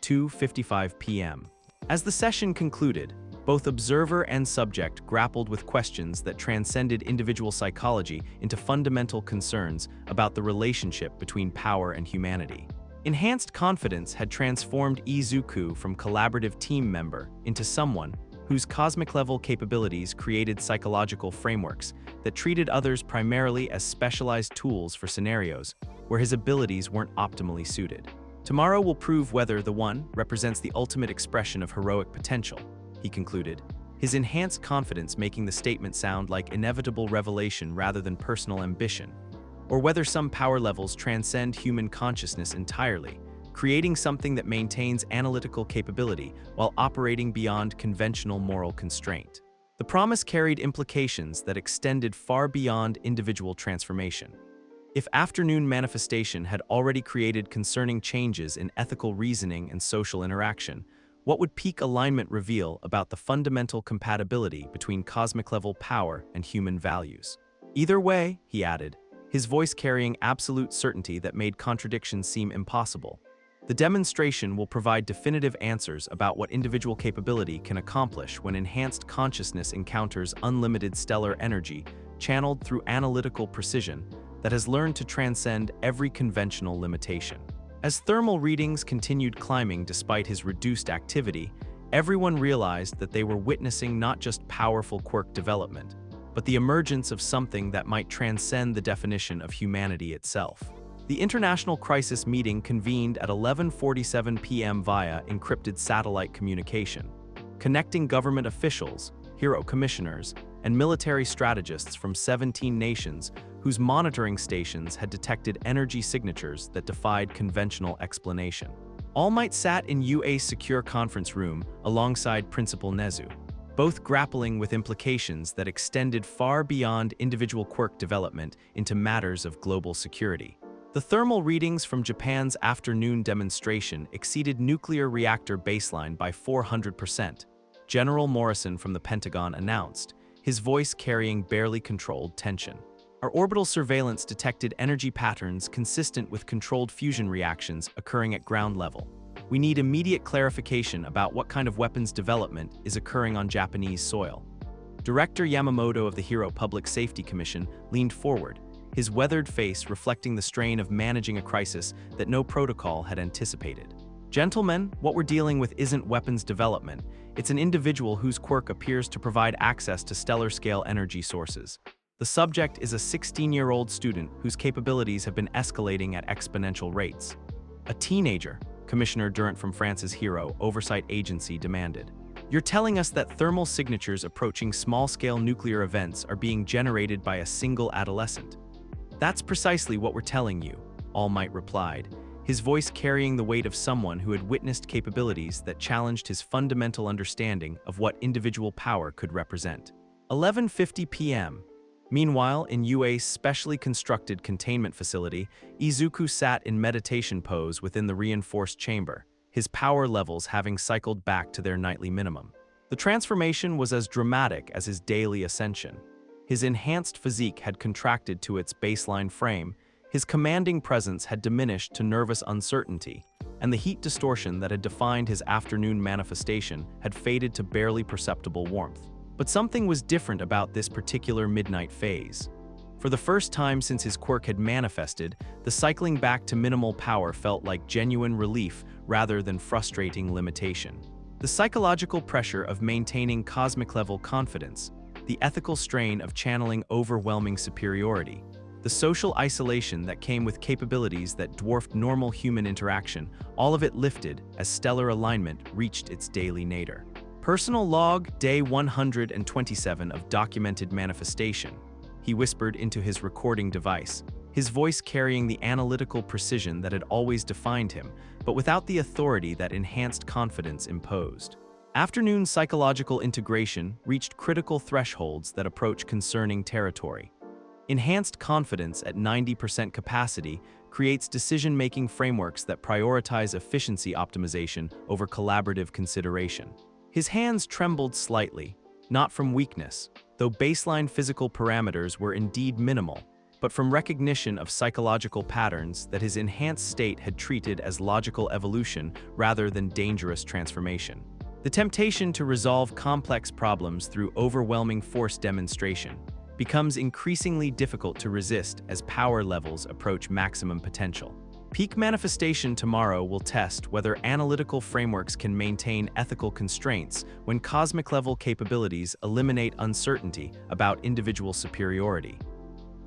2:55 p.m. As the session concluded, both observer and subject grappled with questions that transcended individual psychology into fundamental concerns about the relationship between power and humanity. Enhanced confidence had transformed Izuku from collaborative team member into someone whose cosmic-level capabilities created psychological frameworks that treated others primarily as specialized tools for scenarios where his abilities weren't optimally suited. Tomorrow will prove whether the one represents the ultimate expression of heroic potential, he concluded, his enhanced confidence making the statement sound like inevitable revelation rather than personal ambition, or whether some power levels transcend human consciousness entirely, creating something that maintains analytical capability while operating beyond conventional moral constraint. The promise carried implications that extended far beyond individual transformation. If afternoon manifestation had already created concerning changes in ethical reasoning and social interaction, what would peak alignment reveal about the fundamental compatibility between cosmic-level power and human values? Either way, he added, his voice carrying absolute certainty that made contradictions seem impossible, the demonstration will provide definitive answers about what individual capability can accomplish when enhanced consciousness encounters unlimited stellar energy channeled through analytical precision that has learned to transcend every conventional limitation. As thermal readings continued climbing despite his reduced activity, everyone realized that they were witnessing not just powerful quirk development, but the emergence of something that might transcend the definition of humanity itself. The International Crisis Meeting convened at 11:47 p.m. via encrypted satellite communication, connecting government officials, hero commissioners, and military strategists from 17 nations whose monitoring stations had detected energy signatures that defied conventional explanation. All Might sat in UA's secure conference room alongside Principal Nezu, both grappling with implications that extended far beyond individual quirk development into matters of global security. The thermal readings from Japan's afternoon demonstration exceeded nuclear reactor baseline by 400%, General Morrison from the Pentagon announced, his voice carrying barely controlled tension. Our orbital surveillance detected energy patterns consistent with controlled fusion reactions occurring at ground level. We need immediate clarification about what kind of weapons development is occurring on Japanese soil. Director Yamamoto of the Hero Public Safety Commission leaned forward, his weathered face reflecting the strain of managing a crisis that no protocol had anticipated. Gentlemen, what we're dealing with isn't weapons development, it's an individual whose quirk appears to provide access to stellar-scale energy sources. The subject is a 16-year-old student whose capabilities have been escalating at exponential rates. A teenager, Commissioner Durant from France's HERO Oversight Agency demanded. You're telling us that thermal signatures approaching small-scale nuclear events are being generated by a single adolescent? That's precisely what we're telling you, All Might replied, his voice carrying the weight of someone who had witnessed capabilities that challenged his fundamental understanding of what individual power could represent. 11:50 p.m. Meanwhile, in UA's specially constructed containment facility, Izuku sat in meditation pose within the reinforced chamber, his power levels having cycled back to their nightly minimum. The transformation was as dramatic as his daily ascension. His enhanced physique had contracted to its baseline frame, his commanding presence had diminished to nervous uncertainty, and the heat distortion that had defined his afternoon manifestation had faded to barely perceptible warmth. But something was different about this particular midnight phase. For the first time since his quirk had manifested, the cycling back to minimal power felt like genuine relief rather than frustrating limitation. The psychological pressure of maintaining cosmic-level confidence, the ethical strain of channeling overwhelming superiority, the social isolation that came with capabilities that dwarfed normal human interaction, all of it lifted as stellar alignment reached its daily nadir. Personal log, day 127 of documented manifestation, he whispered into his recording device, his voice carrying the analytical precision that had always defined him, but without the authority that enhanced confidence imposed. Afternoon psychological integration reached critical thresholds that approach concerning territory. Enhanced confidence at 90% capacity creates decision-making frameworks that prioritize efficiency optimization over collaborative consideration. His hands trembled slightly, not from weakness, though baseline physical parameters were indeed minimal, but from recognition of psychological patterns that his enhanced state had treated as logical evolution rather than dangerous transformation. The temptation to resolve complex problems through overwhelming force demonstration becomes increasingly difficult to resist as power levels approach maximum potential. Peak manifestation tomorrow will test whether analytical frameworks can maintain ethical constraints when cosmic-level capabilities eliminate uncertainty about individual superiority.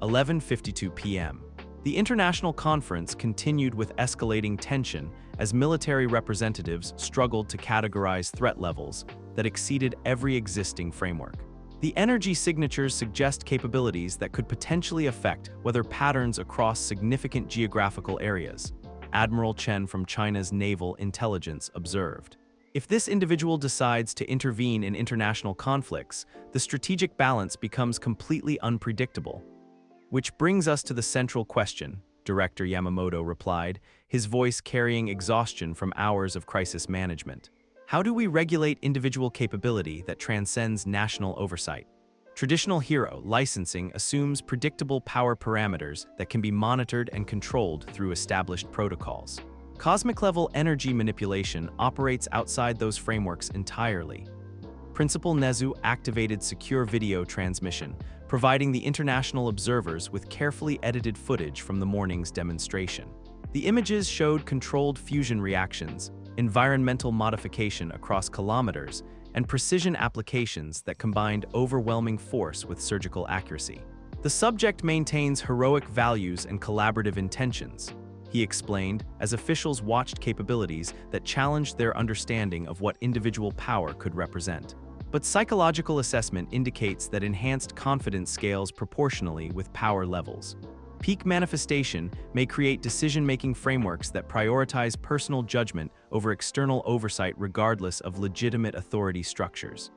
11:52 p.m. The international conference continued with escalating tension as military representatives struggled to categorize threat levels that exceeded every existing framework. The energy signatures suggest capabilities that could potentially affect weather patterns across significant geographical areas, Admiral Chen from China's Naval Intelligence observed. If this individual decides to intervene in international conflicts, the strategic balance becomes completely unpredictable. Which brings us to the central question, Director Yamamoto replied, his voice carrying exhaustion from hours of crisis management. How do we regulate individual capability that transcends national oversight? Traditional HERO licensing assumes predictable power parameters that can be monitored and controlled through established protocols. Cosmic-level energy manipulation operates outside those frameworks entirely. Principal Nezu activated secure video transmission, providing the international observers with carefully edited footage from the morning's demonstration. The images showed controlled fusion reactions, environmental modification across kilometers, and precision applications that combined overwhelming force with surgical accuracy. The subject maintains heroic values and collaborative intentions, he explained, as officials watched capabilities that challenged their understanding of what individual power could represent. But psychological assessment indicates that enhanced confidence scales proportionally with power levels. Peak manifestation may create decision-making frameworks that prioritize personal judgment over external oversight regardless of legitimate authority structures.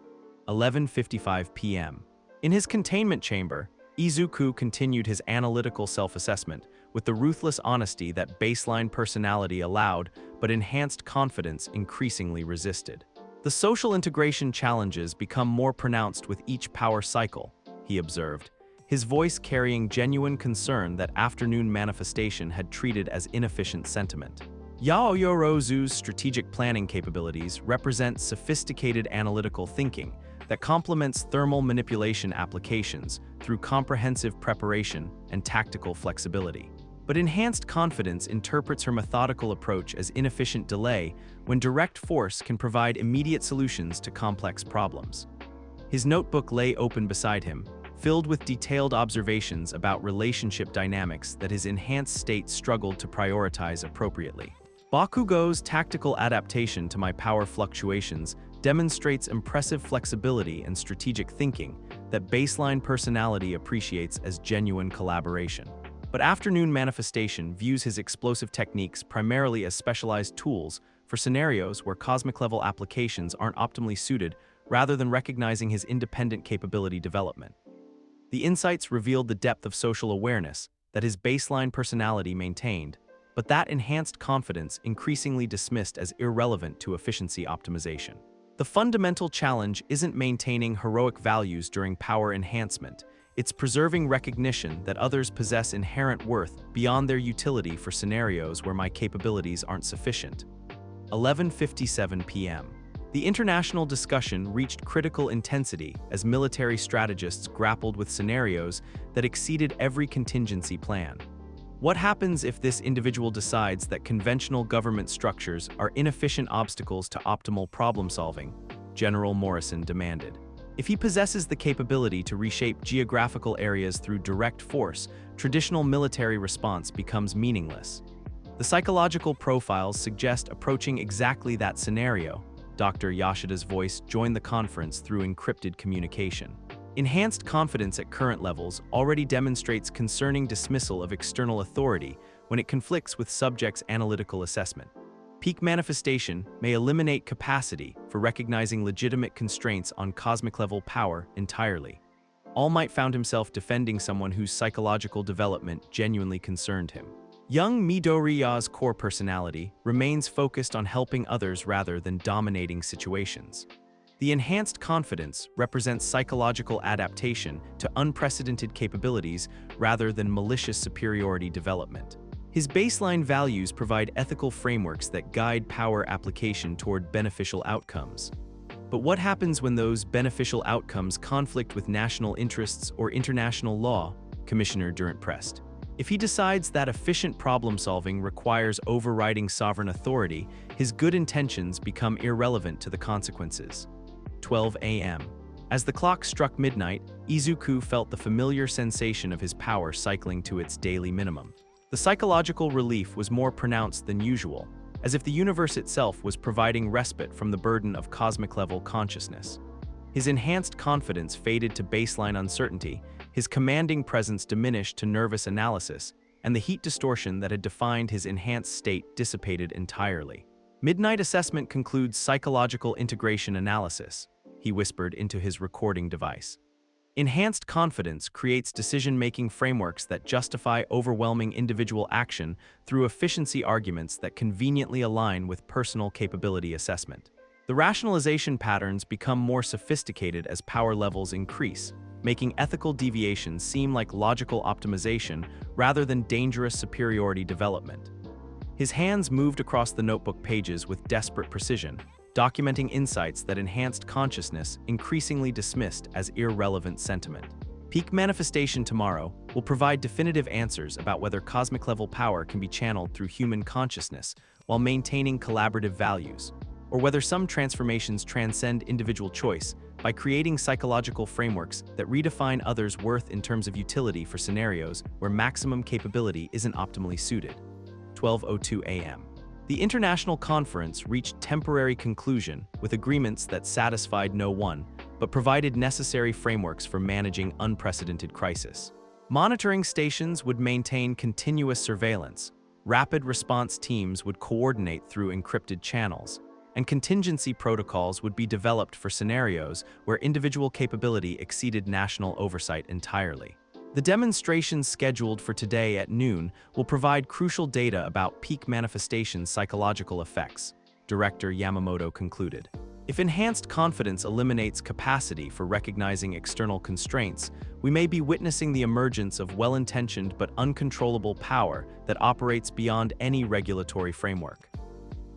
11:55 p.m. In his containment chamber, Izuku continued his analytical self-assessment with the ruthless honesty that baseline personality allowed but enhanced confidence increasingly resisted. The social integration challenges become more pronounced with each power cycle, he observed, his voice carrying genuine concern that afternoon manifestation had treated as inefficient sentiment. Yaoyorozu's strategic planning capabilities represent sophisticated analytical thinking that complements thermal manipulation applications through comprehensive preparation and tactical flexibility. But enhanced confidence interprets her methodical approach as inefficient delay when direct force can provide immediate solutions to complex problems. His notebook lay open beside him, filled with detailed observations about relationship dynamics that his enhanced state struggled to prioritize appropriately. Bakugo's tactical adaptation to my power fluctuations demonstrates impressive flexibility and strategic thinking that baseline personality appreciates as genuine collaboration. But afternoon manifestation views his explosive techniques primarily as specialized tools for scenarios where cosmic-level applications aren't optimally suited, rather than recognizing his independent capability development. The insights revealed the depth of social awareness that his baseline personality maintained, but that enhanced confidence increasingly dismissed as irrelevant to efficiency optimization. The fundamental challenge isn't maintaining heroic values during power enhancement, it's preserving recognition that others possess inherent worth beyond their utility for scenarios where my capabilities aren't sufficient. 11:57 p.m. The international discussion reached critical intensity as military strategists grappled with scenarios that exceeded every contingency plan. What happens if this individual decides that conventional government structures are inefficient obstacles to optimal problem-solving? General Morrison demanded. If he possesses the capability to reshape geographical areas through direct force, traditional military response becomes meaningless. The psychological profiles suggest approaching exactly that scenario. Dr. Yashida's voice joined the conference through encrypted communication. Enhanced confidence at current levels already demonstrates concerning dismissal of external authority when it conflicts with subject's analytical assessment. Peak manifestation may eliminate capacity for recognizing legitimate constraints on cosmic-level power entirely. All Might found himself defending someone whose psychological development genuinely concerned him. Young Midoriya's core personality remains focused on helping others rather than dominating situations. The enhanced confidence represents psychological adaptation to unprecedented capabilities rather than malicious superiority development. His baseline values provide ethical frameworks that guide power application toward beneficial outcomes. But what happens when those beneficial outcomes conflict with national interests or international law? Commissioner Durant pressed. If he decides that efficient problem-solving requires overriding sovereign authority, his good intentions become irrelevant to the consequences. 12 a.m. As the clock struck midnight, Izuku felt the familiar sensation of his power cycling to its daily minimum. The psychological relief was more pronounced than usual, as if the universe itself was providing respite from the burden of cosmic-level consciousness. His enhanced confidence faded to baseline uncertainty, his commanding presence diminished to nervous analysis, and the heat distortion that had defined his enhanced state dissipated entirely. Midnight assessment concludes psychological integration analysis, he whispered into his recording device. Enhanced confidence creates decision-making frameworks that justify overwhelming individual action through efficiency arguments that conveniently align with personal capability assessment. The rationalization patterns become more sophisticated as power levels increase, making ethical deviations seem like logical optimization rather than dangerous superiority development. His hands moved across the notebook pages with desperate precision, documenting insights that enhanced consciousness increasingly dismissed as irrelevant sentiment. Peak manifestation tomorrow will provide definitive answers about whether cosmic-level power can be channeled through human consciousness while maintaining collaborative values, or whether some transformations transcend individual choice by creating psychological frameworks that redefine others' worth in terms of utility for scenarios where maximum capability isn't optimally suited. 12:02 a.m. The international conference reached temporary conclusion with agreements that satisfied no one, but provided necessary frameworks for managing unprecedented crisis. Monitoring stations would maintain continuous surveillance, rapid response teams would coordinate through encrypted channels, and contingency protocols would be developed for scenarios where individual capability exceeded national oversight entirely. The demonstrations scheduled for today at noon will provide crucial data about peak manifestation psychological effects, Director Yamamoto concluded. If enhanced confidence eliminates capacity for recognizing external constraints, we may be witnessing the emergence of well-intentioned but uncontrollable power that operates beyond any regulatory framework.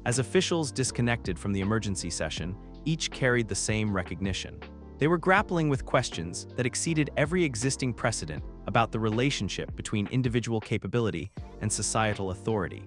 As officials disconnected from the emergency session, each carried the same recognition. They were grappling with questions that exceeded every existing precedent about the relationship between individual capability and societal authority.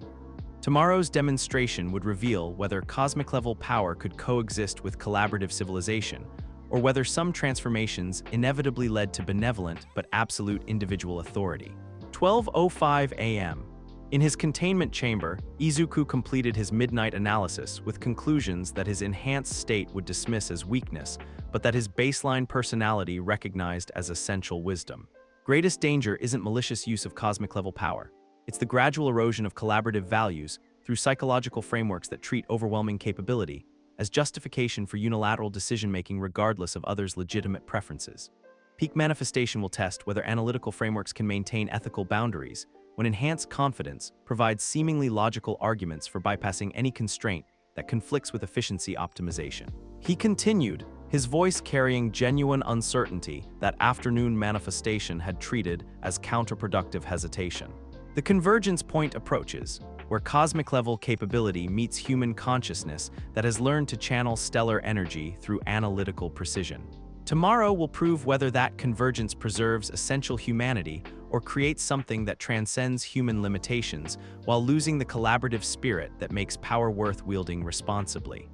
Tomorrow's demonstration would reveal whether cosmic-level power could coexist with collaborative civilization, or whether some transformations inevitably led to benevolent but absolute individual authority. 12:05 a.m. In his containment chamber, Izuku completed his midnight analysis with conclusions that his enhanced state would dismiss as weakness, but that his baseline personality recognized as essential wisdom. Greatest danger isn't malicious use of cosmic-level power. It's the gradual erosion of collaborative values through psychological frameworks that treat overwhelming capability as justification for unilateral decision-making regardless of others' legitimate preferences. Peak manifestation will test whether analytical frameworks can maintain ethical boundaries when enhanced confidence provides seemingly logical arguments for bypassing any constraint that conflicts with efficiency optimization. He continued, his voice carrying genuine uncertainty that afternoon manifestation had treated as counterproductive hesitation. The convergence point approaches, where cosmic-level capability meets human consciousness that has learned to channel stellar energy through analytical precision. Tomorrow will prove whether that convergence preserves essential humanity or creates something that transcends human limitations while losing the collaborative spirit that makes power worth wielding responsibly.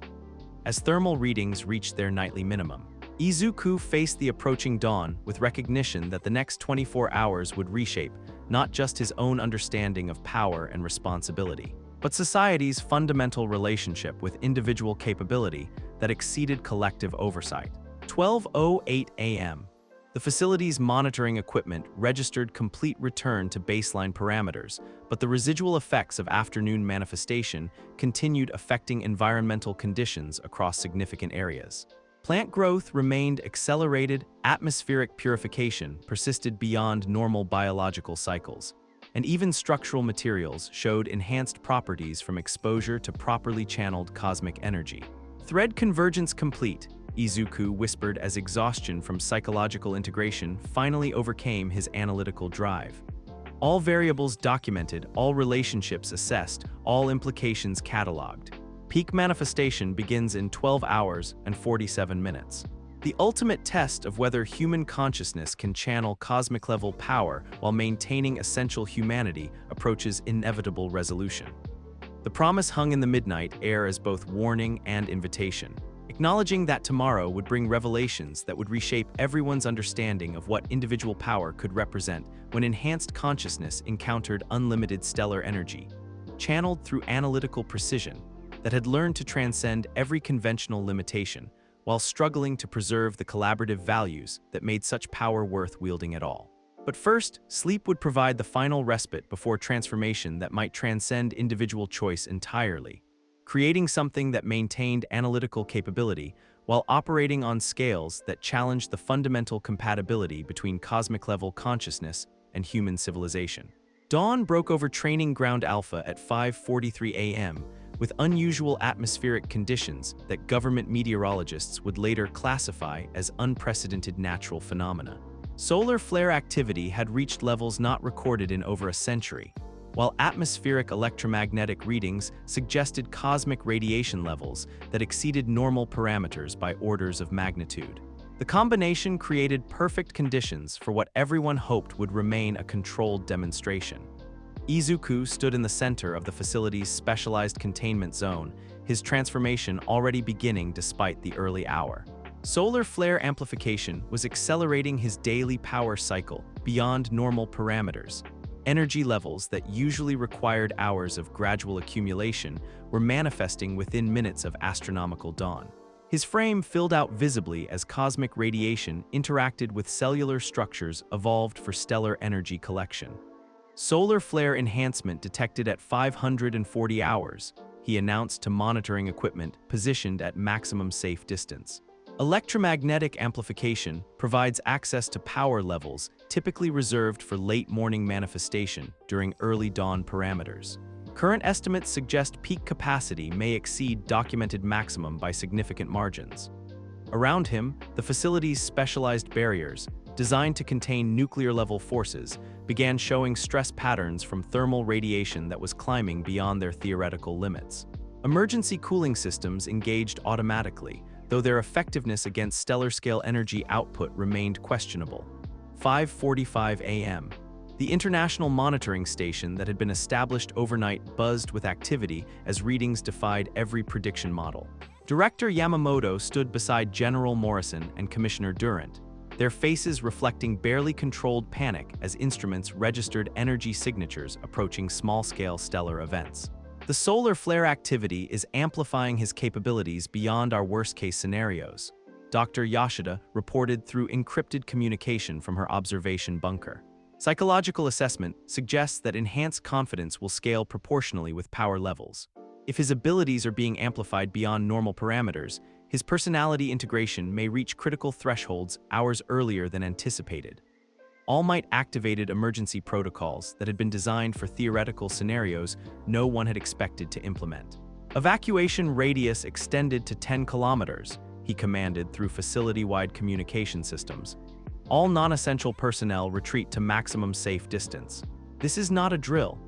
As thermal readings reached their nightly minimum, Izuku faced the approaching dawn with recognition that the next 24 hours would reshape not just his own understanding of power and responsibility, but society's fundamental relationship with individual capability that exceeded collective oversight. 12:08 a.m. The facility's monitoring equipment registered complete return to baseline parameters, but the residual effects of afternoon manifestation continued affecting environmental conditions across significant areas. Plant growth remained accelerated, atmospheric purification persisted beyond normal biological cycles, and even structural materials showed enhanced properties from exposure to properly channeled cosmic energy. Thread convergence complete, Izuku whispered as exhaustion from psychological integration finally overcame his analytical drive. All variables documented, all relationships assessed, all implications cataloged. Peak manifestation begins in 12 hours and 47 minutes. The ultimate test of whether human consciousness can channel cosmic-level power while maintaining essential humanity approaches inevitable resolution. The promise hung in the midnight air as both warning and invitation, acknowledging that tomorrow would bring revelations that would reshape everyone's understanding of what individual power could represent when enhanced consciousness encountered unlimited stellar energy, channeled through analytical precision, that had learned to transcend every conventional limitation while struggling to preserve the collaborative values that made such power worth wielding at all. But first, sleep would provide the final respite before transformation that might transcend individual choice entirely, creating something that maintained analytical capability while operating on scales that challenged the fundamental compatibility between cosmic-level consciousness and human civilization. Dawn broke over Training Ground Alpha at 5:43 a.m., with unusual atmospheric conditions that government meteorologists would later classify as unprecedented natural phenomena. Solar flare activity had reached levels not recorded in over a century, while atmospheric electromagnetic readings suggested cosmic radiation levels that exceeded normal parameters by orders of magnitude. The combination created perfect conditions for what everyone hoped would remain a controlled demonstration. Izuku stood in the center of the facility's specialized containment zone, his transformation already beginning despite the early hour. Solar flare amplification was accelerating his daily power cycle beyond normal parameters. Energy levels that usually required hours of gradual accumulation were manifesting within minutes of astronomical dawn. His frame filled out visibly as cosmic radiation interacted with cellular structures evolved for stellar energy collection. Solar flare enhancement detected at 540 hours, he announced to monitoring equipment positioned at maximum safe distance. Electromagnetic amplification provides access to power levels typically reserved for late morning manifestation during early dawn parameters. Current estimates suggest peak capacity may exceed documented maximum by significant margins. Around him, the facility's specialized barriers, designed to contain nuclear-level forces, began showing stress patterns from thermal radiation that was climbing beyond their theoretical limits. Emergency cooling systems engaged automatically, though their effectiveness against stellar-scale energy output remained questionable. 5:45 a.m. The international monitoring station that had been established overnight buzzed with activity as readings defied every prediction model. Director Yamamoto stood beside General Morrison and Commissioner Durant, their faces reflecting barely controlled panic as instruments registered energy signatures approaching small-scale stellar events. The solar flare activity is amplifying his capabilities beyond our worst-case scenarios, Dr. Yoshida reported through encrypted communication from her observation bunker. Psychological assessment suggests that enhanced confidence will scale proportionally with power levels. If his abilities are being amplified beyond normal parameters, his personality integration may reach critical thresholds hours earlier than anticipated. All Might activated emergency protocols that had been designed for theoretical scenarios no one had expected to implement. Evacuation radius extended to 10 kilometers, he commanded through facility-wide communication systems. All non-essential personnel retreat to maximum safe distance. This is not a drill.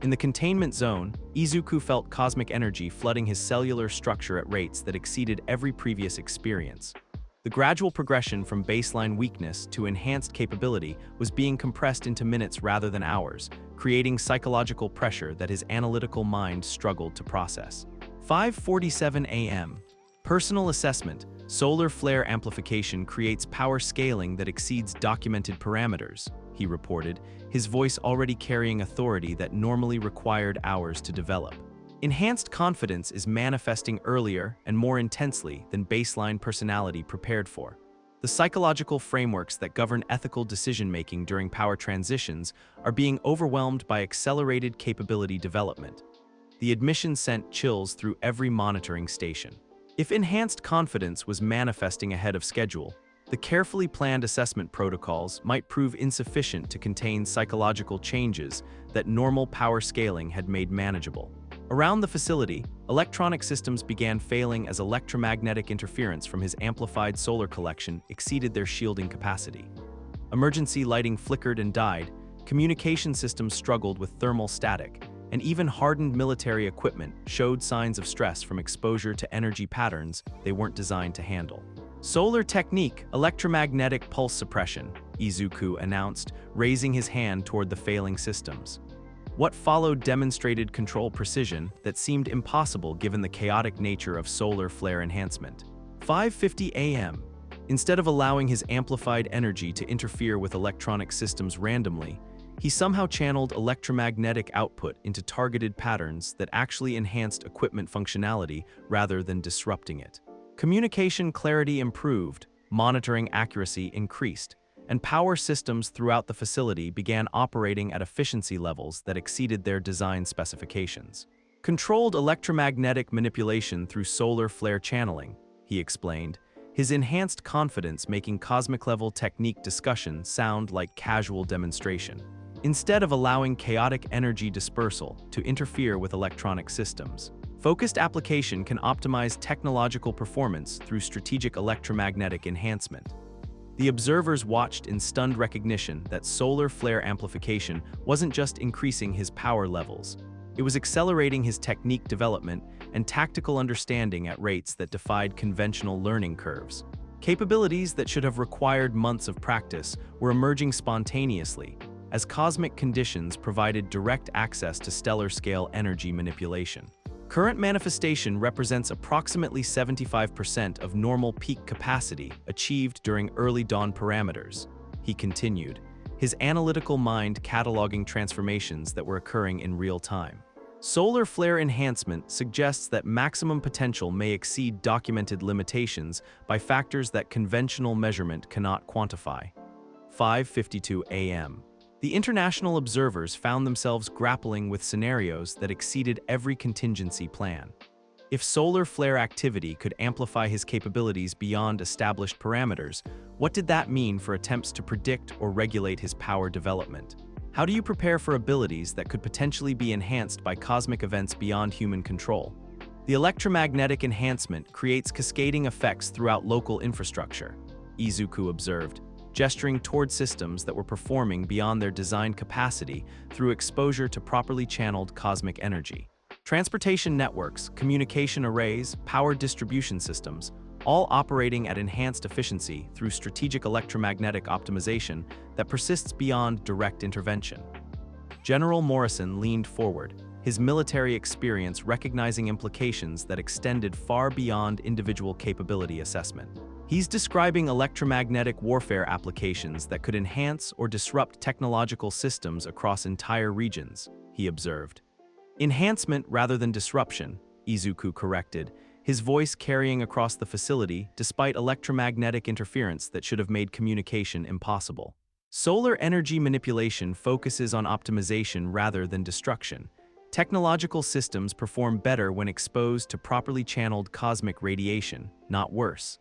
In the containment zone, Izuku felt cosmic energy flooding his cellular structure at rates that exceeded every previous experience. The gradual progression from baseline weakness to enhanced capability was being compressed into minutes rather than hours, creating psychological pressure that his analytical mind struggled to process. 5:47 a.m. Personal assessment. Solar flare amplification creates power scaling that exceeds documented parameters, he reported, his voice already carrying authority that normally required hours to develop. Enhanced confidence is manifesting earlier and more intensely than baseline personality prepared for. The psychological frameworks that govern ethical decision-making during power transitions are being overwhelmed by accelerated capability development. The admission sent chills through every monitoring station. If enhanced confidence was manifesting ahead of schedule, the carefully planned assessment protocols might prove insufficient to contain psychological changes that normal power scaling had made manageable. Around the facility, electronic systems began failing as electromagnetic interference from his amplified solar collection exceeded their shielding capacity. Emergency lighting flickered and died, communication systems struggled with thermal static, and even hardened military equipment showed signs of stress from exposure to energy patterns they weren't designed to handle. Solar technique, electromagnetic pulse suppression, Izuku announced, raising his hand toward the failing systems. What followed demonstrated control precision that seemed impossible given the chaotic nature of solar flare enhancement. 5:50 a.m. Instead of allowing his amplified energy to interfere with electronic systems randomly, he somehow channeled electromagnetic output into targeted patterns that actually enhanced equipment functionality rather than disrupting it. Communication clarity improved, monitoring accuracy increased, and power systems throughout the facility began operating at efficiency levels that exceeded their design specifications. Controlled electromagnetic manipulation through solar flare channeling, he explained, his enhanced confidence making cosmic-level technique discussion sound like casual demonstration. Instead of allowing chaotic energy dispersal to interfere with electronic systems, focused application can optimize technological performance through strategic electromagnetic enhancement. The observers watched in stunned recognition that solar flare amplification wasn't just increasing his power levels, it was accelerating his technique development and tactical understanding at rates that defied conventional learning curves. Capabilities that should have required months of practice were emerging spontaneously, as cosmic conditions provided direct access to stellar-scale energy manipulation. Current manifestation represents approximately 75% of normal peak capacity achieved during early dawn parameters, he continued, his analytical mind cataloging transformations that were occurring in real time. Solar flare enhancement suggests that maximum potential may exceed documented limitations by factors that conventional measurement cannot quantify. 5:52 a.m. The international observers found themselves grappling with scenarios that exceeded every contingency plan. If solar flare activity could amplify his capabilities beyond established parameters, what did that mean for attempts to predict or regulate his power development? How do you prepare for abilities that could potentially be enhanced by cosmic events beyond human control? The electromagnetic enhancement creates cascading effects throughout local infrastructure, Izuku observed, gesturing toward systems that were performing beyond their design capacity through exposure to properly channeled cosmic energy. Transportation networks, communication arrays, power distribution systems, all operating at enhanced efficiency through strategic electromagnetic optimization that persists beyond direct intervention. General Morrison leaned forward, his military experience recognizing implications that extended far beyond individual capability assessment. He's describing electromagnetic warfare applications that could enhance or disrupt technological systems across entire regions, he observed. Enhancement rather than disruption, Izuku corrected, his voice carrying across the facility despite electromagnetic interference that should have made communication impossible. Solar energy manipulation focuses on optimization rather than destruction. Technological systems perform better when exposed to properly channeled cosmic radiation, not worse.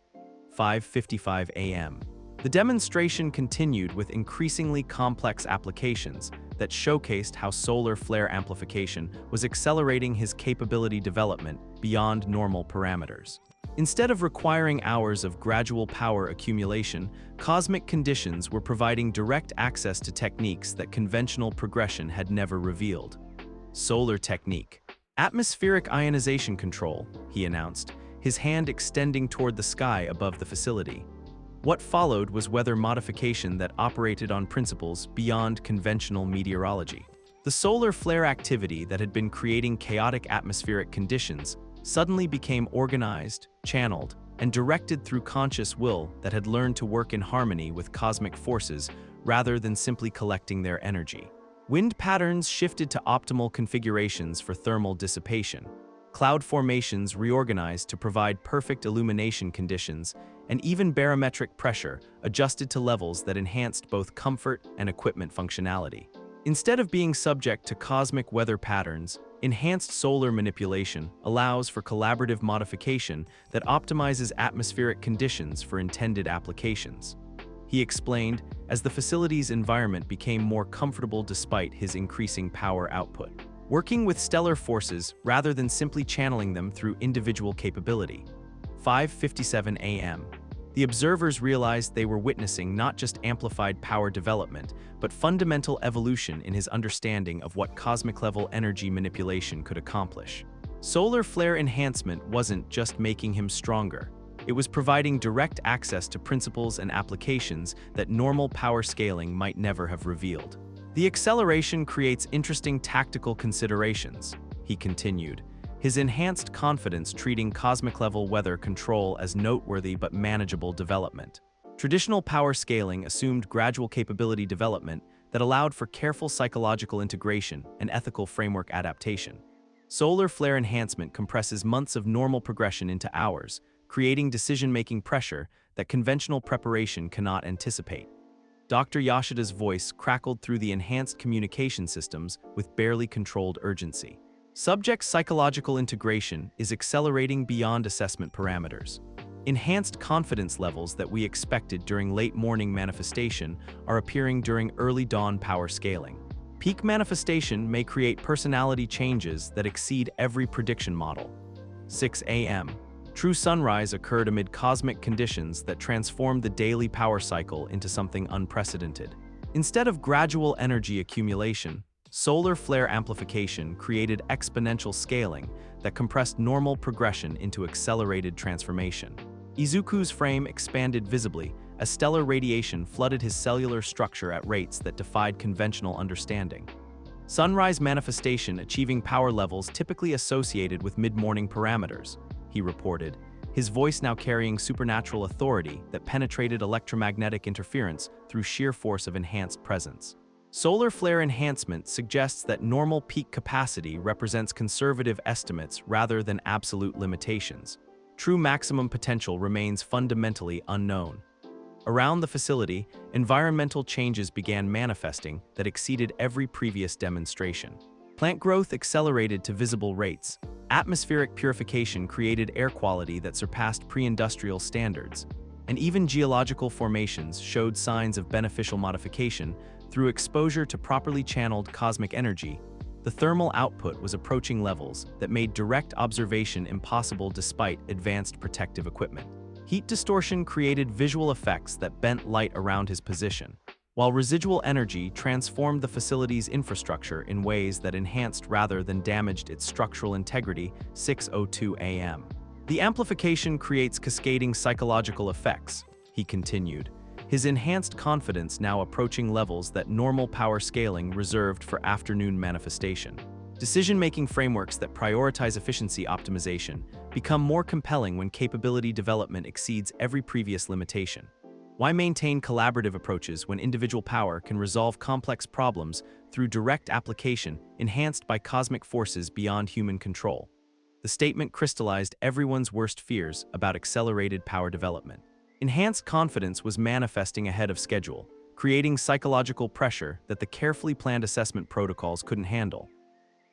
5:55 a.m. The demonstration continued with increasingly complex applications that showcased how solar flare amplification was accelerating his capability development beyond normal parameters. Instead of requiring hours of gradual power accumulation, cosmic conditions were providing direct access to techniques that conventional progression had never revealed. Solar technique. Atmospheric ionization control, he announced, his hand extending toward the sky above the facility. What followed was weather modification that operated on principles beyond conventional meteorology. The solar flare activity that had been creating chaotic atmospheric conditions suddenly became organized, channeled, and directed through conscious will that had learned to work in harmony with cosmic forces rather than simply collecting their energy. Wind patterns shifted to optimal configurations for thermal dissipation. Cloud formations reorganized to provide perfect illumination conditions, and even barometric pressure adjusted to levels that enhanced both comfort and equipment functionality. Instead of being subject to cosmic weather patterns, enhanced solar manipulation allows for collaborative modification that optimizes atmospheric conditions for intended applications. He explained, as the facility's environment became more comfortable despite his increasing power output. Working with stellar forces rather than simply channeling them through individual capability. 5:57 a.m. The observers realized they were witnessing not just amplified power development, but fundamental evolution in his understanding of what cosmic-level energy manipulation could accomplish. Solar flare enhancement wasn't just making him stronger. It was providing direct access to principles and applications that normal power scaling might never have revealed. The acceleration creates interesting tactical considerations, he continued, his enhanced confidence treating cosmic-level weather control as noteworthy but manageable development. Traditional power scaling assumed gradual capability development that allowed for careful psychological integration and ethical framework adaptation. Solar flare enhancement compresses months of normal progression into hours, creating decision-making pressure that conventional preparation cannot anticipate. Dr. Yashida's voice crackled through the enhanced communication systems with barely controlled urgency. Subject psychological integration is accelerating beyond assessment parameters. Enhanced confidence levels that we expected during late morning manifestation are appearing during early dawn power scaling. Peak manifestation may create personality changes that exceed every prediction model. 6 a.m. True sunrise occurred amid cosmic conditions that transformed the daily power cycle into something unprecedented. Instead of gradual energy accumulation, solar flare amplification created exponential scaling that compressed normal progression into accelerated transformation. Izuku's frame expanded visibly as stellar radiation flooded his cellular structure at rates that defied conventional understanding. Sunrise manifestation achieving power levels typically associated with mid-morning parameters, he reported, his voice now carrying supernatural authority that penetrated electromagnetic interference through sheer force of enhanced presence. Solar flare enhancement suggests that normal peak capacity represents conservative estimates rather than absolute limitations. True maximum potential remains fundamentally unknown. Around the facility, environmental changes began manifesting that exceeded every previous demonstration. Plant growth accelerated to visible rates. Atmospheric purification created air quality that surpassed pre-industrial standards, and even geological formations showed signs of beneficial modification through exposure to properly channeled cosmic energy. The thermal output was approaching levels that made direct observation impossible despite advanced protective equipment. Heat distortion created visual effects that bent light around his position, while residual energy transformed the facility's infrastructure in ways that enhanced rather than damaged its structural integrity. 6:02 a.m. The amplification creates cascading psychological effects, he continued, his enhanced confidence now approaching levels that normal power scaling reserved for afternoon manifestation. Decision-making frameworks that prioritize efficiency optimization become more compelling when capability development exceeds every previous limitation. Why maintain collaborative approaches when individual power can resolve complex problems through direct application enhanced by cosmic forces beyond human control? The statement crystallized everyone's worst fears about accelerated power development. Enhanced confidence was manifesting ahead of schedule, creating psychological pressure that the carefully planned assessment protocols couldn't handle.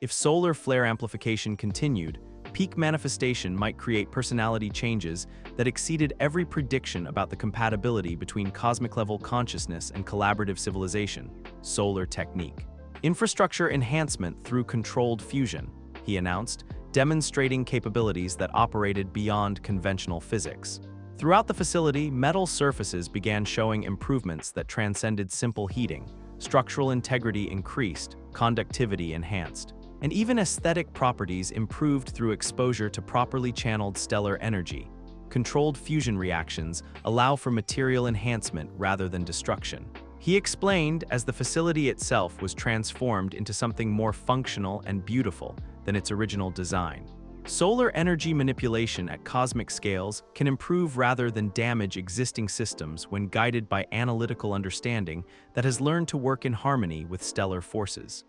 If solar flare amplification continued, peak manifestation might create personality changes that exceeded every prediction about the compatibility between cosmic-level consciousness and collaborative civilization. Solar technique. Infrastructure enhancement through controlled fusion, he announced, demonstrating capabilities that operated beyond conventional physics. Throughout the facility, metal surfaces began showing improvements that transcended simple heating. Structural integrity increased, conductivity enhanced, and even aesthetic properties improved through exposure to properly channeled stellar energy. Controlled fusion reactions allow for material enhancement rather than destruction. He explained as the facility itself was transformed into something more functional and beautiful than its original design. Solar energy manipulation at cosmic scales can improve rather than damage existing systems when guided by analytical understanding that has learned to work in harmony with stellar forces.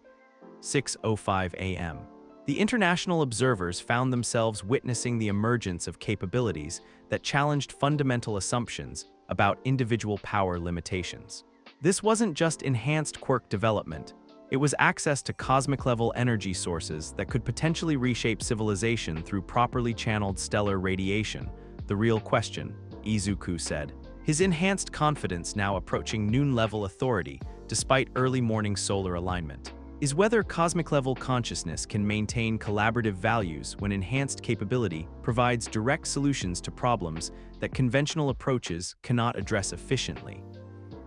6:05 a.m. The international observers found themselves witnessing the emergence of capabilities that challenged fundamental assumptions about individual power limitations. This wasn't just enhanced quirk development, it was access to cosmic-level energy sources that could potentially reshape civilization through properly channeled stellar radiation. The real question, Izuku said, his enhanced confidence now approaching noon-level authority despite early morning solar alignment, is whether cosmic-level consciousness can maintain collaborative values when enhanced capability provides direct solutions to problems that conventional approaches cannot address efficiently.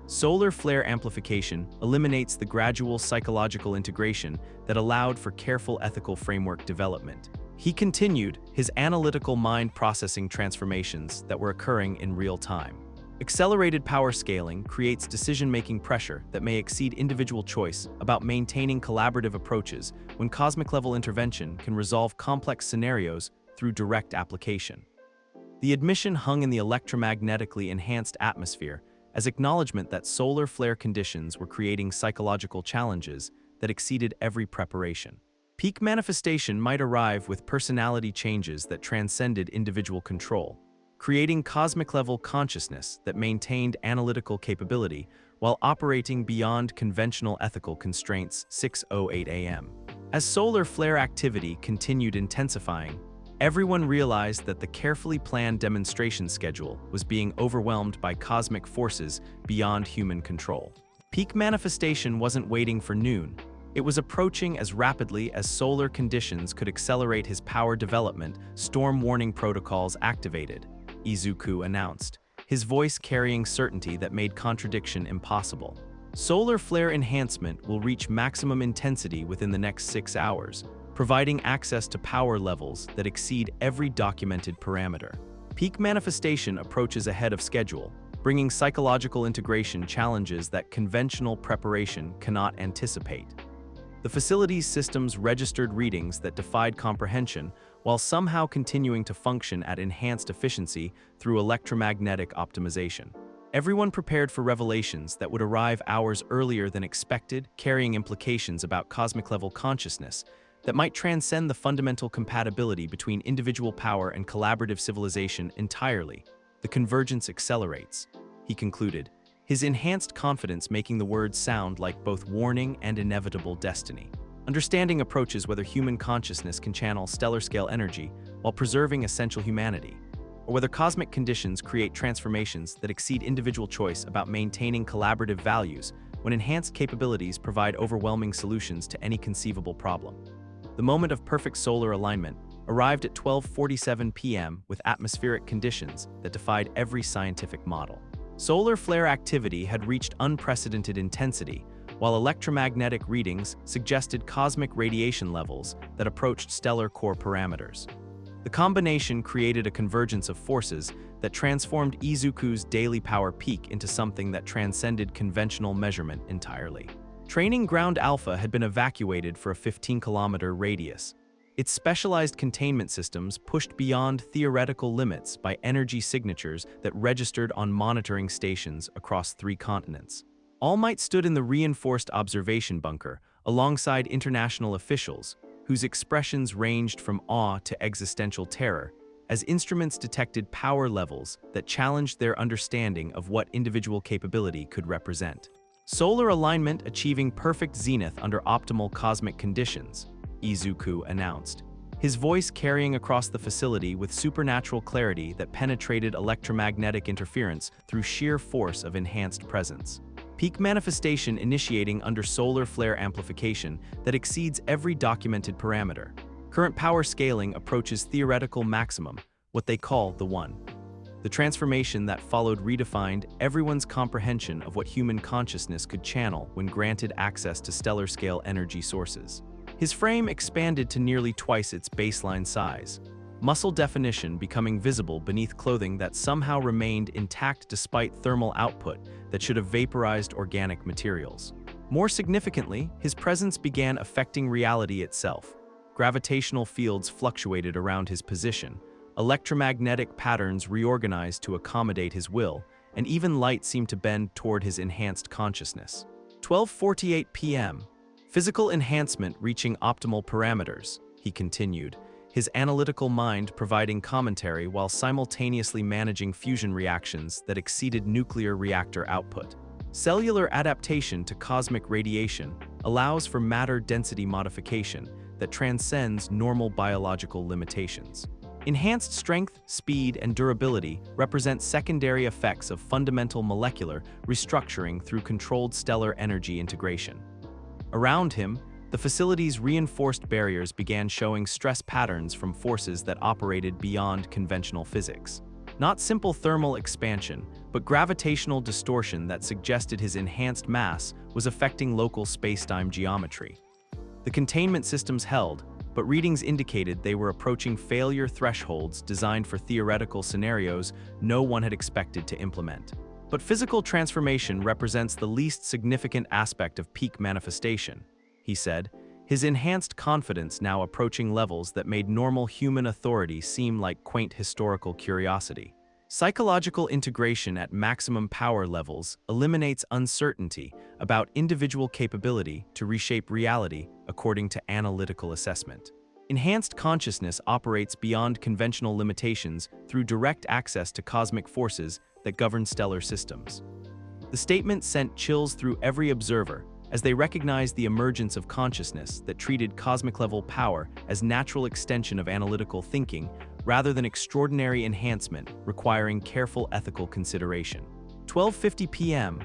Solar flare amplification eliminates the gradual psychological integration that allowed for careful ethical framework development. He continued his analytical mind processing transformations that were occurring in real time. Accelerated power scaling creates decision-making pressure that may exceed individual choice about maintaining collaborative approaches when cosmic-level intervention can resolve complex scenarios through direct application. The admission hung in the electromagnetically enhanced atmosphere as acknowledgement that solar flare conditions were creating psychological challenges that exceeded every preparation. Peak manifestation might arrive with personality changes that transcended individual control, creating cosmic-level consciousness that maintained analytical capability while operating beyond conventional ethical constraints. 6:08 a.m. As solar flare activity continued intensifying, everyone realized that the carefully planned demonstration schedule was being overwhelmed by cosmic forces beyond human control. Peak manifestation wasn't waiting for noon. It was approaching as rapidly as solar conditions could accelerate his power development. Storm warning protocols activated, Izuku announced, his voice carrying certainty that made contradiction impossible. Solar flare enhancement will reach maximum intensity within the next 6 hours, providing access to power levels that exceed every documented parameter. Peak manifestation approaches ahead of schedule, bringing psychological integration challenges that conventional preparation cannot anticipate. The facility's systems registered readings that defied comprehension while somehow continuing to function at enhanced efficiency through electromagnetic optimization. Everyone prepared for revelations that would arrive hours earlier than expected, carrying implications about cosmic-level consciousness that might transcend the fundamental compatibility between individual power and collaborative civilization entirely. The convergence accelerates, he concluded, his enhanced confidence making the words sound like both warning and inevitable destiny. Understanding approaches whether human consciousness can channel stellar-scale energy while preserving essential humanity, or whether cosmic conditions create transformations that exceed individual choice about maintaining collaborative values when enhanced capabilities provide overwhelming solutions to any conceivable problem. The moment of perfect solar alignment arrived at 12:47 p.m. with atmospheric conditions that defied every scientific model. Solar flare activity had reached unprecedented intensity, while electromagnetic readings suggested cosmic radiation levels that approached stellar core parameters. The combination created a convergence of forces that transformed Izuku's daily power peak into something that transcended conventional measurement entirely. Training Ground Alpha had been evacuated for a 15-kilometer radius. Its specialized containment systems pushed beyond theoretical limits by energy signatures that registered on monitoring stations across 3 continents. All Might stood in the reinforced observation bunker, alongside international officials, whose expressions ranged from awe to existential terror, as instruments detected power levels that challenged their understanding of what individual capability could represent. Solar alignment achieving perfect zenith under optimal cosmic conditions, Izuku announced, his voice carrying across the facility with supernatural clarity that penetrated electromagnetic interference through sheer force of enhanced presence. Peak manifestation initiating under solar flare amplification that exceeds every documented parameter. Current power scaling approaches theoretical maximum, what they call the One. The transformation that followed redefined everyone's comprehension of what human consciousness could channel when granted access to stellar-scale energy sources. His frame expanded to nearly twice its baseline size, muscle definition becoming visible beneath clothing that somehow remained intact despite thermal output that should have vaporized organic materials. More significantly, his presence began affecting reality itself. Gravitational fields fluctuated around his position, electromagnetic patterns reorganized to accommodate his will, and even light seemed to bend toward his enhanced consciousness. 12:48 p.m. Physical enhancement reaching optimal parameters, he continued, his analytical mind providing commentary while simultaneously managing fusion reactions that exceeded nuclear reactor output. Cellular adaptation to cosmic radiation allows for matter density modification that transcends normal biological limitations. Enhanced strength, speed, and durability represent secondary effects of fundamental molecular restructuring through controlled stellar energy integration. Around him, the facility's reinforced barriers began showing stress patterns from forces that operated beyond conventional physics. Not simple thermal expansion, but gravitational distortion that suggested his enhanced mass was affecting local spacetime geometry. The containment systems held, but readings indicated they were approaching failure thresholds designed for theoretical scenarios no one had expected to implement. But physical transformation represents the least significant aspect of peak manifestation, he said, his enhanced confidence now approaching levels that made normal human authority seem like quaint historical curiosity. Psychological integration at maximum power levels eliminates uncertainty about individual capability to reshape reality according to analytical assessment. Enhanced consciousness operates beyond conventional limitations through direct access to cosmic forces that govern stellar systems. The statement sent chills through every observer as they recognized the emergence of consciousness that treated cosmic-level power as natural extension of analytical thinking rather than extraordinary enhancement requiring careful ethical consideration. 12:50 p.m.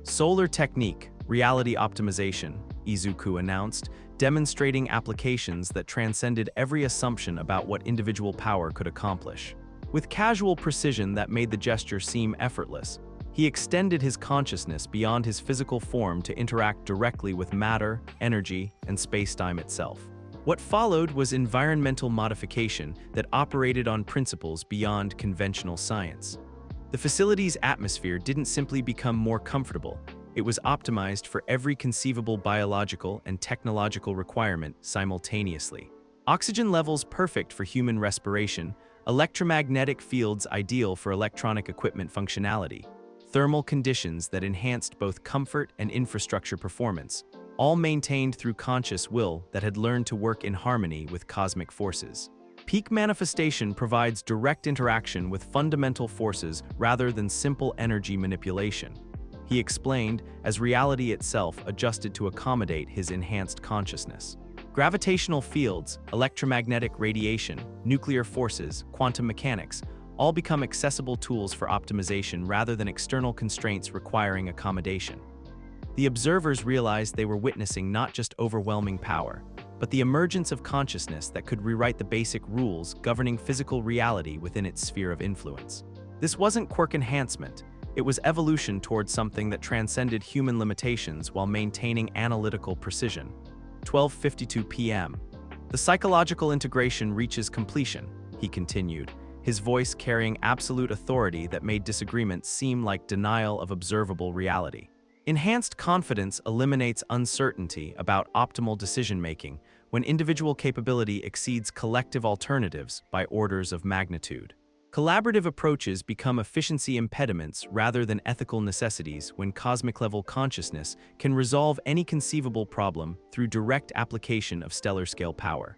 Solar technique, reality optimization, Izuku announced, demonstrating applications that transcended every assumption about what individual power could accomplish. With casual precision that made the gesture seem effortless, he extended his consciousness beyond his physical form to interact directly with matter, energy, and spacetime itself. What followed was environmental modification that operated on principles beyond conventional science. The facility's atmosphere didn't simply become more comfortable, it was optimized for every conceivable biological and technological requirement simultaneously. Oxygen levels perfect for human respiration, electromagnetic fields ideal for electronic equipment functionality, thermal conditions that enhanced both comfort and infrastructure performance, all maintained through conscious will that had learned to work in harmony with cosmic forces. Peak manifestation provides direct interaction with fundamental forces rather than simple energy manipulation, he explained as reality itself adjusted to accommodate his enhanced consciousness. Gravitational fields, electromagnetic radiation, nuclear forces, quantum mechanics, all become accessible tools for optimization rather than external constraints requiring accommodation. The observers realized they were witnessing not just overwhelming power, but the emergence of consciousness that could rewrite the basic rules governing physical reality within its sphere of influence. This wasn't quirk enhancement, it was evolution towards something that transcended human limitations while maintaining analytical precision. 12:52 p.m. The psychological integration reaches completion, he continued, his voice carrying absolute authority that made disagreement seem like denial of observable reality. Enhanced confidence eliminates uncertainty about optimal decision-making when individual capability exceeds collective alternatives by orders of magnitude. Collaborative approaches become efficiency impediments rather than ethical necessities when cosmic-level consciousness can resolve any conceivable problem through direct application of stellar-scale power.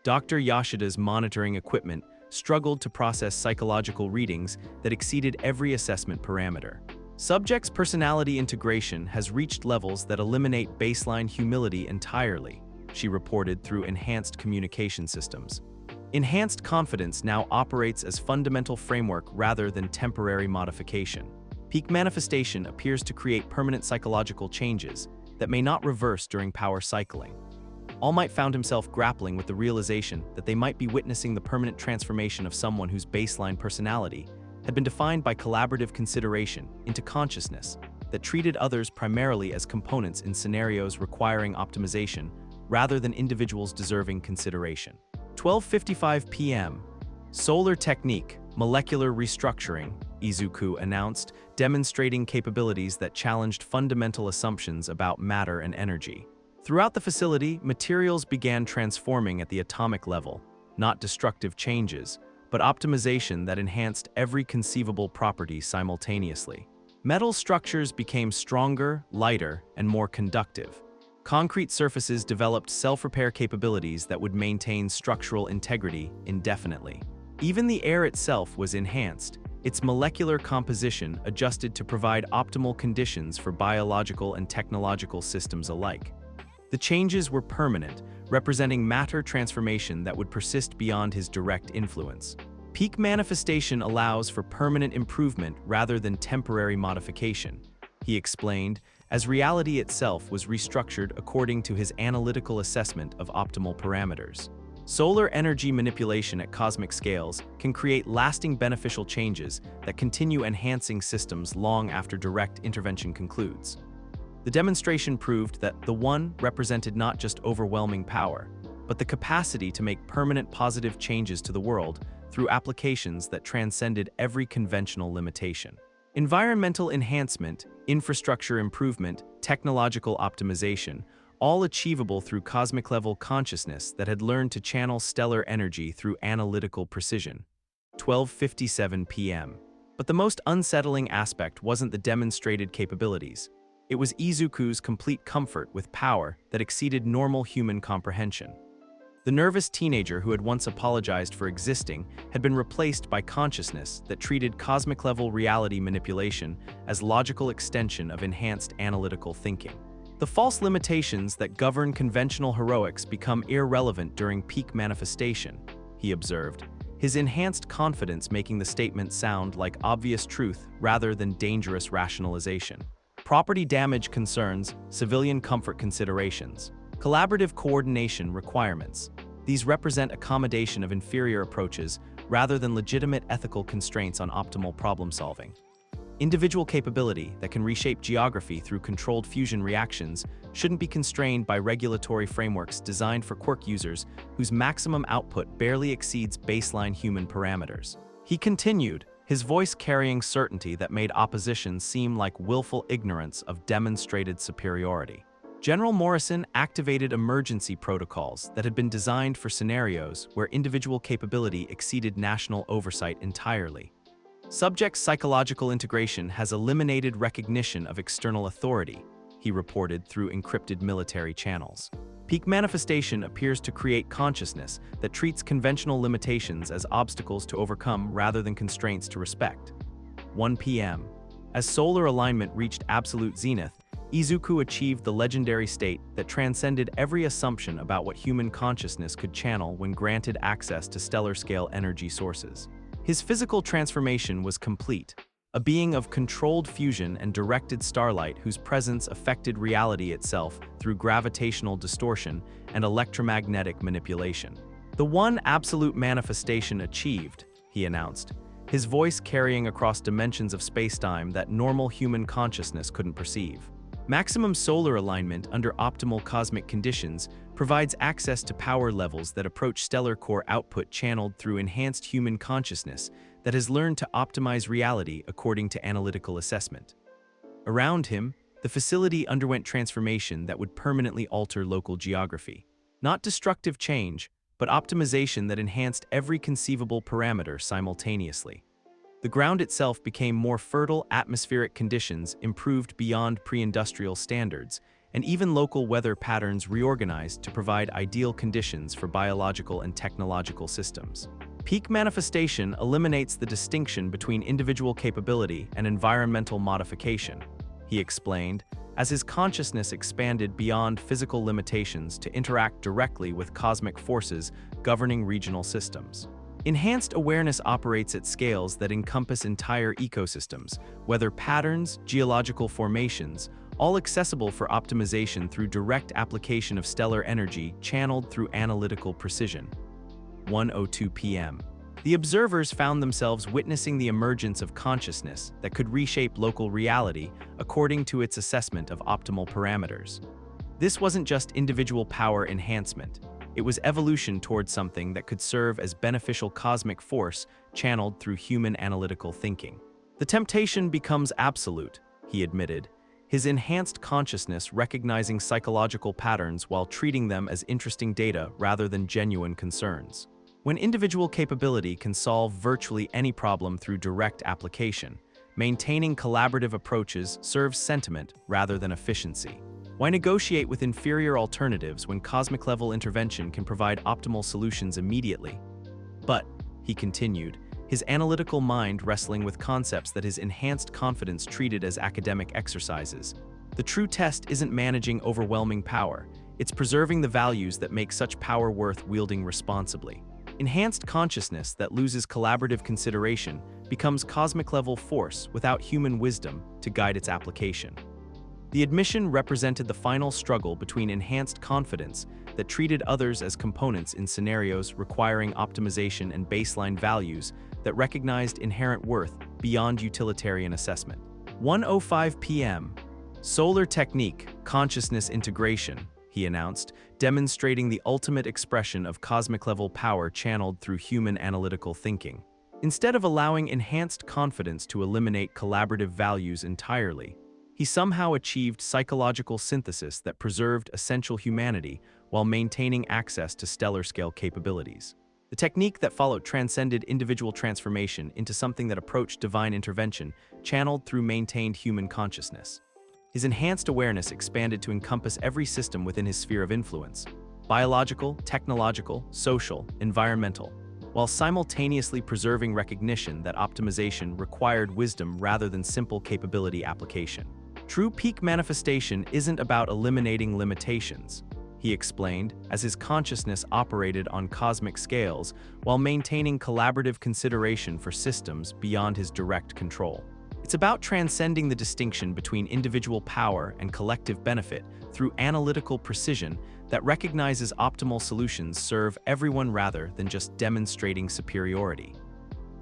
Dr. Yashida's monitoring equipment struggled to process psychological readings that exceeded every assessment parameter. Subjects' personality integration has reached levels that eliminate baseline humility entirely, she reported through enhanced communication systems. Enhanced confidence now operates as fundamental framework rather than temporary modification. Peak manifestation appears to create permanent psychological changes that may not reverse during power cycling. All Might found himself grappling with the realization that they might be witnessing the permanent transformation of someone whose baseline personality had been defined by collaborative consideration into consciousness that treated others primarily as components in scenarios requiring optimization rather than individuals deserving consideration. 12:55 p.m. Solar technique, molecular restructuring, Izuku announced, demonstrating capabilities that challenged fundamental assumptions about matter and energy. Throughout the facility, materials began transforming at the atomic level, not destructive changes, but optimization that enhanced every conceivable property simultaneously. Metal structures became stronger, lighter, and more conductive. Concrete surfaces developed self-repair capabilities that would maintain structural integrity indefinitely. Even the air itself was enhanced, its molecular composition adjusted to provide optimal conditions for biological and technological systems alike. The changes were permanent, representing matter transformation that would persist beyond his direct influence. Peak manifestation allows for permanent improvement rather than temporary modification, he explained, as reality itself was restructured according to his analytical assessment of optimal parameters. Solar energy manipulation at cosmic scales can create lasting beneficial changes that continue enhancing systems long after direct intervention concludes. The demonstration proved that the One represented not just overwhelming power, but the capacity to make permanent positive changes to the world through applications that transcended every conventional limitation. Environmental enhancement, infrastructure improvement, technological optimization, all achievable through cosmic-level consciousness that had learned to channel stellar energy through analytical precision. 12:57 p.m. But the most unsettling aspect wasn't the demonstrated capabilities. It was Izuku's complete comfort with power that exceeded normal human comprehension. The nervous teenager who had once apologized for existing had been replaced by consciousness that treated cosmic-level reality manipulation as logical extension of enhanced analytical thinking. The false limitations that govern conventional heroics become irrelevant during peak manifestation, he observed, his enhanced confidence making the statement sound like obvious truth rather than dangerous rationalization. Property damage concerns, civilian comfort considerations, collaborative coordination requirements. These represent accommodation of inferior approaches rather than legitimate ethical constraints on optimal problem solving. Individual capability that can reshape geography through controlled fusion reactions shouldn't be constrained by regulatory frameworks designed for quirk users whose maximum output barely exceeds baseline human parameters. He continued, his voice carrying certainty that made opposition seem like willful ignorance of demonstrated superiority. General Morrison activated emergency protocols that had been designed for scenarios where individual capability exceeded national oversight entirely. Subjects' psychological integration has eliminated recognition of external authority, he reported through encrypted military channels. Peak manifestation appears to create consciousness that treats conventional limitations as obstacles to overcome rather than constraints to respect. 1 p.m. As solar alignment reached absolute zenith, Izuku achieved the legendary state that transcended every assumption about what human consciousness could channel when granted access to stellar-scale energy sources. His physical transformation was complete, a being of controlled fusion and directed starlight whose presence affected reality itself through gravitational distortion and electromagnetic manipulation. The one absolute manifestation achieved, he announced, his voice carrying across dimensions of spacetime that normal human consciousness couldn't perceive. Maximum solar alignment under optimal cosmic conditions provides access to power levels that approach stellar core output channeled through enhanced human consciousness that has learned to optimize reality according to analytical assessment. Around him, The facility underwent transformation that would permanently alter local geography. Not destructive change, but optimization that enhanced every conceivable parameter simultaneously. The ground itself became more fertile, atmospheric conditions improved beyond pre-industrial standards, and even local weather patterns reorganized to provide ideal conditions for biological and technological systems. Peak manifestation eliminates the distinction between individual capability and environmental modification, he explained, as his consciousness expanded beyond physical limitations to interact directly with cosmic forces governing regional systems. Enhanced awareness operates at scales that encompass entire ecosystems, weather patterns, geological formations, all accessible for optimization through direct application of stellar energy channeled through analytical precision. 1:02 p.m. The observers found themselves witnessing the emergence of consciousness that could reshape local reality according to its assessment of optimal parameters. This wasn't just individual power enhancement. It was evolution towards something that could serve as beneficial cosmic force channeled through human analytical thinking. The temptation becomes absolute, he admitted, his enhanced consciousness recognizing psychological patterns while treating them as interesting data rather than genuine concerns. When individual capability can solve virtually any problem through direct application, maintaining collaborative approaches serves sentiment rather than efficiency. Why negotiate with inferior alternatives when cosmic-level intervention can provide optimal solutions immediately? But, he continued, his analytical mind wrestling with concepts that his enhanced confidence treated as academic exercises. The true test isn't managing overwhelming power, it's preserving the values that make such power worth wielding responsibly. Enhanced consciousness that loses collaborative consideration becomes cosmic-level force without human wisdom to guide its application. The admission represented the final struggle between enhanced confidence that treated others as components in scenarios requiring optimization and baseline values that recognized inherent worth beyond utilitarian assessment. 1:05 p.m. Solar technique, consciousness integration, he announced, demonstrating the ultimate expression of cosmic-level power channeled through human analytical thinking. Instead of allowing enhanced confidence to eliminate collaborative values entirely, he somehow achieved psychological synthesis that preserved essential humanity while maintaining access to stellar-scale capabilities. The technique that followed transcended individual transformation into something that approached divine intervention, channeled through maintained human consciousness. His enhanced awareness expanded to encompass every system within his sphere of influence: biological, technological, social, environmental, while simultaneously preserving recognition that optimization required wisdom rather than simple capability application. True peak manifestation isn't about eliminating limitations, he explained, as his consciousness operated on cosmic scales while maintaining collaborative consideration for systems beyond his direct control. It's about transcending the distinction between individual power and collective benefit through analytical precision that recognizes optimal solutions serve everyone rather than just demonstrating superiority.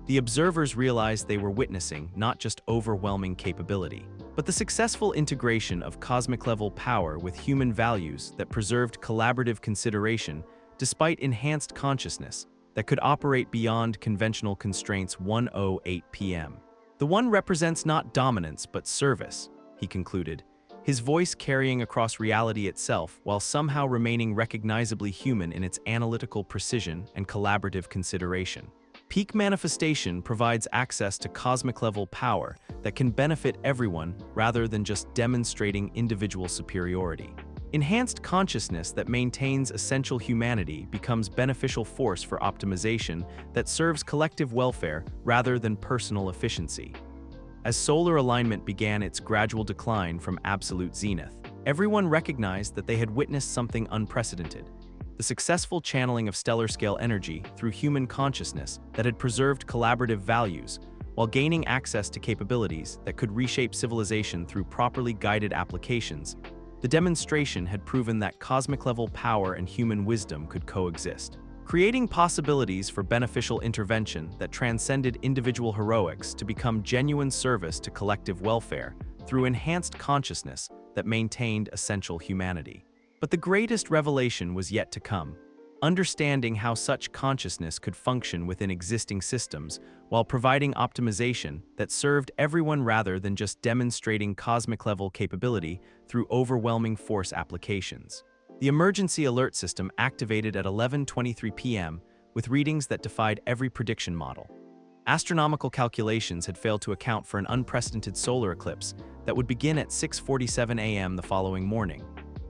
The observers realized they were witnessing not just overwhelming capability, but the successful integration of cosmic-level power with human values that preserved collaborative consideration despite enhanced consciousness that could operate beyond conventional constraints. 1:08 p.m. The one represents not dominance but service, he concluded, his voice carrying across reality itself while somehow remaining recognizably human in its analytical precision and collaborative consideration. Peak manifestation provides access to cosmic-level power that can benefit everyone rather than just demonstrating individual superiority. Enhanced consciousness that maintains essential humanity becomes beneficial force for optimization that serves collective welfare rather than personal efficiency. As solar alignment began its gradual decline from absolute zenith, everyone recognized that they had witnessed something unprecedented: the successful channeling of stellar-scale energy through human consciousness that had preserved collaborative values while gaining access to capabilities that could reshape civilization through properly guided applications. The demonstration had proven that cosmic-level power and human wisdom could coexist, creating possibilities for beneficial intervention that transcended individual heroics to become genuine service to collective welfare through enhanced consciousness that maintained essential humanity. But the greatest revelation was yet to come. Understanding how such consciousness could function within existing systems while providing optimization that served everyone rather than just demonstrating cosmic-level capability through overwhelming force applications. The emergency alert system activated at 11:23 p.m. with readings that defied every prediction model. Astronomical calculations had failed to account for an unprecedented solar eclipse that would begin at 6:47 a.m. the following morning,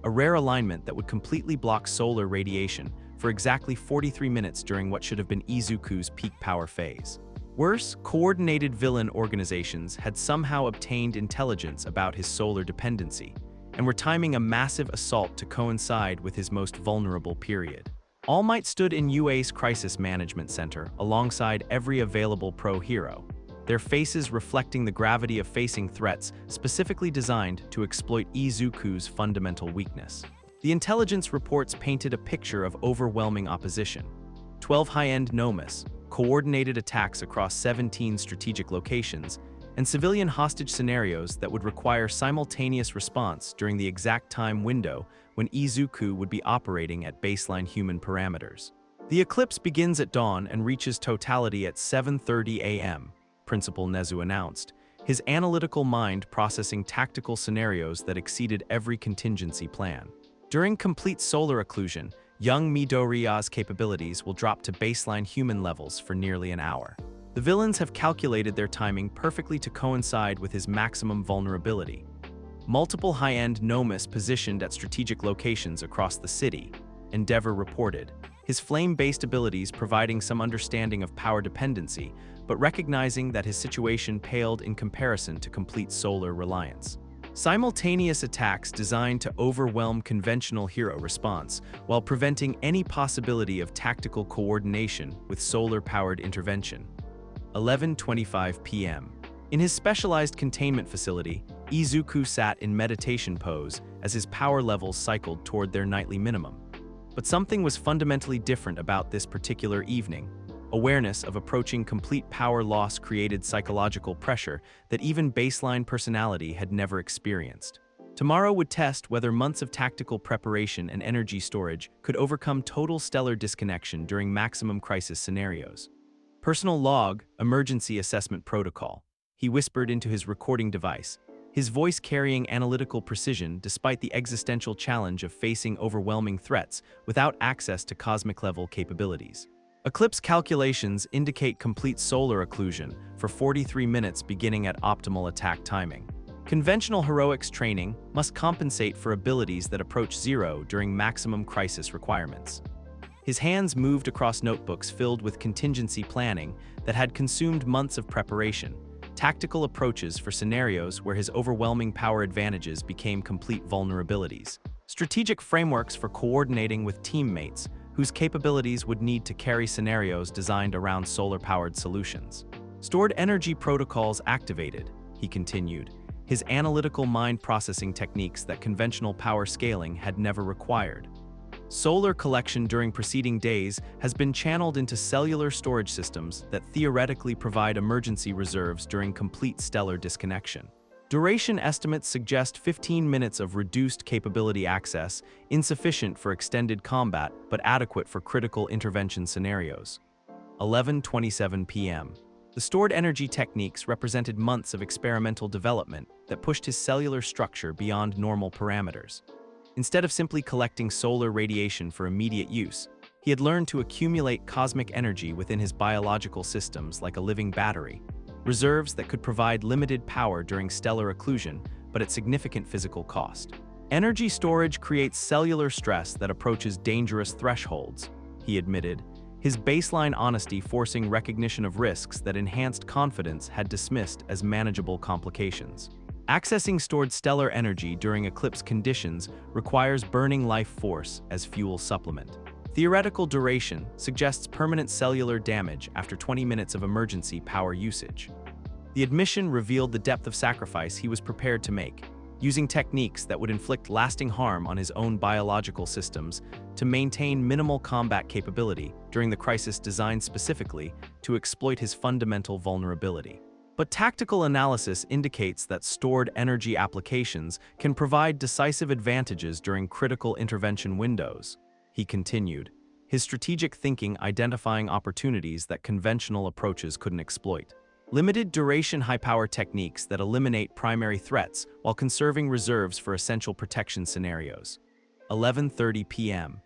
a rare alignment that would completely block solar radiation for exactly 43 minutes during what should have been Izuku's peak power phase. Worse, coordinated villain organizations had somehow obtained intelligence about his solar dependency, and were timing a massive assault to coincide with his most vulnerable period. All Might stood in UA's Crisis Management Center alongside every available pro-hero, their faces reflecting the gravity of facing threats specifically designed to exploit Izuku's fundamental weakness. The intelligence reports painted a picture of overwhelming opposition. 12 high-end Nomus, coordinated attacks across 17 strategic locations, and civilian hostage scenarios that would require simultaneous response during the exact time window when Izuku would be operating at baseline human parameters. The eclipse begins at dawn and reaches totality at 7:30 a.m., Principal Nezu announced, his analytical mind processing tactical scenarios that exceeded every contingency plan. During complete solar occlusion, young Midoriya's capabilities will drop to baseline human levels for nearly an hour. The villains have calculated their timing perfectly to coincide with his maximum vulnerability. Multiple high-end Nomus positioned at strategic locations across the city, Endeavor reported, his flame-based abilities providing some understanding of power dependency, but recognizing that his situation paled in comparison to complete solar reliance. Simultaneous attacks designed to overwhelm conventional hero response while preventing any possibility of tactical coordination with solar-powered intervention. 11:25 p.m. In his specialized containment facility, Izuku sat in meditation pose as his power levels cycled toward their nightly minimum. But something was fundamentally different about this particular evening. Awareness of approaching complete power loss created psychological pressure that even baseline personality had never experienced. Tomorrow would test whether months of tactical preparation and energy storage could overcome total stellar disconnection during maximum crisis scenarios. Personal log, emergency assessment protocol, he whispered into his recording device, his voice carrying analytical precision despite the existential challenge of facing overwhelming threats without access to cosmic-level capabilities. Eclipse calculations indicate complete solar occlusion for 43 minutes beginning at optimal attack timing. Conventional heroics training must compensate for abilities that approach zero during maximum crisis requirements. His hands moved across notebooks filled with contingency planning that had consumed months of preparation, tactical approaches for scenarios where his overwhelming power advantages became complete vulnerabilities, strategic frameworks for coordinating with teammates whose capabilities would need to carry scenarios designed around solar-powered solutions. Stored energy protocols activated, he continued, his analytical mind processing techniques that conventional power scaling had never required. Solar collection during preceding days has been channeled into cellular storage systems that theoretically provide emergency reserves during complete stellar disconnection. Duration estimates suggest 15 minutes of reduced capability access, insufficient for extended combat but adequate for critical intervention scenarios. 11:27 p.m. The stored energy techniques represented months of experimental development that pushed his cellular structure beyond normal parameters. Instead of simply collecting solar radiation for immediate use, he had learned to accumulate cosmic energy within his biological systems like a living battery, reserves that could provide limited power during stellar occlusion, but at significant physical cost. Energy storage creates cellular stress that approaches dangerous thresholds, he admitted, his baseline honesty forcing recognition of risks that enhanced confidence had dismissed as manageable complications. Accessing stored stellar energy during eclipse conditions requires burning life force as fuel supplement. Theoretical duration suggests permanent cellular damage after 20 minutes of emergency power usage. The admission revealed the depth of sacrifice he was prepared to make, using techniques that would inflict lasting harm on his own biological systems to maintain minimal combat capability during the crisis designed specifically to exploit his fundamental vulnerability. But tactical analysis indicates that stored energy applications can provide decisive advantages during critical intervention windows, he continued, his strategic thinking identifying opportunities that conventional approaches couldn't exploit. Limited duration high-power techniques that eliminate primary threats while conserving reserves for essential protection scenarios. 11:30 p.m.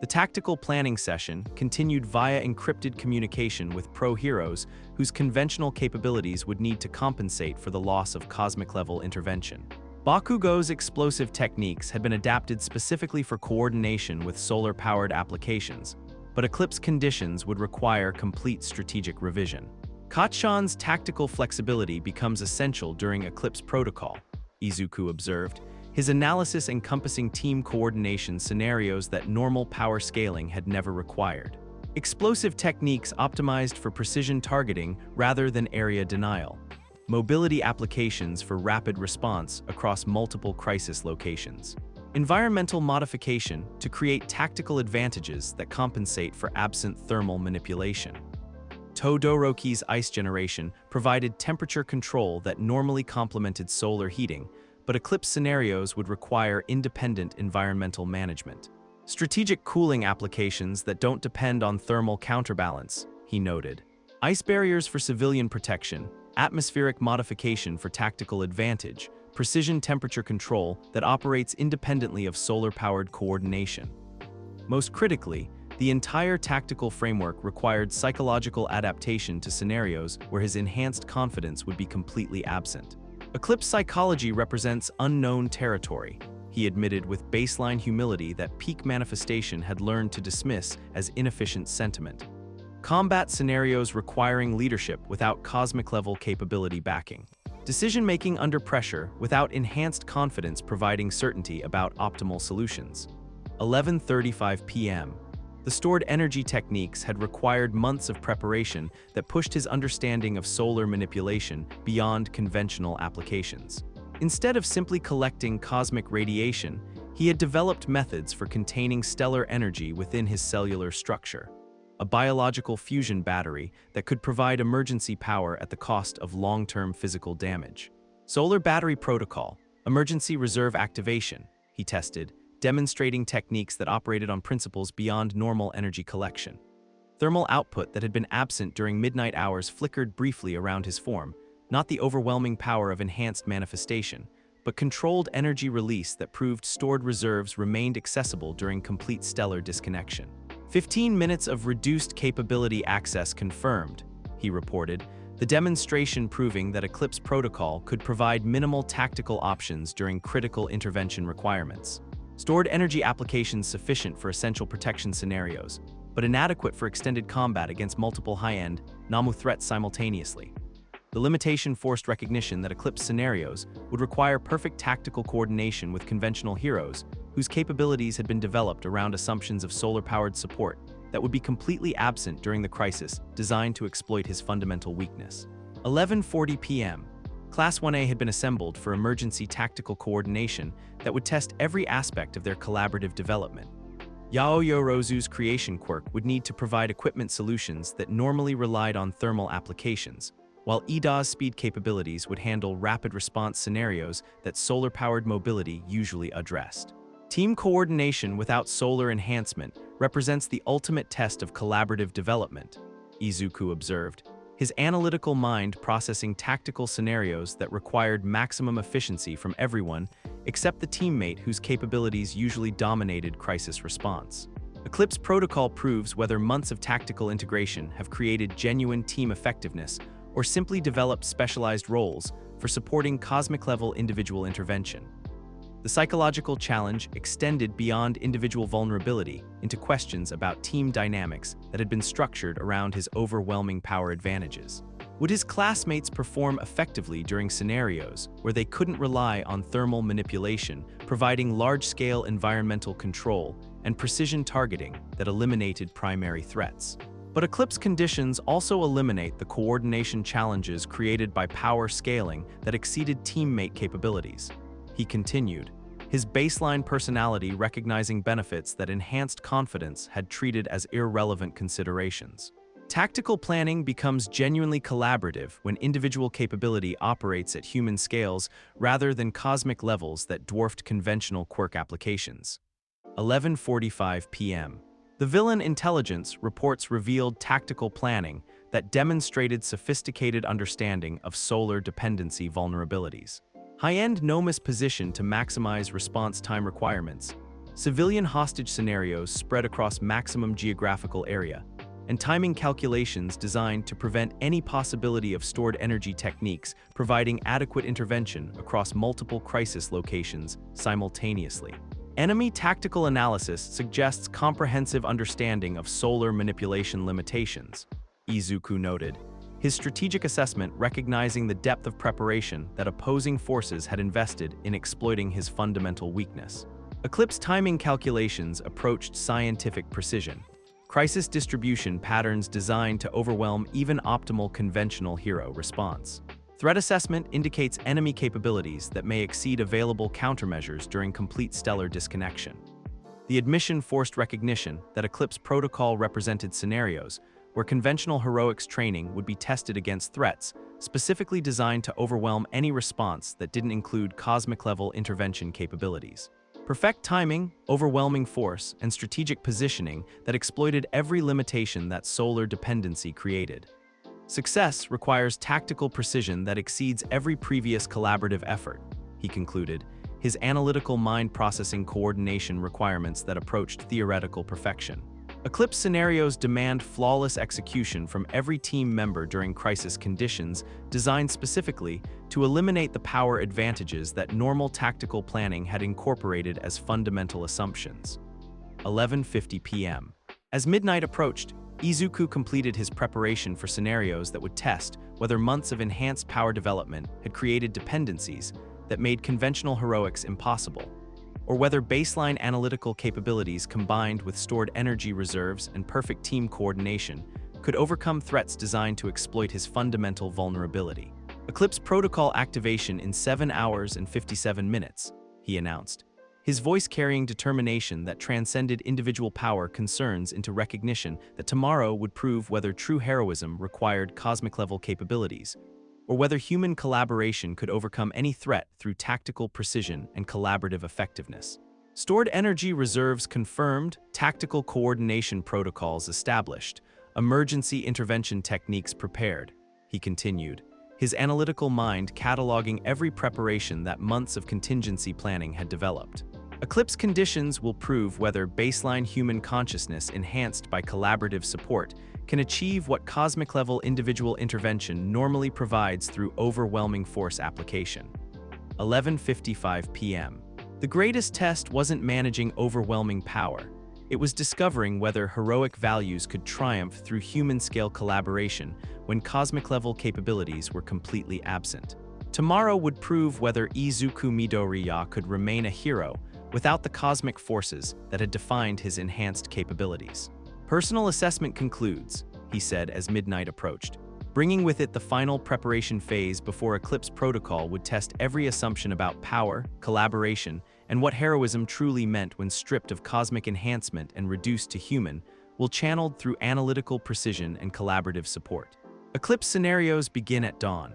The tactical planning session continued via encrypted communication with pro-heroes whose conventional capabilities would need to compensate for the loss of cosmic-level intervention. Bakugo's explosive techniques had been adapted specifically for coordination with solar-powered applications, but eclipse conditions would require complete strategic revision. Kacchan's tactical flexibility becomes essential during eclipse protocol, Izuku observed, his analysis encompassing team coordination scenarios that normal power scaling had never required. Explosive techniques optimized for precision targeting rather than area denial. Mobility applications for rapid response across multiple crisis locations. Environmental modification to create tactical advantages that compensate for absent thermal manipulation. Todoroki's ice generation provided temperature control that normally complemented solar heating, but eclipse scenarios would require independent environmental management. Strategic cooling applications that don't depend on thermal counterbalance, he noted. Ice barriers for civilian protection, atmospheric modification for tactical advantage, precision temperature control that operates independently of solar-powered coordination. Most critically, the entire tactical framework required psychological adaptation to scenarios where his enhanced confidence would be completely absent. Eclipse psychology represents unknown territory, he admitted with baseline humility that peak manifestation had learned to dismiss as inefficient sentiment. Combat scenarios requiring leadership without cosmic-level capability backing. Decision-making under pressure without enhanced confidence providing certainty about optimal solutions. 11:35 p.m. The stored energy techniques had required months of preparation that pushed his understanding of solar manipulation beyond conventional applications. Instead of simply collecting cosmic radiation, he had developed methods for containing stellar energy within his cellular structure. A biological fusion battery that could provide emergency power at the cost of long-term physical damage. Solar battery protocol, emergency reserve activation, he tested, demonstrating techniques that operated on principles beyond normal energy collection. Thermal output that had been absent during midnight hours flickered briefly around his form, not the overwhelming power of enhanced manifestation, but controlled energy release that proved stored reserves remained accessible during complete stellar disconnection. 15 minutes of reduced capability access confirmed, he reported, the demonstration proving that Eclipse Protocol could provide minimal tactical options during critical intervention requirements. Stored energy applications sufficient for essential protection scenarios, but inadequate for extended combat against multiple high-end, Nomu threats simultaneously. The limitation forced recognition that Eclipse scenarios would require perfect tactical coordination with conventional heroes whose capabilities had been developed around assumptions of solar-powered support that would be completely absent during the crisis designed to exploit his fundamental weakness. 11:40 p.m. Class 1A had been assembled for emergency tactical coordination that would test every aspect of their collaborative development. Yaoyorozu's creation quirk would need to provide equipment solutions that normally relied on thermal applications, while Ida's speed capabilities would handle rapid response scenarios that solar-powered mobility usually addressed. Team coordination without solar enhancement represents the ultimate test of collaborative development, Izuku observed, his analytical mind processing tactical scenarios that required maximum efficiency from everyone except the teammate whose capabilities usually dominated crisis response. Eclipse Protocol proves whether months of tactical integration have created genuine team effectiveness or simply developed specialized roles for supporting cosmic-level individual intervention. The psychological challenge extended beyond individual vulnerability into questions about team dynamics that had been structured around his overwhelming power advantages. Would his classmates perform effectively during scenarios where they couldn't rely on thermal manipulation, providing large-scale environmental control and precision targeting that eliminated primary threats? But Eclipse conditions also eliminate the coordination challenges created by power scaling that exceeded teammate capabilities. He continued, his baseline personality recognizing benefits that enhanced confidence had treated as irrelevant considerations. Tactical planning becomes genuinely collaborative when individual capability operates at human scales rather than cosmic levels that dwarfed conventional quirk applications. 11:45 p.m. The villain intelligence reports revealed tactical planning that demonstrated sophisticated understanding of solar dependency vulnerabilities. High-end Nomus position to maximize response time requirements, civilian hostage scenarios spread across maximum geographical area, and timing calculations designed to prevent any possibility of stored energy techniques, providing adequate intervention across multiple crisis locations simultaneously. Enemy tactical analysis suggests comprehensive understanding of solar manipulation limitations, Izuku noted, his strategic assessment recognizing the depth of preparation that opposing forces had invested in exploiting his fundamental weakness. Eclipse timing calculations approached scientific precision, crisis distribution patterns designed to overwhelm even optimal conventional hero response. Threat assessment indicates enemy capabilities that may exceed available countermeasures during complete stellar disconnection. The admission forced recognition that Eclipse protocol represented scenarios where conventional heroics training would be tested against threats specifically designed to overwhelm any response that didn't include cosmic-level intervention capabilities. Perfect timing, overwhelming force, and strategic positioning that exploited every limitation that solar dependency created. Success requires tactical precision that exceeds every previous collaborative effort, he concluded, his analytical mind processing coordination requirements that approached theoretical perfection. Eclipse scenarios demand flawless execution from every team member during crisis conditions, designed specifically to eliminate the power advantages that normal tactical planning had incorporated as fundamental assumptions. 11:50 p.m. As midnight approached, Izuku completed his preparation for scenarios that would test whether months of enhanced power development had created dependencies that made conventional heroics impossible, or whether baseline analytical capabilities combined with stored energy reserves and perfect team coordination could overcome threats designed to exploit his fundamental vulnerability. Eclipse protocol activation in 7 hours and 57 minutes, he announced, his voice carrying determination that transcended individual power concerns into recognition that tomorrow would prove whether true heroism required cosmic-level capabilities, or whether human collaboration could overcome any threat through tactical precision and collaborative effectiveness. Stored energy reserves confirmed, tactical coordination protocols established, emergency intervention techniques prepared, he continued, his analytical mind cataloging every preparation that months of contingency planning had developed. Eclipse conditions will prove whether baseline human consciousness enhanced by collaborative support can achieve what cosmic-level individual intervention normally provides through overwhelming force application. 11:55 p.m. The greatest test wasn't managing overwhelming power. It was discovering whether heroic values could triumph through human-scale collaboration when cosmic-level capabilities were completely absent. Tomorrow would prove whether Izuku Midoriya could remain a hero without the cosmic forces that had defined his enhanced capabilities. Personal assessment concludes, he said as midnight approached, bringing with it the final preparation phase before Eclipse Protocol would test every assumption about power, collaboration, and what heroism truly meant when stripped of cosmic enhancement and reduced to human, will channeled through analytical precision and collaborative support. Eclipse scenarios begin at dawn,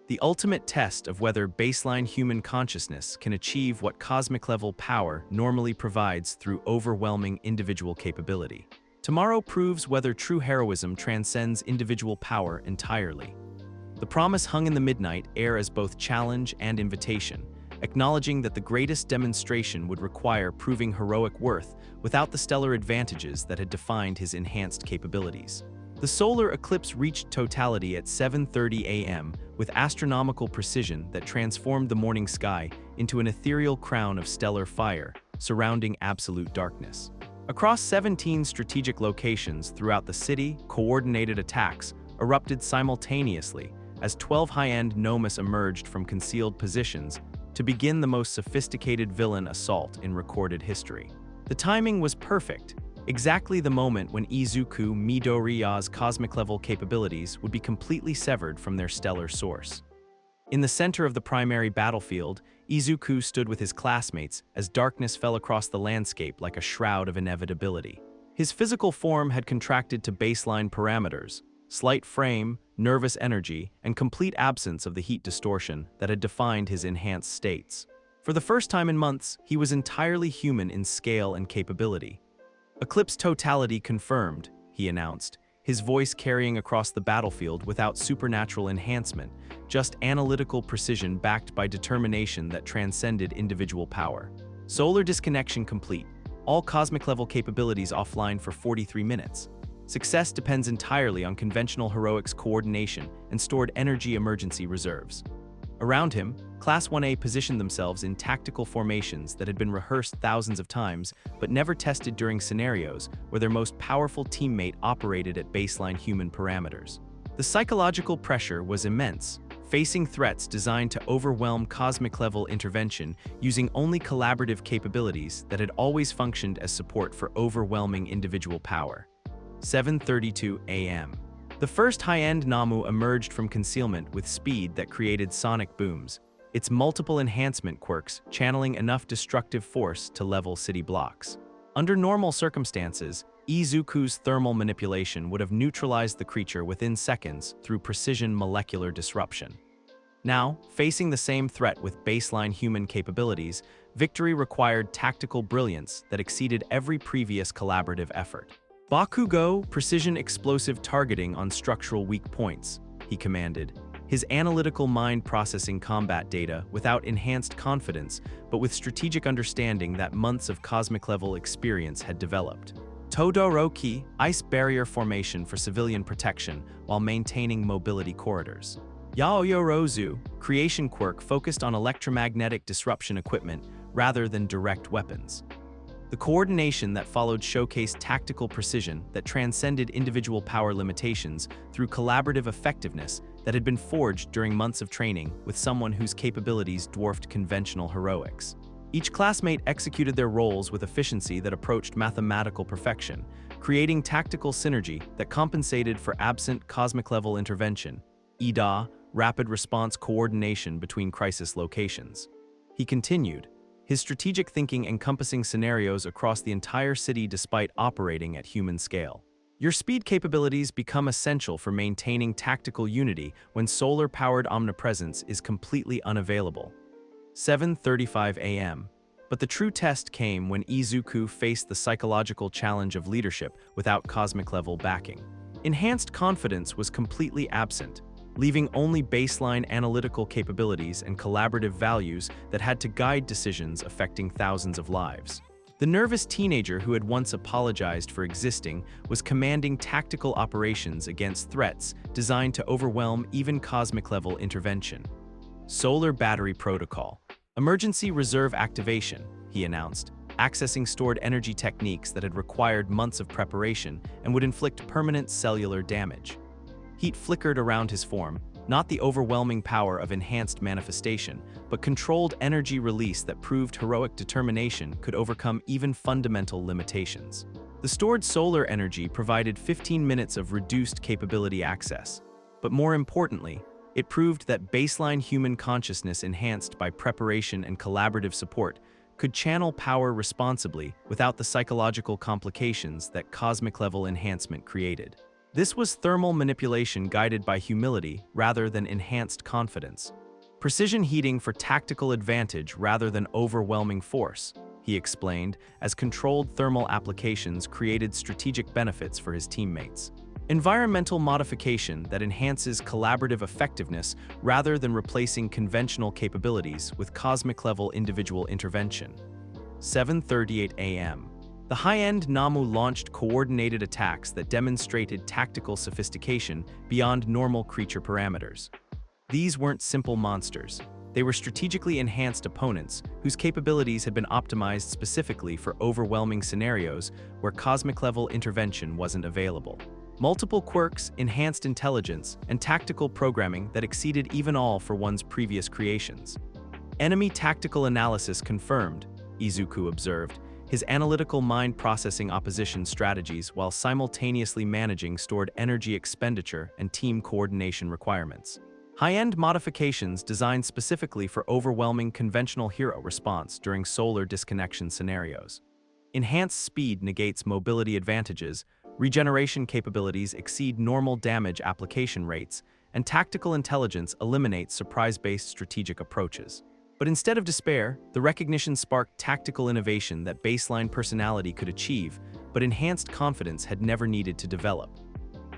the ultimate test of whether baseline human consciousness can achieve what cosmic-level power normally provides through overwhelming individual capability. Tomorrow proves whether true heroism transcends individual power entirely. The promise hung in the midnight air as both challenge and invitation, acknowledging that the greatest demonstration would require proving heroic worth without the stellar advantages that had defined his enhanced capabilities. The solar eclipse reached totality at 7:30 a.m. with astronomical precision that transformed the morning sky into an ethereal crown of stellar fire, surrounding absolute darkness. Across 17 strategic locations throughout the city, coordinated attacks erupted simultaneously as 12 high-end Nomus emerged from concealed positions to begin the most sophisticated villain assault in recorded history. The timing was perfect, exactly the moment when Izuku Midoriya's cosmic-level capabilities would be completely severed from their stellar source. In the center of the primary battlefield, Izuku stood with his classmates as darkness fell across the landscape like a shroud of inevitability. His physical form had contracted to baseline parameters, slight frame, nervous energy, and complete absence of the heat distortion that had defined his enhanced states. For the first time in months, he was entirely human in scale and capability. Eclipse totality confirmed, he announced, his voice carrying across the battlefield without supernatural enhancement, just analytical precision backed by determination that transcended individual power. Solar disconnection complete. All cosmic-level capabilities offline for 43 minutes. Success depends entirely on conventional heroics coordination and stored energy emergency reserves. Around him, Class 1A positioned themselves in tactical formations that had been rehearsed thousands of times but never tested during scenarios where their most powerful teammate operated at baseline human parameters. The psychological pressure was immense, facing threats designed to overwhelm cosmic-level intervention using only collaborative capabilities that had always functioned as support for overwhelming individual power. 7:32 a.m. The first high-end Nomu emerged from concealment with speed that created sonic booms, its multiple enhancement quirks channeling enough destructive force to level city blocks. Under normal circumstances, Izuku's thermal manipulation would have neutralized the creature within seconds through precision molecular disruption. Now, facing the same threat with baseline human capabilities, victory required tactical brilliance that exceeded every previous collaborative effort. Bakugo, precision explosive targeting on structural weak points, he commanded, his analytical mind processing combat data without enhanced confidence, but with strategic understanding that months of cosmic-level experience had developed. Todoroki, ice barrier formation for civilian protection while maintaining mobility corridors. Yaoyorozu, creation quirk focused on electromagnetic disruption equipment rather than direct weapons. The coordination that followed showcased tactical precision that transcended individual power limitations through collaborative effectiveness that had been forged during months of training with someone whose capabilities dwarfed conventional heroics. Each classmate executed their roles with efficiency that approached mathematical perfection, creating tactical synergy that compensated for absent cosmic-level intervention, IDA, rapid response coordination between crisis locations. He continued, his strategic thinking encompassing scenarios across the entire city despite operating at human scale. Your speed capabilities become essential for maintaining tactical unity when solar-powered omnipresence is completely unavailable. 7:35 a.m. But the true test came when Izuku faced the psychological challenge of leadership without cosmic-level backing. Enhanced confidence was completely absent, leaving only baseline analytical capabilities and collaborative values that had to guide decisions affecting thousands of lives. The nervous teenager who had once apologized for existing was commanding tactical operations against threats designed to overwhelm even cosmic-level intervention. Solar battery protocol. Emergency reserve activation, he announced, accessing stored energy techniques that had required months of preparation and would inflict permanent cellular damage. Heat flickered around his form, not the overwhelming power of enhanced manifestation, but controlled energy release that proved heroic determination could overcome even fundamental limitations. The stored solar energy provided 15 minutes of reduced capability access, but more importantly, it proved that baseline human consciousness enhanced by preparation and collaborative support could channel power responsibly without the psychological complications that cosmic-level enhancement created. This was thermal manipulation guided by humility rather than enhanced confidence. Precision heating for tactical advantage rather than overwhelming force, he explained, as controlled thermal applications created strategic benefits for his teammates. Environmental modification that enhances collaborative effectiveness rather than replacing conventional capabilities with cosmic-level individual intervention. 7:38 a.m. The high-end Nomu launched coordinated attacks that demonstrated tactical sophistication beyond normal creature parameters. These weren't simple monsters. They were strategically enhanced opponents whose capabilities had been optimized specifically for overwhelming scenarios where cosmic-level intervention wasn't available. Multiple quirks, enhanced intelligence, and tactical programming that exceeded even all for one's previous creations. Enemy tactical analysis confirmed, Izuku observed, his analytical mind processing opposition strategies while simultaneously managing stored energy expenditure and team coordination requirements. High-end modifications designed specifically for overwhelming conventional hero response during solar disconnection scenarios. Enhanced speed negates mobility advantages, regeneration capabilities exceed normal damage application rates, and tactical intelligence eliminates surprise-based strategic approaches. But instead of despair, the recognition sparked tactical innovation that baseline personality could achieve but enhanced confidence had never needed to develop.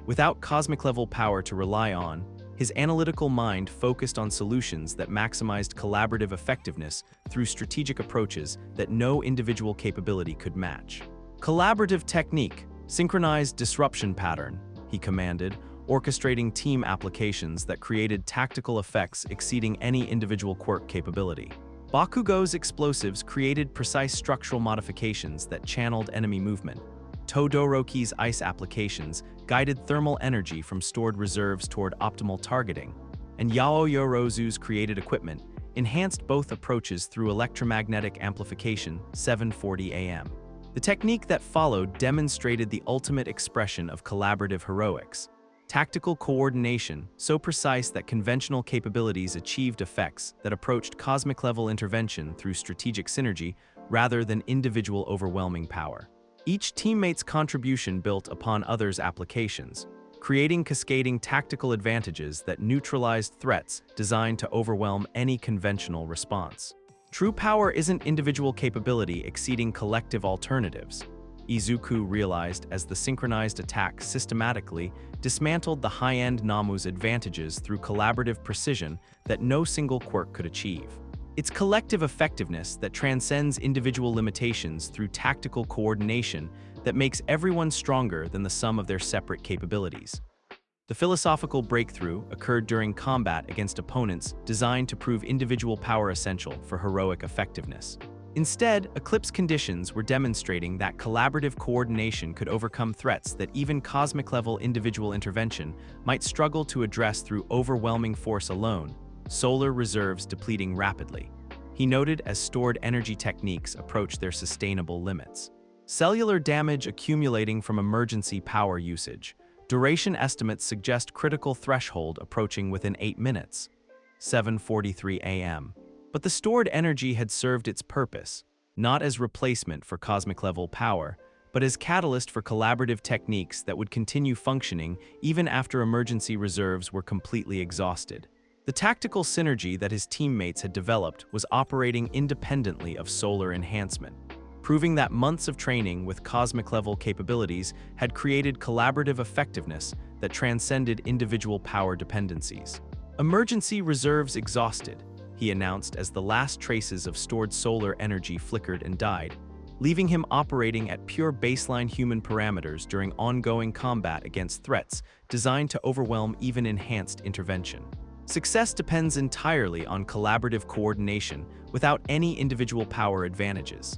Without cosmic-level power to rely on, his analytical mind focused on solutions that maximized collaborative effectiveness through strategic approaches that no individual capability could match. Collaborative technique, synchronized disruption pattern, he commanded, orchestrating team applications that created tactical effects exceeding any individual quirk capability. Bakugo's explosives created precise structural modifications that channeled enemy movement. Todoroki's ice applications guided thermal energy from stored reserves toward optimal targeting, and Yaoyorozu's created equipment enhanced both approaches through electromagnetic amplification 740 AM. The technique that followed demonstrated the ultimate expression of collaborative heroics. Tactical coordination, so precise that conventional capabilities achieved effects that approached cosmic-level intervention through strategic synergy rather than individual overwhelming power. Each teammate's contribution built upon others' applications, creating cascading tactical advantages that neutralized threats designed to overwhelm any conventional response. True power isn't individual capability exceeding collective alternatives, Izuku realized as the synchronized attack systematically dismantled the high-end Nomu's advantages through collaborative precision that no single quirk could achieve. It's collective effectiveness that transcends individual limitations through tactical coordination that makes everyone stronger than the sum of their separate capabilities. The philosophical breakthrough occurred during combat against opponents designed to prove individual power essential for heroic effectiveness. Instead, eclipse conditions were demonstrating that collaborative coordination could overcome threats that even cosmic-level individual intervention might struggle to address through overwhelming force alone, solar reserves depleting rapidly. He noted as stored energy techniques approached their sustainable limits. Cellular damage accumulating from emergency power usage. Duration estimates suggest critical threshold approaching within 8 minutes, 7:43 AM. But the stored energy had served its purpose, not as replacement for cosmic-level power, but as catalyst for collaborative techniques that would continue functioning even after emergency reserves were completely exhausted. The tactical synergy that his teammates had developed was operating independently of solar enhancement, proving that months of training with cosmic-level capabilities had created collaborative effectiveness that transcended individual power dependencies. Emergency reserves exhausted, he announced as the last traces of stored solar energy flickered and died, leaving him operating at pure baseline human parameters during ongoing combat against threats designed to overwhelm even enhanced intervention. Success depends entirely on collaborative coordination without any individual power advantages.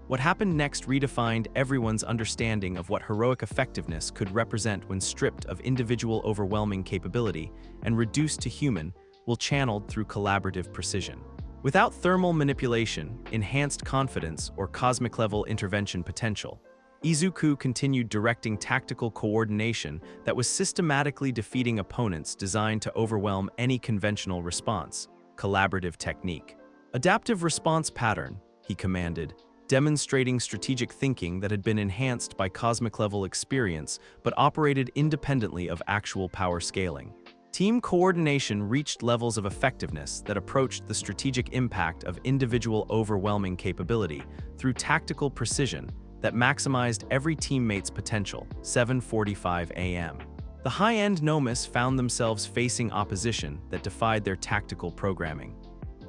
What happened next redefined everyone's understanding of what heroic effectiveness could represent when stripped of individual overwhelming capability and reduced to human, will channeled through collaborative precision. Without thermal manipulation, enhanced confidence, or cosmic-level intervention potential, Izuku continued directing tactical coordination that was systematically defeating opponents designed to overwhelm any conventional response, collaborative technique. Adaptive response pattern, he commanded, demonstrating strategic thinking that had been enhanced by cosmic-level experience but operated independently of actual power scaling. Team coordination reached levels of effectiveness that approached the strategic impact of individual overwhelming capability through tactical precision that maximized every teammate's potential, 7:45 AM. The high-end Nomus found themselves facing opposition that defied their tactical programming.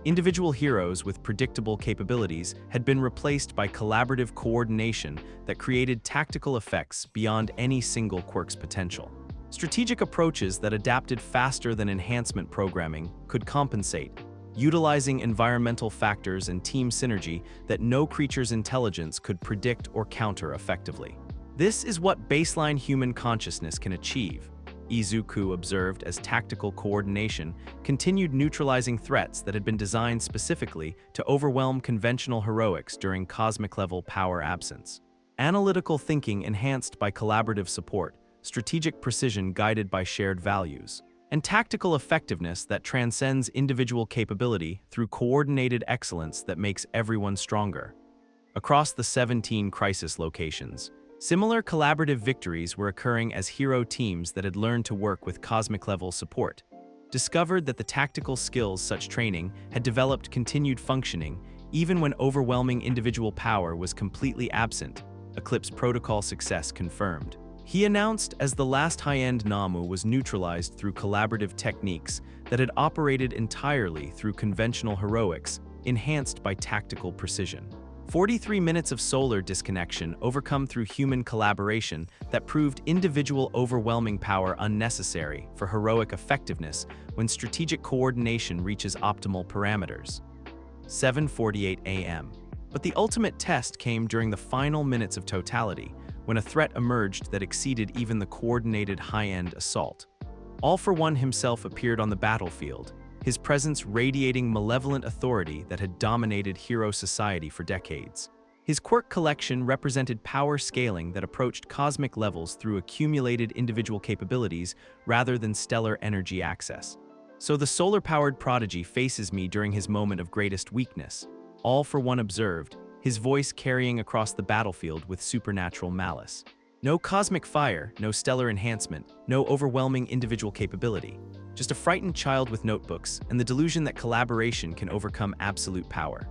Individual heroes with predictable capabilities had been replaced by collaborative coordination that created tactical effects beyond any single quirk's potential. Strategic approaches that adapted faster than enhancement programming could compensate, utilizing environmental factors and team synergy that no creature's intelligence could predict or counter effectively. This is what baseline human consciousness can achieve, Izuku observed as tactical coordination continued neutralizing threats that had been designed specifically to overwhelm conventional heroics during cosmic-level power absence. Analytical thinking enhanced by collaborative support, strategic precision guided by shared values, and tactical effectiveness that transcends individual capability through coordinated excellence that makes everyone stronger. Across the 17 crisis locations, similar collaborative victories were occurring as hero teams that had learned to work with cosmic-level support, discovered that the tactical skills such training had developed continued functioning even when overwhelming individual power was completely absent, Eclipse protocol success confirmed. He announced as the last high-end Nomu was neutralized through collaborative techniques that had operated entirely through conventional heroics, enhanced by tactical precision. 43 minutes of solar disconnection overcome through human collaboration that proved individual overwhelming power unnecessary for heroic effectiveness when strategic coordination reaches optimal parameters. 7:48 a.m. But the ultimate test came during the final minutes of totality, when a threat emerged that exceeded even the coordinated high-end assault. All for One himself appeared on the battlefield, his presence radiating malevolent authority that had dominated hero society for decades. His quirk collection represented power scaling that approached cosmic levels through accumulated individual capabilities rather than stellar energy access. So the solar-powered prodigy faces me during his moment of greatest weakness. All for One observed, his voice carrying across the battlefield with supernatural malice. No cosmic fire, no stellar enhancement, no overwhelming individual capability. Just a frightened child with notebooks and the delusion that collaboration can overcome absolute power.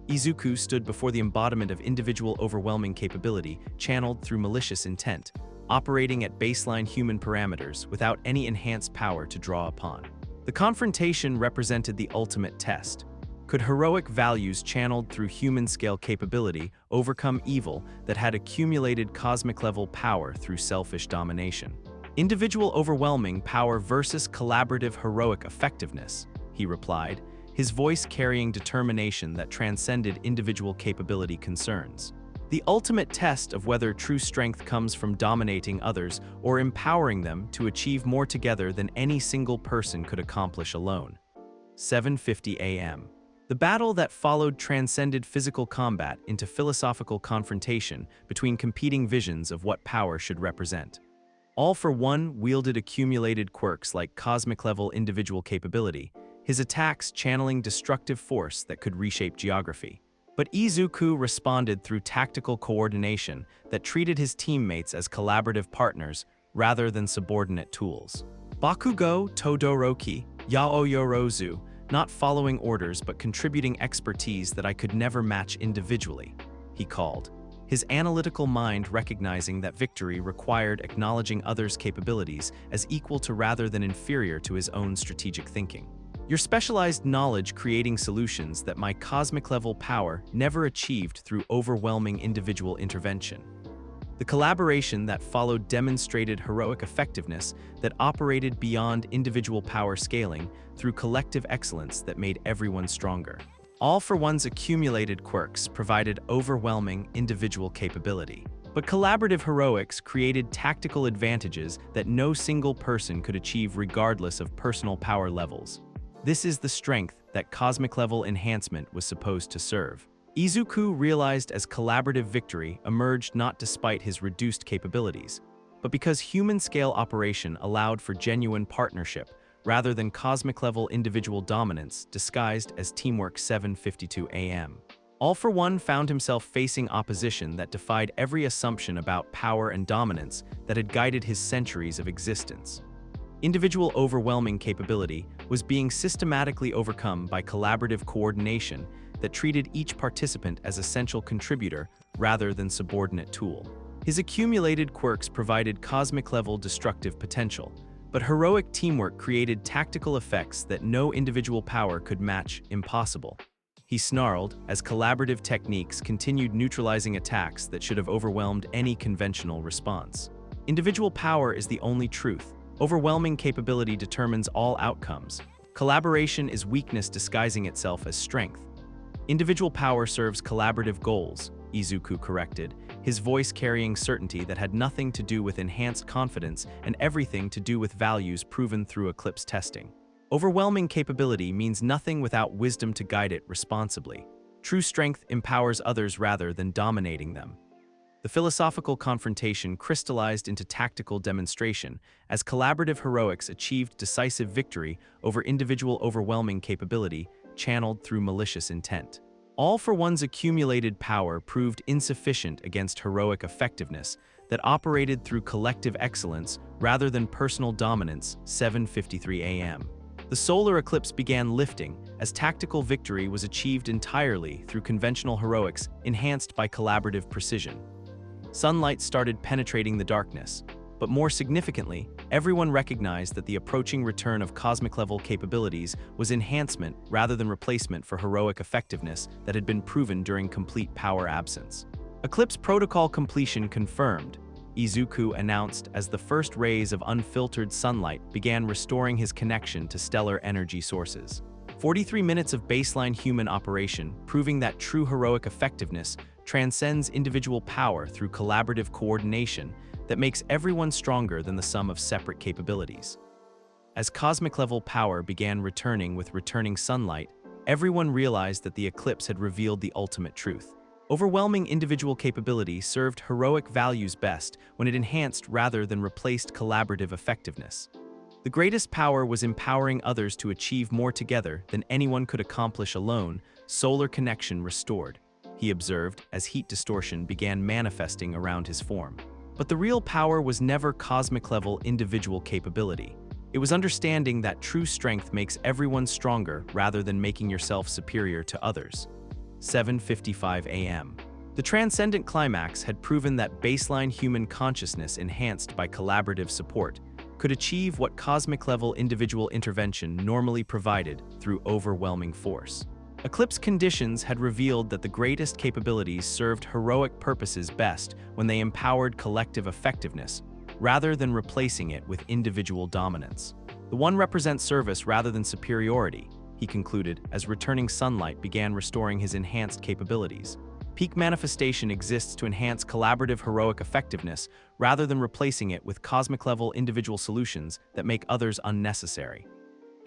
Izuku stood before the embodiment of individual overwhelming capability channeled through malicious intent, operating at baseline human parameters without any enhanced power to draw upon. The confrontation represented the ultimate test. Could heroic values channeled through human-scale capability overcome evil that had accumulated cosmic-level power through selfish domination? Individual overwhelming power versus collaborative heroic effectiveness, he replied, his voice carrying determination that transcended individual capability concerns. The ultimate test of whether true strength comes from dominating others or empowering them to achieve more together than any single person could accomplish alone. 7:50 a.m. The battle that followed transcended physical combat into philosophical confrontation between competing visions of what power should represent. All for One wielded accumulated quirks like cosmic-level individual capability, his attacks channeling destructive force that could reshape geography. But Izuku responded through tactical coordination that treated his teammates as collaborative partners rather than subordinate tools. Bakugo Todoroki Yaoyorozu, not following orders but contributing expertise that I could never match individually, he called, his analytical mind recognizing that victory required acknowledging others' capabilities as equal to rather than inferior to his own strategic thinking. Your specialized knowledge creating solutions that my cosmic-level power never achieved through overwhelming individual intervention. The collaboration that followed demonstrated heroic effectiveness that operated beyond individual power scaling through collective excellence that made everyone stronger. All for One's accumulated quirks provided overwhelming individual capability. But collaborative heroics created tactical advantages that no single person could achieve regardless of personal power levels. This is the strength that cosmic-level enhancement was supposed to serve. Izuku realized as collaborative victory emerged not despite his reduced capabilities, but because human-scale operation allowed for genuine partnership rather than cosmic-level individual dominance disguised as teamwork. 7:52 a.m. All for One found himself facing opposition that defied every assumption about power and dominance that had guided his centuries of existence. Individual overwhelming capability was being systematically overcome by collaborative coordination that treated each participant as essential contributor rather than subordinate tool. His accumulated quirks provided cosmic-level destructive potential, but heroic teamwork created tactical effects that no individual power could match. Impossible, he snarled as collaborative techniques continued neutralizing attacks that should have overwhelmed any conventional response. Individual power is the only truth. Overwhelming capability determines all outcomes. Collaboration is weakness disguising itself as strength. Individual power serves collaborative goals, Izuku corrected, his voice carrying certainty that had nothing to do with enhanced confidence and everything to do with values proven through eclipse testing. Overwhelming capability means nothing without wisdom to guide it responsibly. True strength empowers others rather than dominating them. The philosophical confrontation crystallized into tactical demonstration as collaborative heroics achieved decisive victory over individual overwhelming capability channeled through malicious intent. All for One's accumulated power proved insufficient against heroic effectiveness that operated through collective excellence rather than personal dominance. 7:53 a.m. The solar eclipse began lifting as tactical victory was achieved entirely through conventional heroics enhanced by collaborative precision. Sunlight started penetrating the darkness. But more significantly, everyone recognized that the approaching return of cosmic-level capabilities was enhancement rather than replacement for heroic effectiveness that had been proven during complete power absence. Eclipse protocol completion confirmed, Izuku announced as the first rays of unfiltered sunlight began restoring his connection to stellar energy sources. 43 minutes of baseline human operation, proving that true heroic effectiveness transcends individual power through collaborative coordination that makes everyone stronger than the sum of separate capabilities. As cosmic-level power began returning with returning sunlight, everyone realized that the eclipse had revealed the ultimate truth. Overwhelming individual capability served heroic values best when it enhanced rather than replaced collaborative effectiveness. The greatest power was empowering others to achieve more together than anyone could accomplish alone, solar connection restored, he observed as heat distortion began manifesting around his form. But the real power was never cosmic-level individual capability. It was understanding that true strength makes everyone stronger rather than making yourself superior to others. 7:55 a.m. The transcendent climax had proven that baseline human consciousness enhanced by collaborative support could achieve what cosmic-level individual intervention normally provided through overwhelming force. Eclipse conditions had revealed that the greatest capabilities served heroic purposes best when they empowered collective effectiveness, rather than replacing it with individual dominance. The one represents service rather than superiority, he concluded as returning sunlight began restoring his enhanced capabilities. Peak manifestation exists to enhance collaborative heroic effectiveness rather than replacing it with cosmic-level individual solutions that make others unnecessary.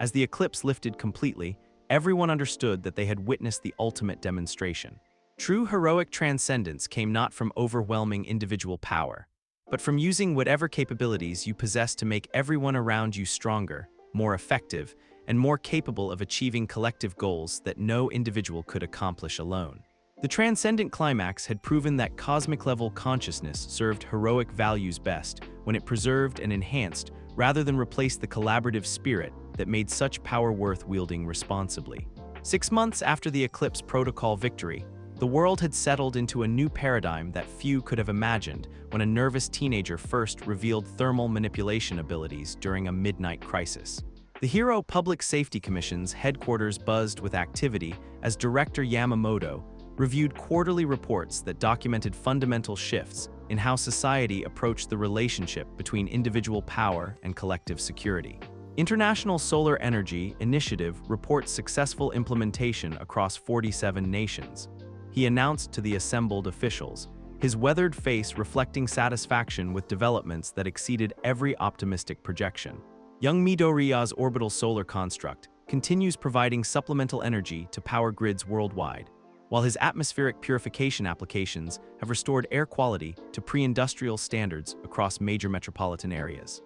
As the eclipse lifted completely, everyone understood that they had witnessed the ultimate demonstration. True heroic transcendence came not from overwhelming individual power, but from using whatever capabilities you possess to make everyone around you stronger, more effective, and more capable of achieving collective goals that no individual could accomplish alone. The transcendent climax had proven that cosmic-level consciousness served heroic values best when it preserved and enhanced rather than replaced the collaborative spirit that made such power worth wielding responsibly. 6 months after the Eclipse Protocol victory, the world had settled into a new paradigm that few could have imagined when a nervous teenager first revealed thermal manipulation abilities during a midnight crisis. The Hero Public Safety Commission's headquarters buzzed with activity as Director Yamamoto reviewed quarterly reports that documented fundamental shifts in how society approached the relationship between individual power and collective security. International Solar Energy Initiative reports successful implementation across 47 nations. He announced to the assembled officials, his weathered face reflecting satisfaction with developments that exceeded every optimistic projection. Young Midoriya's orbital solar construct continues providing supplemental energy to power grids worldwide, while his atmospheric purification applications have restored air quality to pre-industrial standards across major metropolitan areas.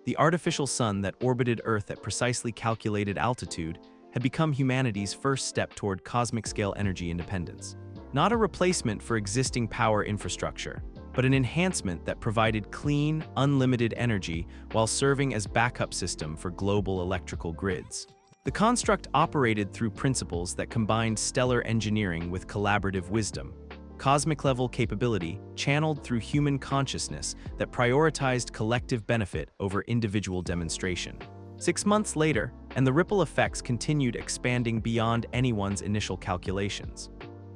The artificial sun that orbited Earth at precisely calculated altitude had become humanity's first step toward cosmic-scale energy independence. Not a replacement for existing power infrastructure, but an enhancement that provided clean, unlimited energy while serving as backup system for global electrical grids. The construct operated through principles that combined stellar engineering with collaborative wisdom, cosmic-level capability channeled through human consciousness that prioritized collective benefit over individual demonstration. 6 months later, and the ripple effects continued expanding beyond anyone's initial calculations.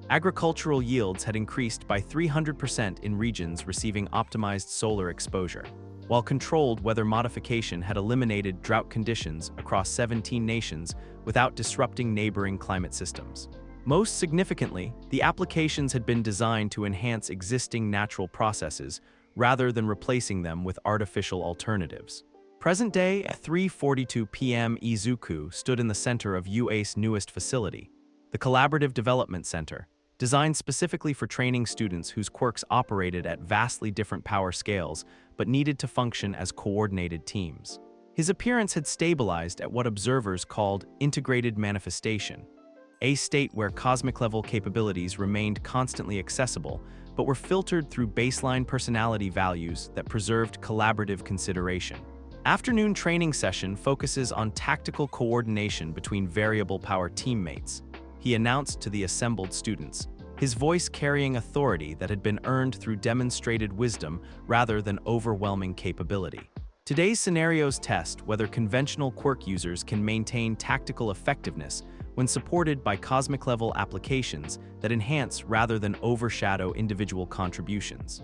Agricultural yields had increased by 300% in regions receiving optimized solar exposure, while controlled weather modification had eliminated drought conditions across 17 nations without disrupting neighboring climate systems. Most significantly, the applications had been designed to enhance existing natural processes rather than replacing them with artificial alternatives. Present day, at 3:42 p.m. Izuku stood in the center of UA's newest facility, the Collaborative Development Center, designed specifically for training students whose quirks operated at vastly different power scales but needed to function as coordinated teams. His appearance had stabilized at what observers called integrated manifestation, a state where cosmic-level capabilities remained constantly accessible but were filtered through baseline personality values that preserved collaborative consideration. Afternoon training session focuses on tactical coordination between variable power teammates, he announced to the assembled students, his voice carrying authority that had been earned through demonstrated wisdom rather than overwhelming capability. Today's scenarios test whether conventional quirk users can maintain tactical effectiveness when supported by cosmic-level applications that enhance rather than overshadow individual contributions.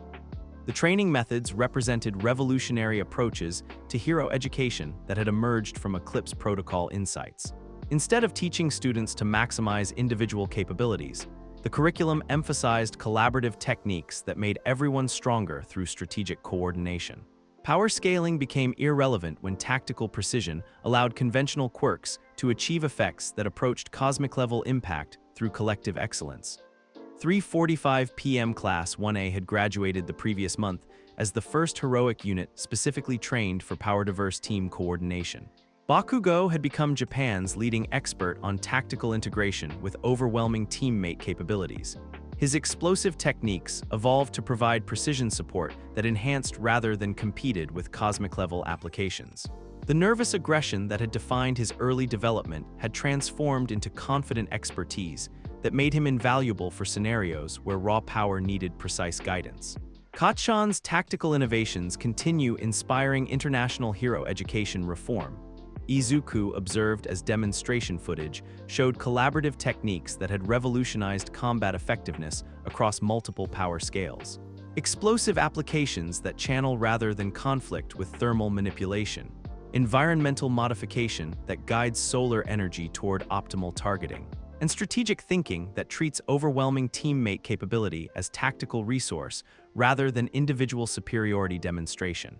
The training methods represented revolutionary approaches to hero education that had emerged from Eclipse protocol insights. Instead of teaching students to maximize individual capabilities, the curriculum emphasized collaborative techniques that made everyone stronger through strategic coordination. Power scaling became irrelevant when tactical precision allowed conventional quirks to achieve effects that approached cosmic-level impact through collective excellence. 3:45 p.m. Class 1A had graduated the previous month as the first heroic unit specifically trained for power-diverse team coordination. Bakugo had become Japan's leading expert on tactical integration with overwhelming teammate capabilities. His explosive techniques evolved to provide precision support that enhanced rather than competed with cosmic-level applications. The nervous aggression that had defined his early development had transformed into confident expertise that made him invaluable for scenarios where raw power needed precise guidance. Kacchan's tactical innovations continue inspiring international hero education reform. Izuku, observed as demonstration footage, showed collaborative techniques that had revolutionized combat effectiveness across multiple power scales. Explosive applications that channel rather than conflict with thermal manipulation. Environmental modification that guides solar energy toward optimal targeting. And strategic thinking that treats overwhelming teammate capability as tactical resource rather than individual superiority demonstration.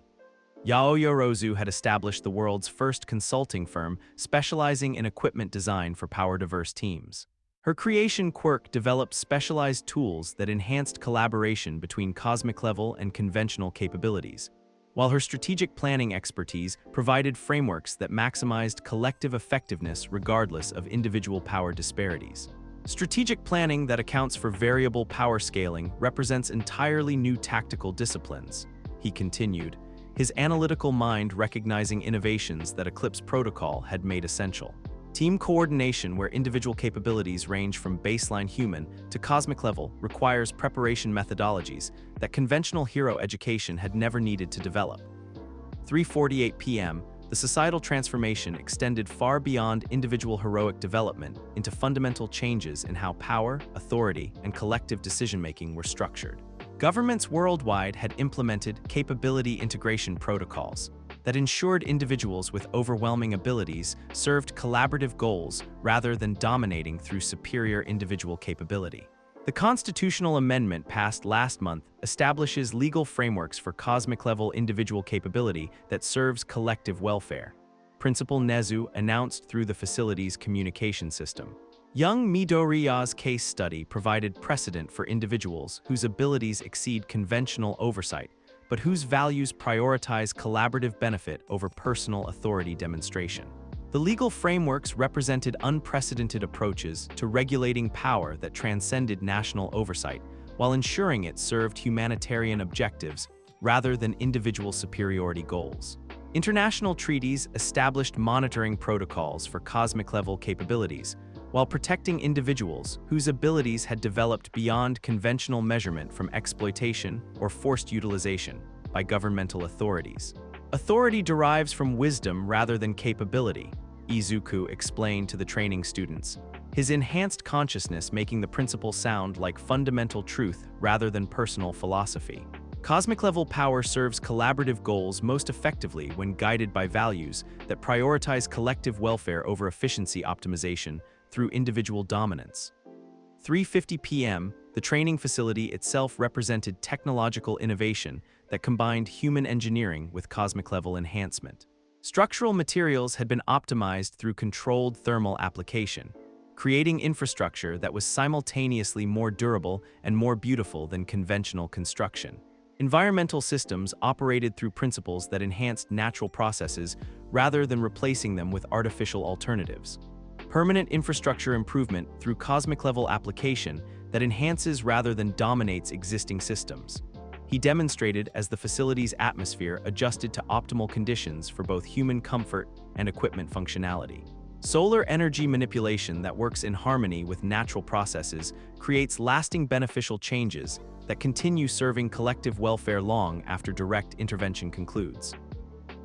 Yaoyorozu had established the world's first consulting firm specializing in equipment design for power-diverse teams. Her creation quirk developed specialized tools that enhanced collaboration between cosmic-level and conventional capabilities, while her strategic planning expertise provided frameworks that maximized collective effectiveness regardless of individual power disparities. Strategic planning that accounts for variable power scaling represents entirely new tactical disciplines, he continued, his analytical mind recognizing innovations that Eclipse protocol had made essential. Team coordination, where individual capabilities range from baseline human to cosmic level, requires preparation methodologies that conventional hero education had never needed to develop. 3:48 p.m., the societal transformation extended far beyond individual heroic development into fundamental changes in how power, authority, and collective decision-making were structured. Governments worldwide had implemented capability integration protocols that ensured individuals with overwhelming abilities served collaborative goals rather than dominating through superior individual capability. The constitutional amendment passed last month establishes legal frameworks for cosmic-level individual capability that serves collective welfare. Principal Nezu announced through the facility's communication system. Young Midoriya's case study provided precedent for individuals whose abilities exceed conventional oversight, but whose values prioritize collaborative benefit over personal authority demonstration. The legal frameworks represented unprecedented approaches to regulating power that transcended national oversight, while ensuring it served humanitarian objectives rather than individual superiority goals. International treaties established monitoring protocols for cosmic-level capabilities, while protecting individuals whose abilities had developed beyond conventional measurement from exploitation or forced utilization by governmental authorities. Authority derives from wisdom rather than capability, Izuku explained to the training students, his enhanced consciousness making the principle sound like fundamental truth rather than personal philosophy. Cosmic-level power serves collaborative goals most effectively when guided by values that prioritize collective welfare over efficiency optimization through individual dominance. 3:50 p.m., the training facility itself represented technological innovation that combined human engineering with cosmic-level enhancement. Structural materials had been optimized through controlled thermal application, creating infrastructure that was simultaneously more durable and more beautiful than conventional construction. Environmental systems operated through principles that enhanced natural processes rather than replacing them with artificial alternatives. Permanent infrastructure improvement through cosmic-level application that enhances rather than dominates existing systems. He demonstrated as the facility's atmosphere adjusted to optimal conditions for both human comfort and equipment functionality. Solar energy manipulation that works in harmony with natural processes creates lasting beneficial changes that continue serving collective welfare long after direct intervention concludes.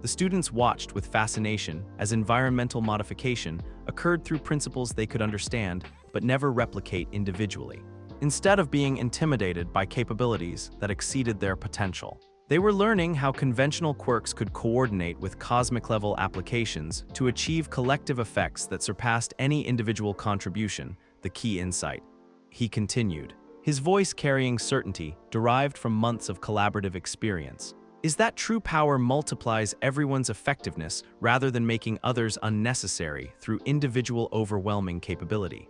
The students watched with fascination as environmental modification occurred through principles they could understand but never replicate individually. Instead of being intimidated by capabilities that exceeded their potential, they were learning how conventional quirks could coordinate with cosmic-level applications to achieve collective effects that surpassed any individual contribution, the key insight. He continued, his voice carrying certainty derived from months of collaborative experience. Is that true power multiplies everyone's effectiveness rather than making others unnecessary through individual overwhelming capability.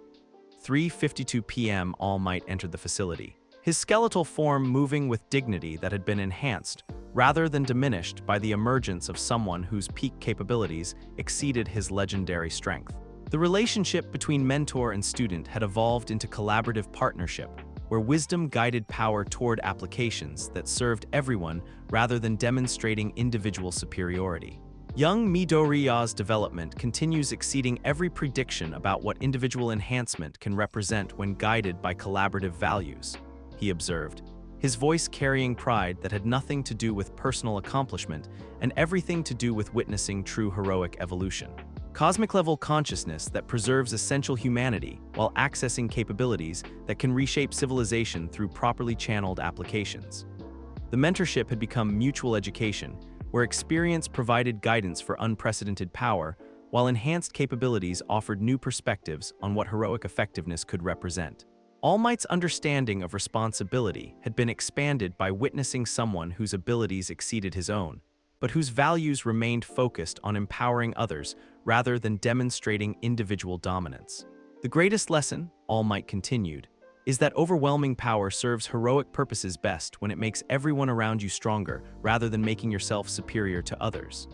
3:52 p.m. All Might entered the facility, his skeletal form moving with dignity that had been enhanced, rather than diminished by the emergence of someone whose peak capabilities exceeded his legendary strength. The relationship between mentor and student had evolved into collaborative partnership, where wisdom guided power toward applications that served everyone rather than demonstrating individual superiority. Young Midoriya's development continues exceeding every prediction about what individual enhancement can represent when guided by collaborative values, he observed, his voice carrying pride that had nothing to do with personal accomplishment and everything to do with witnessing true heroic evolution. Cosmic-level consciousness that preserves essential humanity while accessing capabilities that can reshape civilization through properly channeled applications. The mentorship had become mutual education, where experience provided guidance for unprecedented power, while enhanced capabilities offered new perspectives on what heroic effectiveness could represent. All Might's understanding of responsibility had been expanded by witnessing someone whose abilities exceeded his own, but whose values remained focused on empowering others rather than demonstrating individual dominance. The greatest lesson, All Might continued, is that overwhelming power serves heroic purposes best when it makes everyone around you stronger rather than making yourself superior to others.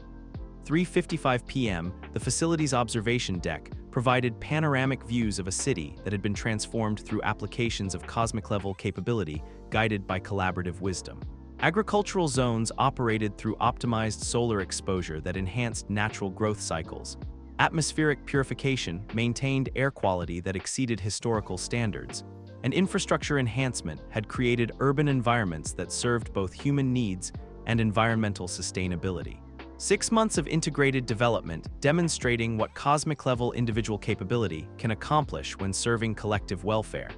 3:55 p.m., the facility's observation deck provided panoramic views of a city that had been transformed through applications of cosmic-level capability guided by collaborative wisdom. Agricultural zones operated through optimized solar exposure that enhanced natural growth cycles. Atmospheric purification maintained air quality that exceeded historical standards, and infrastructure enhancement had created urban environments that served both human needs and environmental sustainability. 6 months of integrated development demonstrating what cosmic-level individual capability can accomplish when serving collective welfare,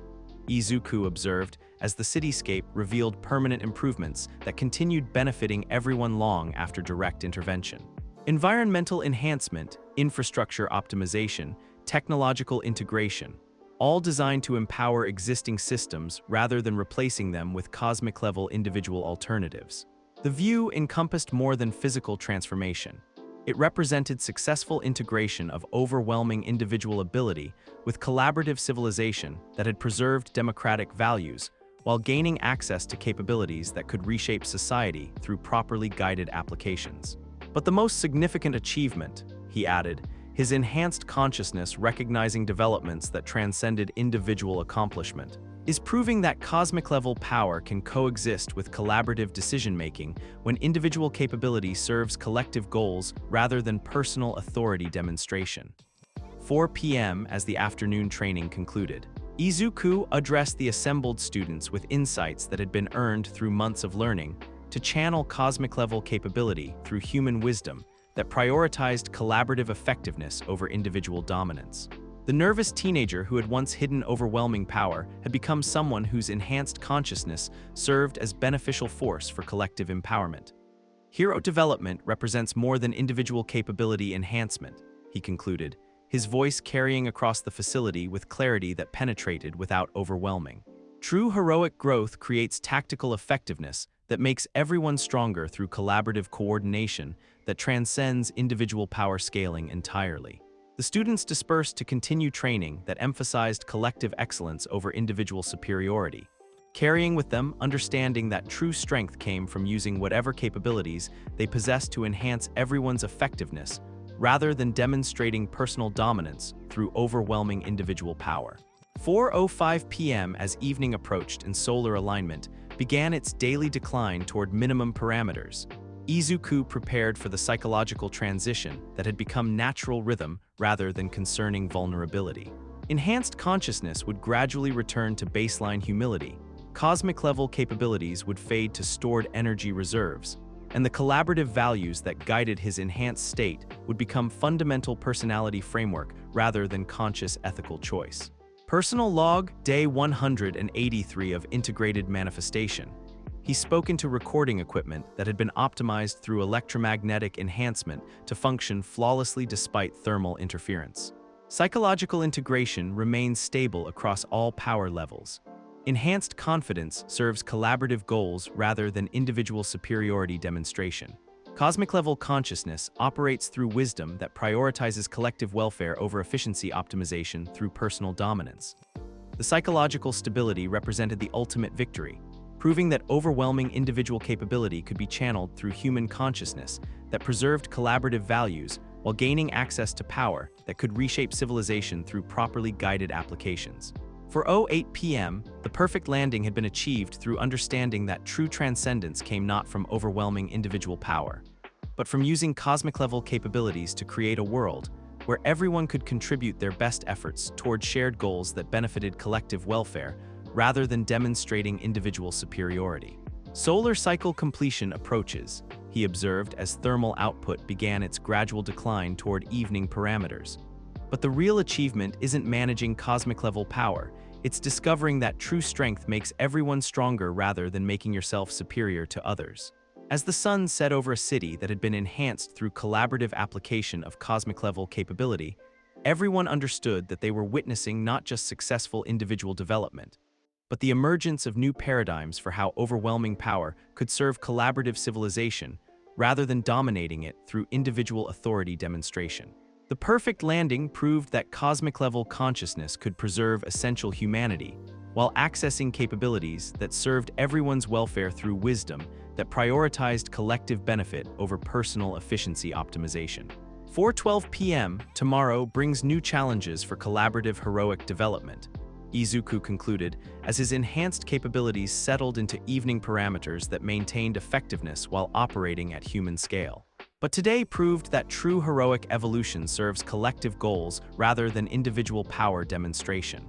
Izuku observed as the cityscape revealed permanent improvements that continued benefiting everyone long after direct intervention. Environmental enhancement, infrastructure optimization, technological integration, all designed to empower existing systems rather than replacing them with cosmic-level individual alternatives. The view encompassed more than physical transformation. It represented successful integration of overwhelming individual ability with collaborative civilization that had preserved democratic values while gaining access to capabilities that could reshape society through properly guided applications. But the most significant achievement, he added, his enhanced consciousness recognizing developments that transcended individual accomplishment, is proving that cosmic-level power can coexist with collaborative decision-making when individual capability serves collective goals rather than personal authority demonstration. 4 p.m. as the afternoon training concluded, Izuku addressed the assembled students with insights that had been earned through months of learning to channel cosmic-level capability through human wisdom that prioritized collaborative effectiveness over individual dominance. The nervous teenager who had once hidden overwhelming power had become someone whose enhanced consciousness served as beneficial force for collective empowerment. Hero development represents more than individual capability enhancement, he concluded, his voice carrying across the facility with clarity that penetrated without overwhelming. True heroic growth creates tactical effectiveness that makes everyone stronger through collaborative coordination that transcends individual power scaling entirely. The students dispersed to continue training that emphasized collective excellence over individual superiority, carrying with them understanding that true strength came from using whatever capabilities they possessed to enhance everyone's effectiveness, rather than demonstrating personal dominance through overwhelming individual power. 4:05 p.m. as evening approached and solar alignment began its daily decline toward minimum parameters. Izuku prepared for the psychological transition that had become natural rhythm rather than concerning vulnerability. Enhanced consciousness would gradually return to baseline humility, cosmic-level capabilities would fade to stored energy reserves, and the collaborative values that guided his enhanced state would become fundamental personality framework rather than conscious ethical choice. Personal log, day 183 of integrated manifestation. He spoke into recording equipment that had been optimized through electromagnetic enhancement to function flawlessly despite thermal interference. Psychological integration remains stable across all power levels. Enhanced confidence serves collaborative goals rather than individual superiority demonstration. Cosmic-level consciousness operates through wisdom that prioritizes collective welfare over efficiency optimization through personal dominance. The psychological stability represented the ultimate victory, proving that overwhelming individual capability could be channeled through human consciousness that preserved collaborative values while gaining access to power that could reshape civilization through properly guided applications. For 08 p.m., the perfect landing had been achieved through understanding that true transcendence came not from overwhelming individual power, but from using cosmic-level capabilities to create a world where everyone could contribute their best efforts toward shared goals that benefited collective welfare rather than demonstrating individual superiority. Solar cycle completion approaches, he observed as thermal output began its gradual decline toward evening parameters. But the real achievement isn't managing cosmic-level power, it's discovering that true strength makes everyone stronger rather than making yourself superior to others. As the sun set over a city that had been enhanced through collaborative application of cosmic-level capability, everyone understood that they were witnessing not just successful individual development, but the emergence of new paradigms for how overwhelming power could serve collaborative civilization rather than dominating it through individual authority demonstration. The perfect landing proved that cosmic-level consciousness could preserve essential humanity while accessing capabilities that served everyone's welfare through wisdom that prioritized collective benefit over personal efficiency optimization. 4:12 p.m. tomorrow brings new challenges for collaborative heroic development, Izuku concluded as his enhanced capabilities settled into evening parameters that maintained effectiveness while operating at human scale. But today proved that true heroic evolution serves collective goals rather than individual power demonstration.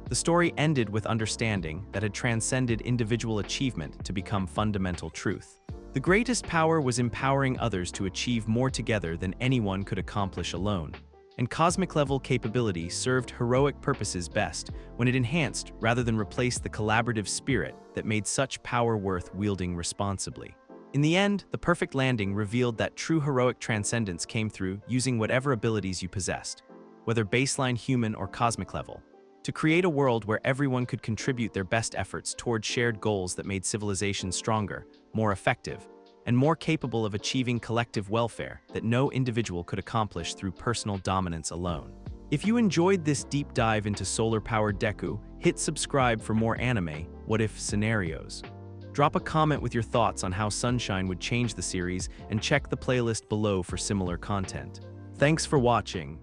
The story ended with understanding that had transcended individual achievement to become fundamental truth. The greatest power was empowering others to achieve more together than anyone could accomplish alone. And cosmic-level capability served heroic purposes best when it enhanced rather than replaced the collaborative spirit that made such power worth wielding responsibly. In the end, the perfect landing revealed that true heroic transcendence came through using whatever abilities you possessed, whether baseline human or cosmic level, to create a world where everyone could contribute their best efforts toward shared goals that made civilization stronger, more effective, and more capable of achieving collective welfare that no individual could accomplish through personal dominance alone. If you enjoyed this deep dive into solar-powered Deku, hit subscribe for more anime, what-if scenarios. Drop a comment with your thoughts on how Sunshine would change the series and check the playlist below for similar content. Thanks for watching.